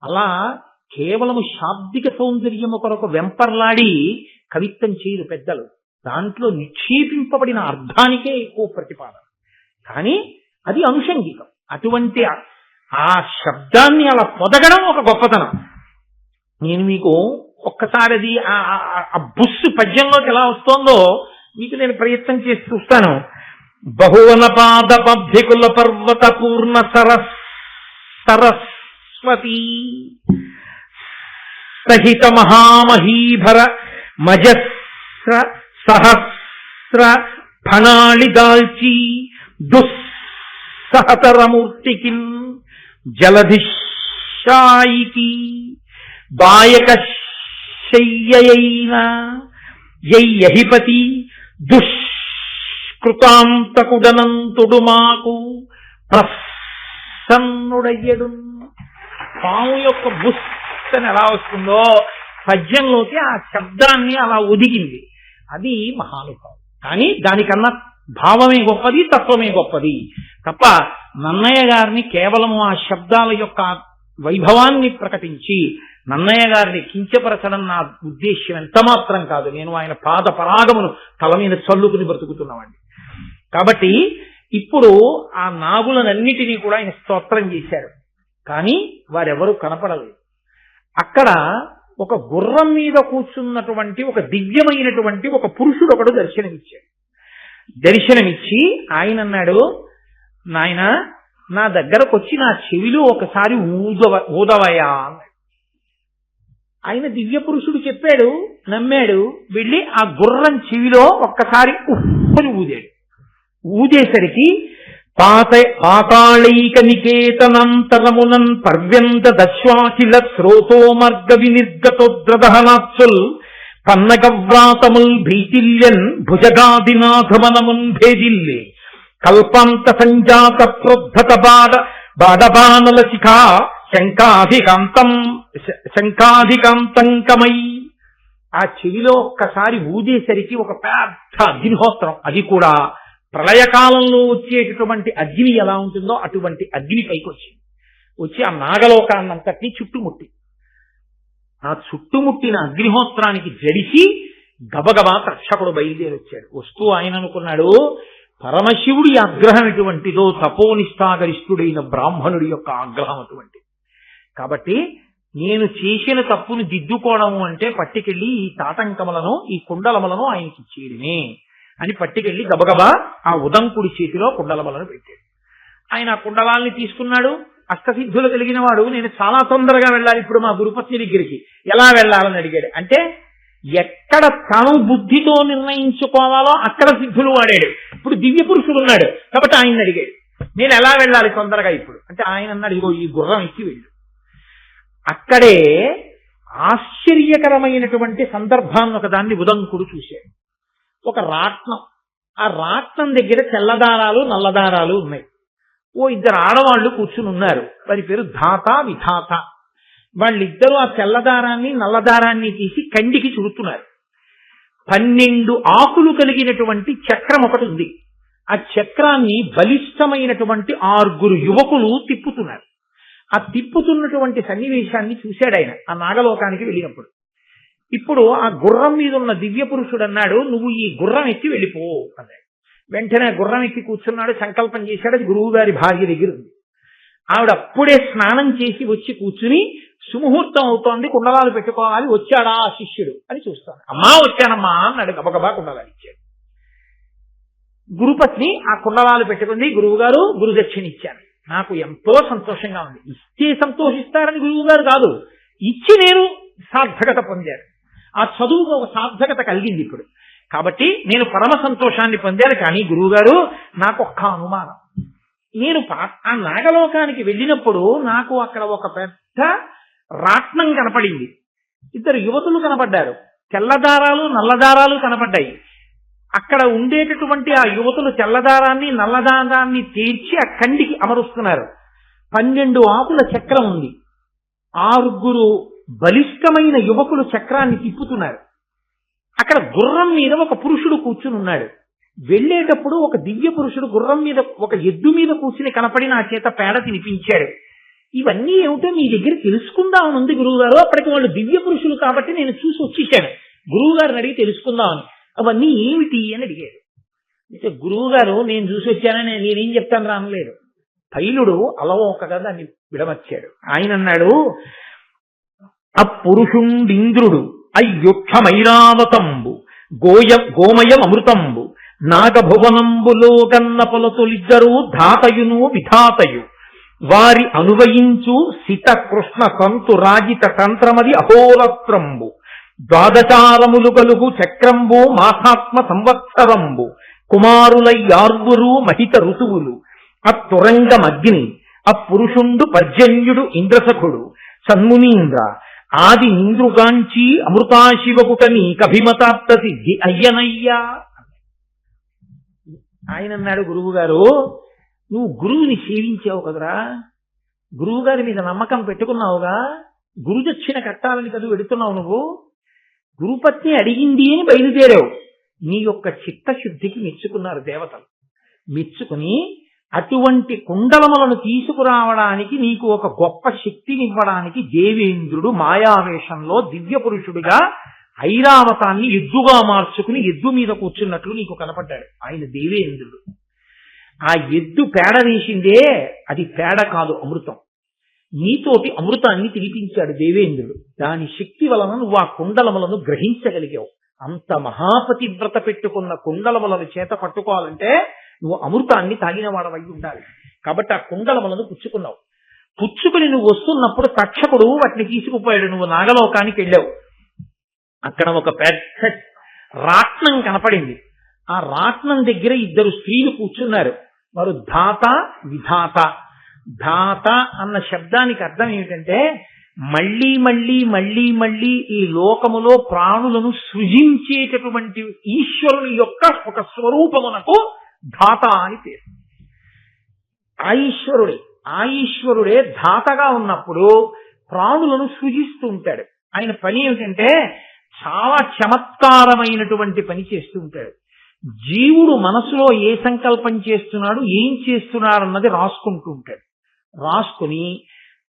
అలా కేవలము శాబ్దిక సౌందర్యము కొరకు వెంపర్లాడి కవిత్వం చేయరు పెద్దలు. దాంట్లో నిక్షేపింపబడిన అర్థానికే ఎక్కువ ప్రతిపాదన, కానీ అది అనుషంగికం. అటువంటి ఆ శబ్దాన్ని అలా పొదగడం ఒక గొప్పతనం. నేను మీకు ఒక్కసారి అది ఆ బుస్సు పద్యంలోకి ఎలా వస్తోందో మీకు నేను ప్రయత్నం చేసి చూస్తాను. బహువన పాద పభ్యకుల పర్వత పూర్ణ సరస్వతి సహిత మహామహీభర మజస్ర సహస్ర ఫణాళి దాల్చి దుస్సహతరమూర్తికిన్ జలధిశాయికి బాయక శయ్యయైన యయ్యహిపతి దుష్కృతాంతకుడనంతుడు మాకు ప్రసన్నుడయ్యడు. పాము యొక్క బుస్సని ఎలా వస్తుందో పద్యంలోకి ఆ శబ్దాన్ని అలా ఒదిగింది. అది మహానుభావం. కానీ దానికన్నా భావమే గొప్పది, తత్వమే గొప్పది తప్ప నన్నయ్య గారిని కేవలము ఆ శబ్దాల యొక్క వైభవాన్ని ప్రకటించి నన్నయ్య గారిని కించపరచడం నా ఉద్దేశ్యం ఎంత మాత్రం కాదు. నేను ఆయన పాద పరాగమును తల మీద చల్లుకుని బ్రతుకుతున్నవాడిని. కాబట్టి ఇప్పుడు ఆ నాగులనన్నిటినీ కూడా ఆయన స్తోత్రం చేశారు, కానీ వారెవరూ కనపడలేదు. అక్కడ ఒక గుర్రం మీద కూర్చున్నటువంటి ఒక దివ్యమైనటువంటి ఒక పురుషుడు ఒకడు దర్శనమిచ్చాడు. దర్శనమిచ్చి ఆయన అన్నాడు, నాయన నా దగ్గరకు వచ్చి నా చెవిలో ఒకసారి ఊదవయా అన్నాడు. ఆయన దివ్య పురుషుడు చెప్పాడు, నమ్మాడు. వెళ్ళి ఆ గుర్రం చెవిలో ఒక్కసారి ఉప్పుని ఊదాడు. ఊదేసరికి పాతాళైక నికేతనంతరమునన్ పర్యంత దశ్వాకిల శ్రోతో మార్గ వినిర్గతోద్రదహనాత్సుల్ పన్నగవ్రాతముల్ భీతిల్యన్ భుజగాదినాథమనమున్ భేదిల్లే కల్పాంత సంజాత ప్రోద్ధత బాడబాణల శిఖా శంకాధికాంతంకమై ఆ చెవిలో ఒక్కసారి ఊదేసరికి ఒక పెద్ద అగ్నిహోత్రం, అది కూడా ప్రళయకాలంలో వచ్చేటటువంటి అగ్ని ఎలా ఉంటుందో అటువంటి అగ్ని పైకి వచ్చింది. వచ్చి ఆ నాగలోకాన్నంతటినీ చుట్టుముట్టి ఆ చుట్టుముట్టిన అగ్నిహోత్రానికి జడిసి గబగబా తక్షకుడు బయలుదేరి వచ్చాడు. వస్తూ ఆయన అనుకున్నాడు, పరమశివుడి ఆగ్రహం ఎటువంటిదో తపోనిష్టాగరిష్ఠుడైన బ్రాహ్మణుడి యొక్క ఆగ్రహం అటువంటిది. కాబట్టి నేను చేసిన తప్పును దిద్దుకోవడం అంటే పట్టుకెళ్ళి ఈ తాటంకములను ఈ కుండలములను ఆయనకి ఇచ్చేయడమే అని పట్టుకెళ్ళి గబగబా ఆ ఉదంకుడి చేతిలో కుండలములను పెట్టాడు. ఆయన ఆ కుండలాల్ని తీసుకున్నాడు. అష్టసిద్ధులు కలిగిన వాడు, నేను చాలా తొందరగా వెళ్ళాలి ఇప్పుడు మా గురుపత్ని దగ్గరికి, ఎలా వెళ్ళాలని అడిగాడు. అంటే ఎక్కడ తను బుద్ధితో నిర్ణయించుకోవాలో అక్కడ సిద్ధులు వాడాడు. ఇప్పుడు దివ్య పురుషుడు ఉన్నాడు కాబట్టి ఆయన అడిగాడు, నేను ఎలా వెళ్ళాలి తొందరగా ఇప్పుడు అంటే ఆయన అన్నాడు, ఇగో ఈ గుర్రం ఎక్కి వెళ్ళు. అక్కడే ఆశ్చర్యకరమైనటువంటి సందర్భాన్ని ఒకదాన్ని ఉదంకుడు చూశాడు. ఒక రాట్నం, ఆ రాట్నం దగ్గర తెల్లదారాలు నల్లదారాలు ఉన్నాయి. ఓ ఇద్దరు ఆడవాళ్లు కూర్చుని ఉన్నారు. వారి పేరు ధాత విధాత. వాళ్ళిద్దరూ ఆ తెల్లదారాన్ని నల్లదారాన్ని తీసి కండికి చుడుతున్నారు. 12 ఆకులు కలిగినటువంటి చక్రం ఒకటి ఉంది. ఆ చక్రాన్ని బలిష్టమైనటువంటి 6 యువకులు తిప్పుతున్నారు. ఆ తిప్పుతున్నటువంటి సన్నివేశాన్ని చూశాడు ఆయన ఆ నాగలోకానికి వెళ్ళినప్పుడు. ఇప్పుడు ఆ గుర్రం మీద ఉన్న దివ్య పురుషుడు అన్నాడు, నువ్వు ఈ గుర్రం ఎక్కి వెళ్ళిపో అన్నాడు. వెంటనే గుర్రం ఎక్కి కూర్చున్నాడు, సంకల్పం చేశాడు. అది గురువు గారి భార్య దగ్గర ఉంది. ఆవిడ అప్పుడే స్నానం చేసి వచ్చి కూర్చుని, సుముహూర్తం అవుతోంది, కుండలాలు పెట్టుకోవాలి, వచ్చాడా ఆ శిష్యుడు అని చూస్తాను. అమ్మా వచ్చానమ్మా అన్నాడు. గబగబా కుండలాలు ఇచ్చాడు. గురుపత్ని ఆ కుండలాలు పెట్టుకుంది. గురువు గారు గురుదక్షిణ ఇచ్చాను. నాకు ఎంతో సంతోషంగా ఉంది. ఇస్తే సంతోషిస్తారని గురువు గారు కాదు, ఇచ్చి నేను సార్థకత పొందాను. ఆ చదువుకు ఒక సార్థకత కలిగింది ఇప్పుడు. కాబట్టి నేను పరమ సంతోషాన్ని పొందాను. కానీ గురువుగారు నాకు ఒక్క అనుమానం. నేను ఆ నాగలోకానికి వెళ్ళినప్పుడు నాకు అక్కడ ఒక పెద్ద రాట్నం కనపడింది. ఇద్దరు యువతులు కనపడ్డారు. తెల్లదారాలు నల్లదారాలు కనపడ్డాయి. అక్కడ ఉండేటటువంటి ఆ యువతులు తెల్లదారాన్ని నల్లదారాన్ని తీర్చి ఆ కండికి అమరుస్తున్నారు. 12 ఆకుల చక్రం ఉంది. 6 బలిష్టమైన యువకులు చక్రాన్ని తిప్పుతున్నారు. అక్కడ గుర్రం మీద ఒక పురుషుడు కూర్చుని ఉన్నాడు. వెళ్లేటప్పుడు ఒక దివ్య పురుషుడు గుర్రం మీద ఒక ఎద్దు మీద కూర్చుని కనపడి నా చేత పేడ తినిపించాడు. ఇవన్నీ ఏమిటో మీ దగ్గర తెలుసుకుందామని ఉంది గురువుగారు. అప్పటికి వాళ్ళు దివ్య పురుషులు కాబట్టి నేను చూసి వచ్చేసాను. గురువు గారిని అడిగి తెలుసుకుందామని. అవన్నీ ఏమిటి అని అడిగాడు. అయితే గురువు గారు నేను చూసి వచ్చానని నేనేం చెప్తాను రానలేదు. తైలుడు అలవోకగా దాన్ని విడమర్చాడు. ఆయన అన్నాడు, అపురుషుండింద్రుడు అయ్యుక్షమైరావతంబు గోమయం అమృతంబు నాగభువనంబులో గన్న పొలతులిద్దరూ ధాతయును విధాతయు వారి అనువయించు సిత కృష్ణ సంతు రాజిత తంత్రమది అహోరత్రంబు ద్వాదశారములు గలుగు చక్రంబు మాసాత్మ సంవత్సరంబు కుమారులయ్యార్వురు మహిత ఋతువులు అత్తురంగమగ్ని అపురుషుండు పర్జన్యుడు ఇంద్రసఖుడు సన్మునీంద్ర ఆది నింద్రుగాంచి అమృతాశివకుటని కభిమతాప్త సిద్ధి అయ్యనయ్యా. ఆయన అన్నాడు, గురువు గారు నువ్వు గురువుని సేవించావు కదరా, గురువు గారి మీద నమ్మకం పెట్టుకున్నావుగా, గురుదక్షిణ కట్టాలని కదా వెడుతున్నావు నువ్వు. గురుపత్ని అడిగింది అని బయలుదేరావు. నీ యొక్క చిత్తశుద్ధికి మెచ్చుకున్నారు దేవతలు. మెచ్చుకుని అటువంటి కుండలములను తీసుకురావడానికి నీకు ఒక గొప్ప శక్తినివ్వడానికి దేవేంద్రుడు మాయావేషంలో దివ్య పురుషుడిగా ఐరావతాన్ని ఎద్దుగా మార్చుకుని ఎద్దు మీద కూర్చున్నట్లు నీకు కనపడ్డాడు. ఆయన దేవేంద్రుడు. ఆ ఎద్దు పేడ వేసిందే, అది పేడ కాదు, అమృతం. నీతోటి అమృతాన్ని తినిపించాడు దేవేంద్రుడు. దాని శక్తి వలన నువ్వు ఆ కుండలములను గ్రహించగలిగావు. అంత మహాపతివ్రత పెట్టుకున్న కుండలములను చేత పట్టుకోవాలంటే నువ్వు అమృతాన్ని తాగిన వాడవై ఉండాలి. కాబట్టి ఆ కుండలములను పుచ్చుకున్నావు. పుచ్చుకుని నువ్వు వస్తున్నప్పుడు తక్షకుడు వాటిని తీసుకుపోయాడు. నువ్వు నాగలోకానికి వెళ్ళావు. అక్కడ ఒక పెద్ద రాట్నం కనపడింది. ఆ రాట్నం దగ్గర 2 స్త్రీలు కూర్చున్నారు. వారు ధాత విధాత. ధాత అన్న శబ్దానికి అర్థం ఏమిటంటే మళ్ళీ మళ్ళీ మళ్ళీ మళ్ళీ ఈ లోకములో ప్రాణులను సృజించేటటువంటి ఈశ్వరుని యొక్క ఒక స్వరూపమునకు ధాత అని పేరు. ఆ ఈశ్వరుడే ధాతగా ఉన్నప్పుడు ప్రాణులను సృజిస్తూ ఉంటాడు. ఆయన పని ఏమిటంటే చాలా చమత్కారమైనటువంటి పని చేస్తూ ఉంటాడు. జీవుడు మనసులో ఏ సంకల్పం చేస్తున్నాడు, ఏం చేస్తున్నాడు అన్నది రాసుకుంటూ ఉంటాడు. రాసుకుని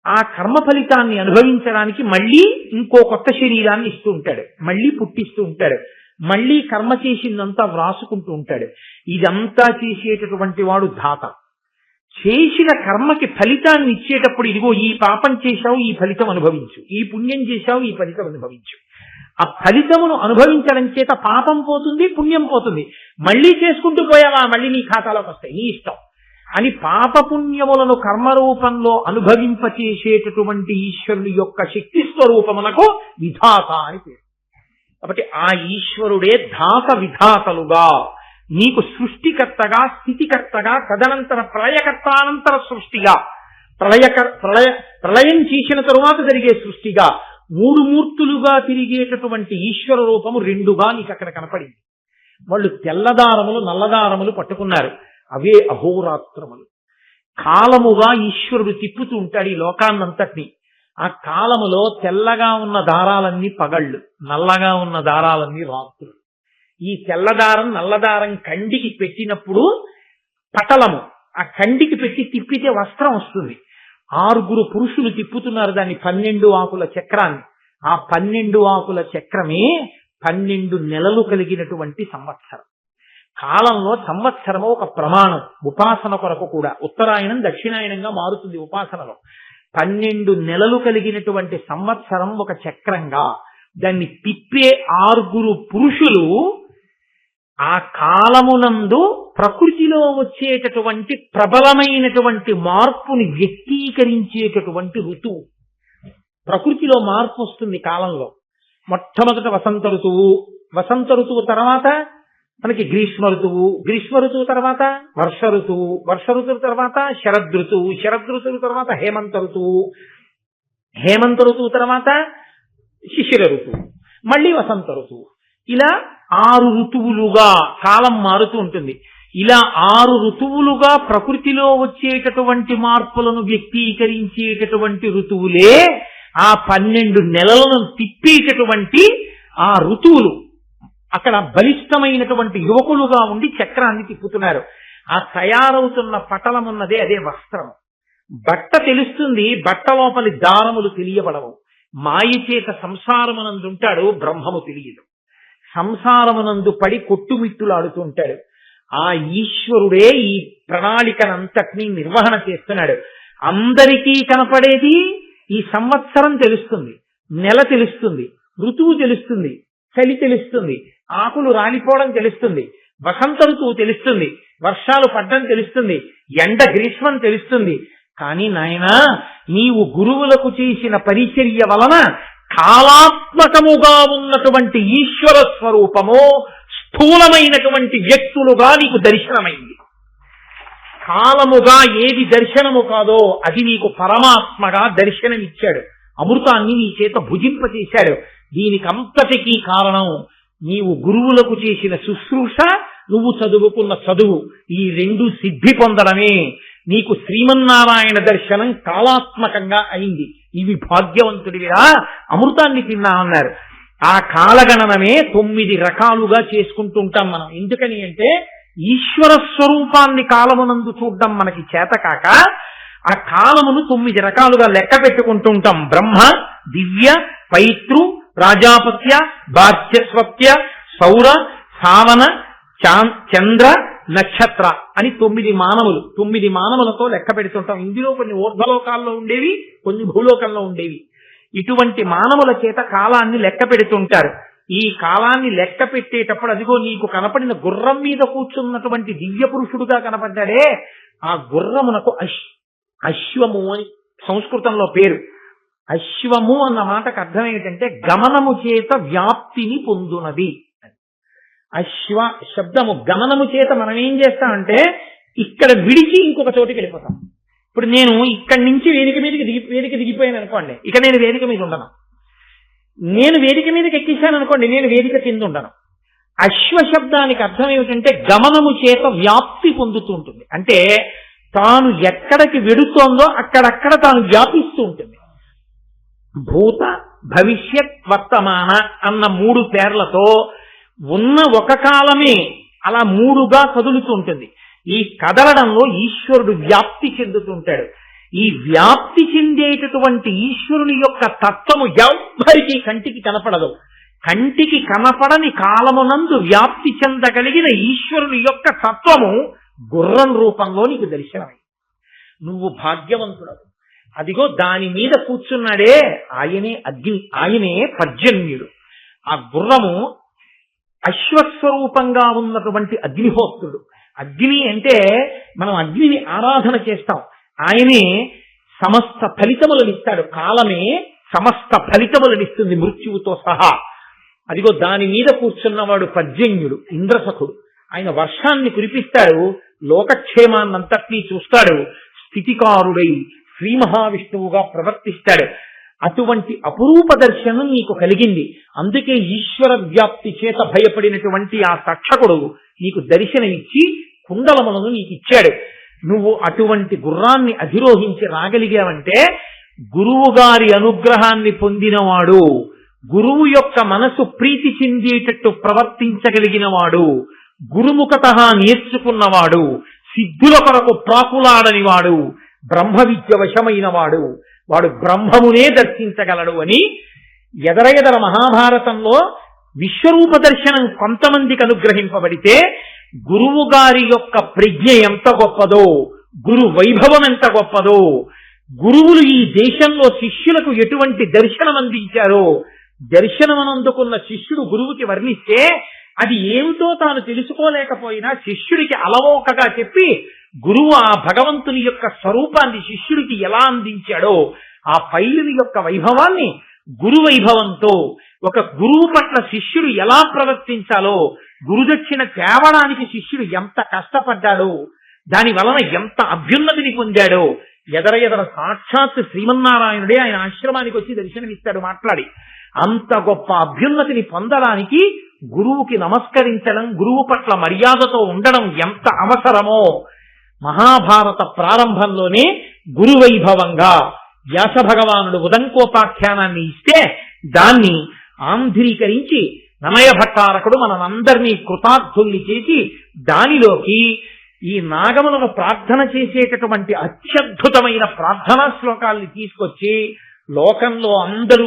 ఆ కర్మ ఫలితాన్ని అనుభవించడానికి మళ్ళీ ఇంకో కొత్త శరీరాన్ని ఇస్తూ ఉంటాడు. మళ్ళీ పుట్టిస్తూ ఉంటాడు. మళ్ళీ కర్మ చేసిందంతా వ్రాసుకుంటూ ఉంటాడు. ఇదంతా చేసేటటువంటి వాడు ధాత. చేసిన కర్మకి ఫలితాన్ని ఇచ్చేటప్పుడు ఇదిగో ఈ పాపం చేశావు, ఈ ఫలితం అనుభవించు, ఈ పుణ్యం చేశావు, ఈ ఫలితం అనుభవించు. ఆ ఫలితమును అనుభవించడం చేత పాపం పోతుంది, పుణ్యం పోతుంది. మళ్ళీ చేసుకుంటూ పోయావా మళ్ళీ నీ ఖాతాలోకి వస్తాయి, నీ ఇష్టం అని పాపపుణ్యములను కర్మరూపంలో అనుభవింపచేసేటటువంటి ఈశ్వరుని యొక్క శక్తి స్వరూపమునకు విధాత అని పేరు. కాబట్టి ఆ ఈశ్వరుడే ధాత విధాతలుగా నీకు సృష్టికర్తగా, స్థితికర్తగా, తదనంతర ప్రళయకర్తానంతర సృష్టిగా, ప్రళయం చేసిన తరువాత జరిగే సృష్టిగా 3 మూర్తులుగా తిరిగేటటువంటి ఈశ్వర రూపము 2గా నీకు అక్కడ కనపడింది. వాళ్ళు తెల్లదారములు నల్లదారములు పట్టుకున్నారు. అవే అహోరాత్రములు. కాలముగా ఈశ్వరుడు తిప్పుతూ ఉంటాడు ఈ లోకాన్నంతటినీ. ఆ కాలములో తెల్లగా ఉన్న దారాలన్నీ పగళ్ళు, నల్లగా ఉన్న దారాలన్నీ రాత్రులు. ఈ తెల్లదారం నల్లదారం కండికి పెట్టినప్పుడు పటలము, ఆ కండికి పెట్టి తిప్పితే వస్త్రం వస్తుంది. 6 పురుషులు తిప్పుతున్నారు దాన్ని, 12 ఆకుల చక్రాన్ని. ఆ 12 ఆకుల చక్రమే 12 నెలలు కలిగినటువంటి సంవత్సరం. కాలంలో సంవత్సరము ఒక ప్రమాణం ఉపాసన కొరకు కూడా. ఉత్తరాయణం దక్షిణాయనంగా మారుతుంది ఉపాసనలో. 12 నెలలు కలిగినటువంటి సంవత్సరం ఒక చక్రంగా. దాన్ని తిప్పే 6 పురుషులు ఆ కాలమునందు ప్రకృతి ప్రకృతిలో వచ్చేటటువంటి ప్రబలమైనటువంటి మార్పుని వ్యక్తీకరించేటటువంటి ఋతువు. ప్రకృతిలో మార్పు వస్తుంది కాలంలో. మొట్టమొదట వసంత ఋతువు, వసంత ఋతువు తర్వాత మనకి గ్రీష్మ ఋతువు, గ్రీష్మ ఋతువు తర్వాత వర్ష ఋతువు, వర్ష ఋతువు తర్వాత శరదృతువు, శరదృతువు తర్వాత హేమంత ఋతువు, హేమంత ఋతువు తర్వాత శిశిర ఋతువు, మళ్ళీ వసంత ఋతువు. ఇలా 6 ఋతువులుగా కాలం మారుతూ ఉంటుంది. ఇలా 6 ఋతువులుగా ప్రకృతిలో వచ్చేటటువంటి మార్పులను వ్యక్తీకరించేటటువంటి ఋతువులే ఆ 12 నెలలను తిప్పేటటువంటి ఆ ఋతువులు. అక్కడ బలిష్టమైనటువంటి యువకులుగా ఉండి చక్రాన్ని తిప్పుతున్నారు. ఆ తయారవుతున్న పటలం ఉన్నదే అదే వస్త్రం. బట్ట తెలుస్తుంది, బట్ట లోపలి దారములు తెలియబడవు. మాయ చేత సంసారమునందుంటాడు, బ్రహ్మము తెలియదు. సంసారమునందు పడి కొట్టుమిట్టులాడుతుంటాడు. ఆ ఈశ్వరుడే ఈ ప్రణాళికనంతటినీ నిర్వహణ చేస్తున్నాడు. అందరికీ కనపడేది ఈ సంవత్సరం తెలుస్తుంది, నెల తెలుస్తుంది, ఋతువు తెలుస్తుంది, చలి తెలుస్తుంది, ఆకులు రాలిపోవడం తెలుస్తుంది, వసంత ఋతువు తెలుస్తుంది, వర్షాలు పడ్డం తెలుస్తుంది, ఎండ గ్రీష్మం తెలుస్తుంది. కానీ నాయనా, నీవు గురువులకు చేసిన పరిచర్య వలన కాలాత్మకముగా ఉన్నటువంటి ఈశ్వర స్వరూపము స్థూలమైనటువంటి వ్యక్తులుగా నీకు దర్శనమైంది. కాలముగా ఏది దర్శనము కాదో అది నీకు పరమాత్మగా దర్శనమిచ్చాడు. అమృతాన్ని నీ చేత భుజింపచేశాడు. దీనికంతటికీ కారణం నీవు గురువులకు చేసిన శుశ్రూష, నువ్వు చదువుకున్న చదువు. ఈ 2 సిద్ధి పొందడమే నీకు శ్రీమన్నారాయణ దర్శనం కాలాత్మకంగా అయింది. ఇవి భాగ్యవంతుడివిరా, అమృతాన్ని తిన్నా అన్నారు. ఆ కాలగణనమే 9 రకాలుగా చేసుకుంటుంటాం మనం. ఎందుకని అంటే ఈశ్వర స్వరూపాన్ని కాలమునందు చూడడం మనకి చేతకాక ఆ కాలమును 9 రకాలుగా లెక్క పెట్టుకుంటుంటాం. బ్రహ్మ, దివ్య, పైతృ, రాజాపత్య, బాధ్యస్వత్య, సౌర, సావన, చంద్ర, నక్షత్ర అని 9 మానవులు. 9 మానవులతో లెక్క పెడుతుంటాం. ఇందులో కొన్ని ఊర్ధ్వలోకాల్లో ఉండేవి, కొన్ని భూలోకంలో ఉండేవి. ఇటువంటి మానవుల చేత కాలాన్ని లెక్క పెడుతుంటారు. ఈ కాలాన్ని లెక్క పెట్టేటప్పుడు అదిగో నీకు కనపడిన గుర్రం మీద కూర్చున్నటువంటి దివ్య పురుషుడుగా కనపడ్డాడే, ఆ గుర్రమునకు అశ్వము అని సంస్కృతంలో పేరు. అశ్వము అన్న మాటకు అర్థం ఏమిటంటే గమనము చేత వ్యాప్తిని పొందునది. అశ్వ శబ్దము గమనము చేత మనం ఏం చేస్తామంటే ఇక్కడ విడిచి ఇంకొక చోటికి వెళ్ళిపోతాం. ఇప్పుడు నేను ఇక్కడి నుంచి వేదిక దిగిపోయాను అనుకోండి, ఇక నేను వేదిక మీద ఉండను. నేను వేదిక మీదకి ఎక్కించాను అనుకోండి, నేను వేదిక కింద ఉండను. అశ్వ శబ్దానికి అర్థం ఏమిటంటే గమనము చేత వ్యాప్తి పొందుతూ ఉంటుంది. అంటే తాను ఎక్కడికి వెడుతోందో అక్కడక్కడ తాను వ్యాపిస్తూ ఉంటుంది. భూత, భవిష్యత్, వర్తమాన అన్న 3 పేర్లతో ఉన్న ఒక కాలమే అలా 3గా కదులుతూ ఉంటుంది. ఈ కదలడంలో ఈశ్వరుడు వ్యాప్తి చెందుతుంటాడు. ఈ వ్యాప్తి చెందేటటువంటి ఈశ్వరుని యొక్క తత్వము ఎవ్వరికీ కంటికి కనపడదు. కంటికి కనపడని కాలమునందు వ్యాప్తి చెందగలిగిన ఈశ్వరుని యొక్క తత్వము గుర్రం రూపంలో నీకు దర్శనమైంది. నువ్వు భాగ్యవంతుడవు. అదిగో దాని మీద కూర్చున్నాడే ఆయనే అగ్ని, ఆయనే పర్జన్యుడు. ఆ గుర్రము అశ్వస్వరూపంగా ఉన్నటువంటి అగ్నిహోత్రుడు. అగ్ని అంటే మనం అగ్నిని ఆరాధన చేస్తాం. ఆయనే సమస్త ఫలితములనిస్తాడు. కాలమే సమస్త ఫలితములనిస్తుంది మృత్యువుతో సహా. అదిగో దాని మీద కూర్చున్నవాడు పర్జన్యుడు, ఇంద్రసఖుడు. ఆయన వర్షాన్ని కురిపిస్తాడు, లోకక్షేమాన్నంతటినీ చూస్తాడు, స్థితికారుడై శ్రీ మహావిష్ణువుగా ప్రవర్తిస్తాడు. అటువంటి అపురూప దర్శనం నీకు కలిగింది. అందుకే ఈశ్వర వ్యాప్తి చేత భయపడినటువంటి ఆ తక్షకుడు నీకు దర్శనమిచ్చి కుండలములను నీకు ఇచ్చాడు. నువ్వు అటువంటి గుర్రాన్ని అధిరోహించి రాగలిగావంటే గురువు గారి అనుగ్రహాన్ని పొందినవాడు, గురువు యొక్క మనసు ప్రీతి చెందేటట్టు ప్రవర్తించగలిగిన వాడు, గురుముఖత నేర్చుకున్నవాడు, సిద్ధుల కొరకు ప్రాకులాడని వాడు, బ్రహ్మ విద్య వశమైన వాడు, వాడు బ్రహ్మమునే దర్శించగలడు అని ఎదర మహాభారతంలో విశ్వరూప దర్శనం కొంతమందికి అనుగ్రహింపబడితే గురువు గారి యొక్క ప్రజ్ఞ ఎంత గొప్పదో, గురు వైభవం ఎంత గొప్పదో, గురువులు ఈ దేశంలో శిష్యులకు ఎటువంటి దర్శనం అందించారో, దర్శనం అందుకున్న శిష్యుడు గురువుకి వర్ణిస్తే అది ఏమిటో తాను తెలుసుకోలేకపోయినా శిష్యుడికి అలవోకగా చెప్పి గురువు ఆ భగవంతుని యొక్క స్వరూపాన్ని శిష్యుడికి ఎలా అందించాడో ఆ పైలుని యొక్క వైభవాన్ని గురు వైభవంతో ఒక గురువు పట్ల శిష్యుడు ఎలా ప్రవర్తించాలో, గురుదక్షిణ తేవడానికి శిష్యుడు ఎంత కష్టపడ్డాడో, దాని వలన ఎంత అభ్యున్నతిని పొందాడో ఎదర సాక్షాత్ శ్రీమన్నారాయణుడే ఆయన ఆశ్రమానికి వచ్చి దర్శనమిస్తాడు మాట్లాడి. అంత గొప్ప అభ్యున్నతిని పొందడానికి గురువుకి నమస్కరించడం, గురువు పట్ల మర్యాదతో ఉండడం ఎంత అవసరమో మహాభారత ప్రారంభంలోనే గురువైభవంగా వ్యాస భగవానుడు ఉదంకోపాఖ్యానాన్ని ఇస్తే దాన్ని ఆంధ్రీకరించి నమయ భట్టారకుడు మనందరినీ కృతార్థుల్ని చేసి దానిలోకి ఈ నాగములను ప్రార్థన చేసేటటువంటి అత్యద్భుతమైన ప్రార్థనా శ్లోకాల్ని తీసుకొచ్చి లోకంలో అందరూ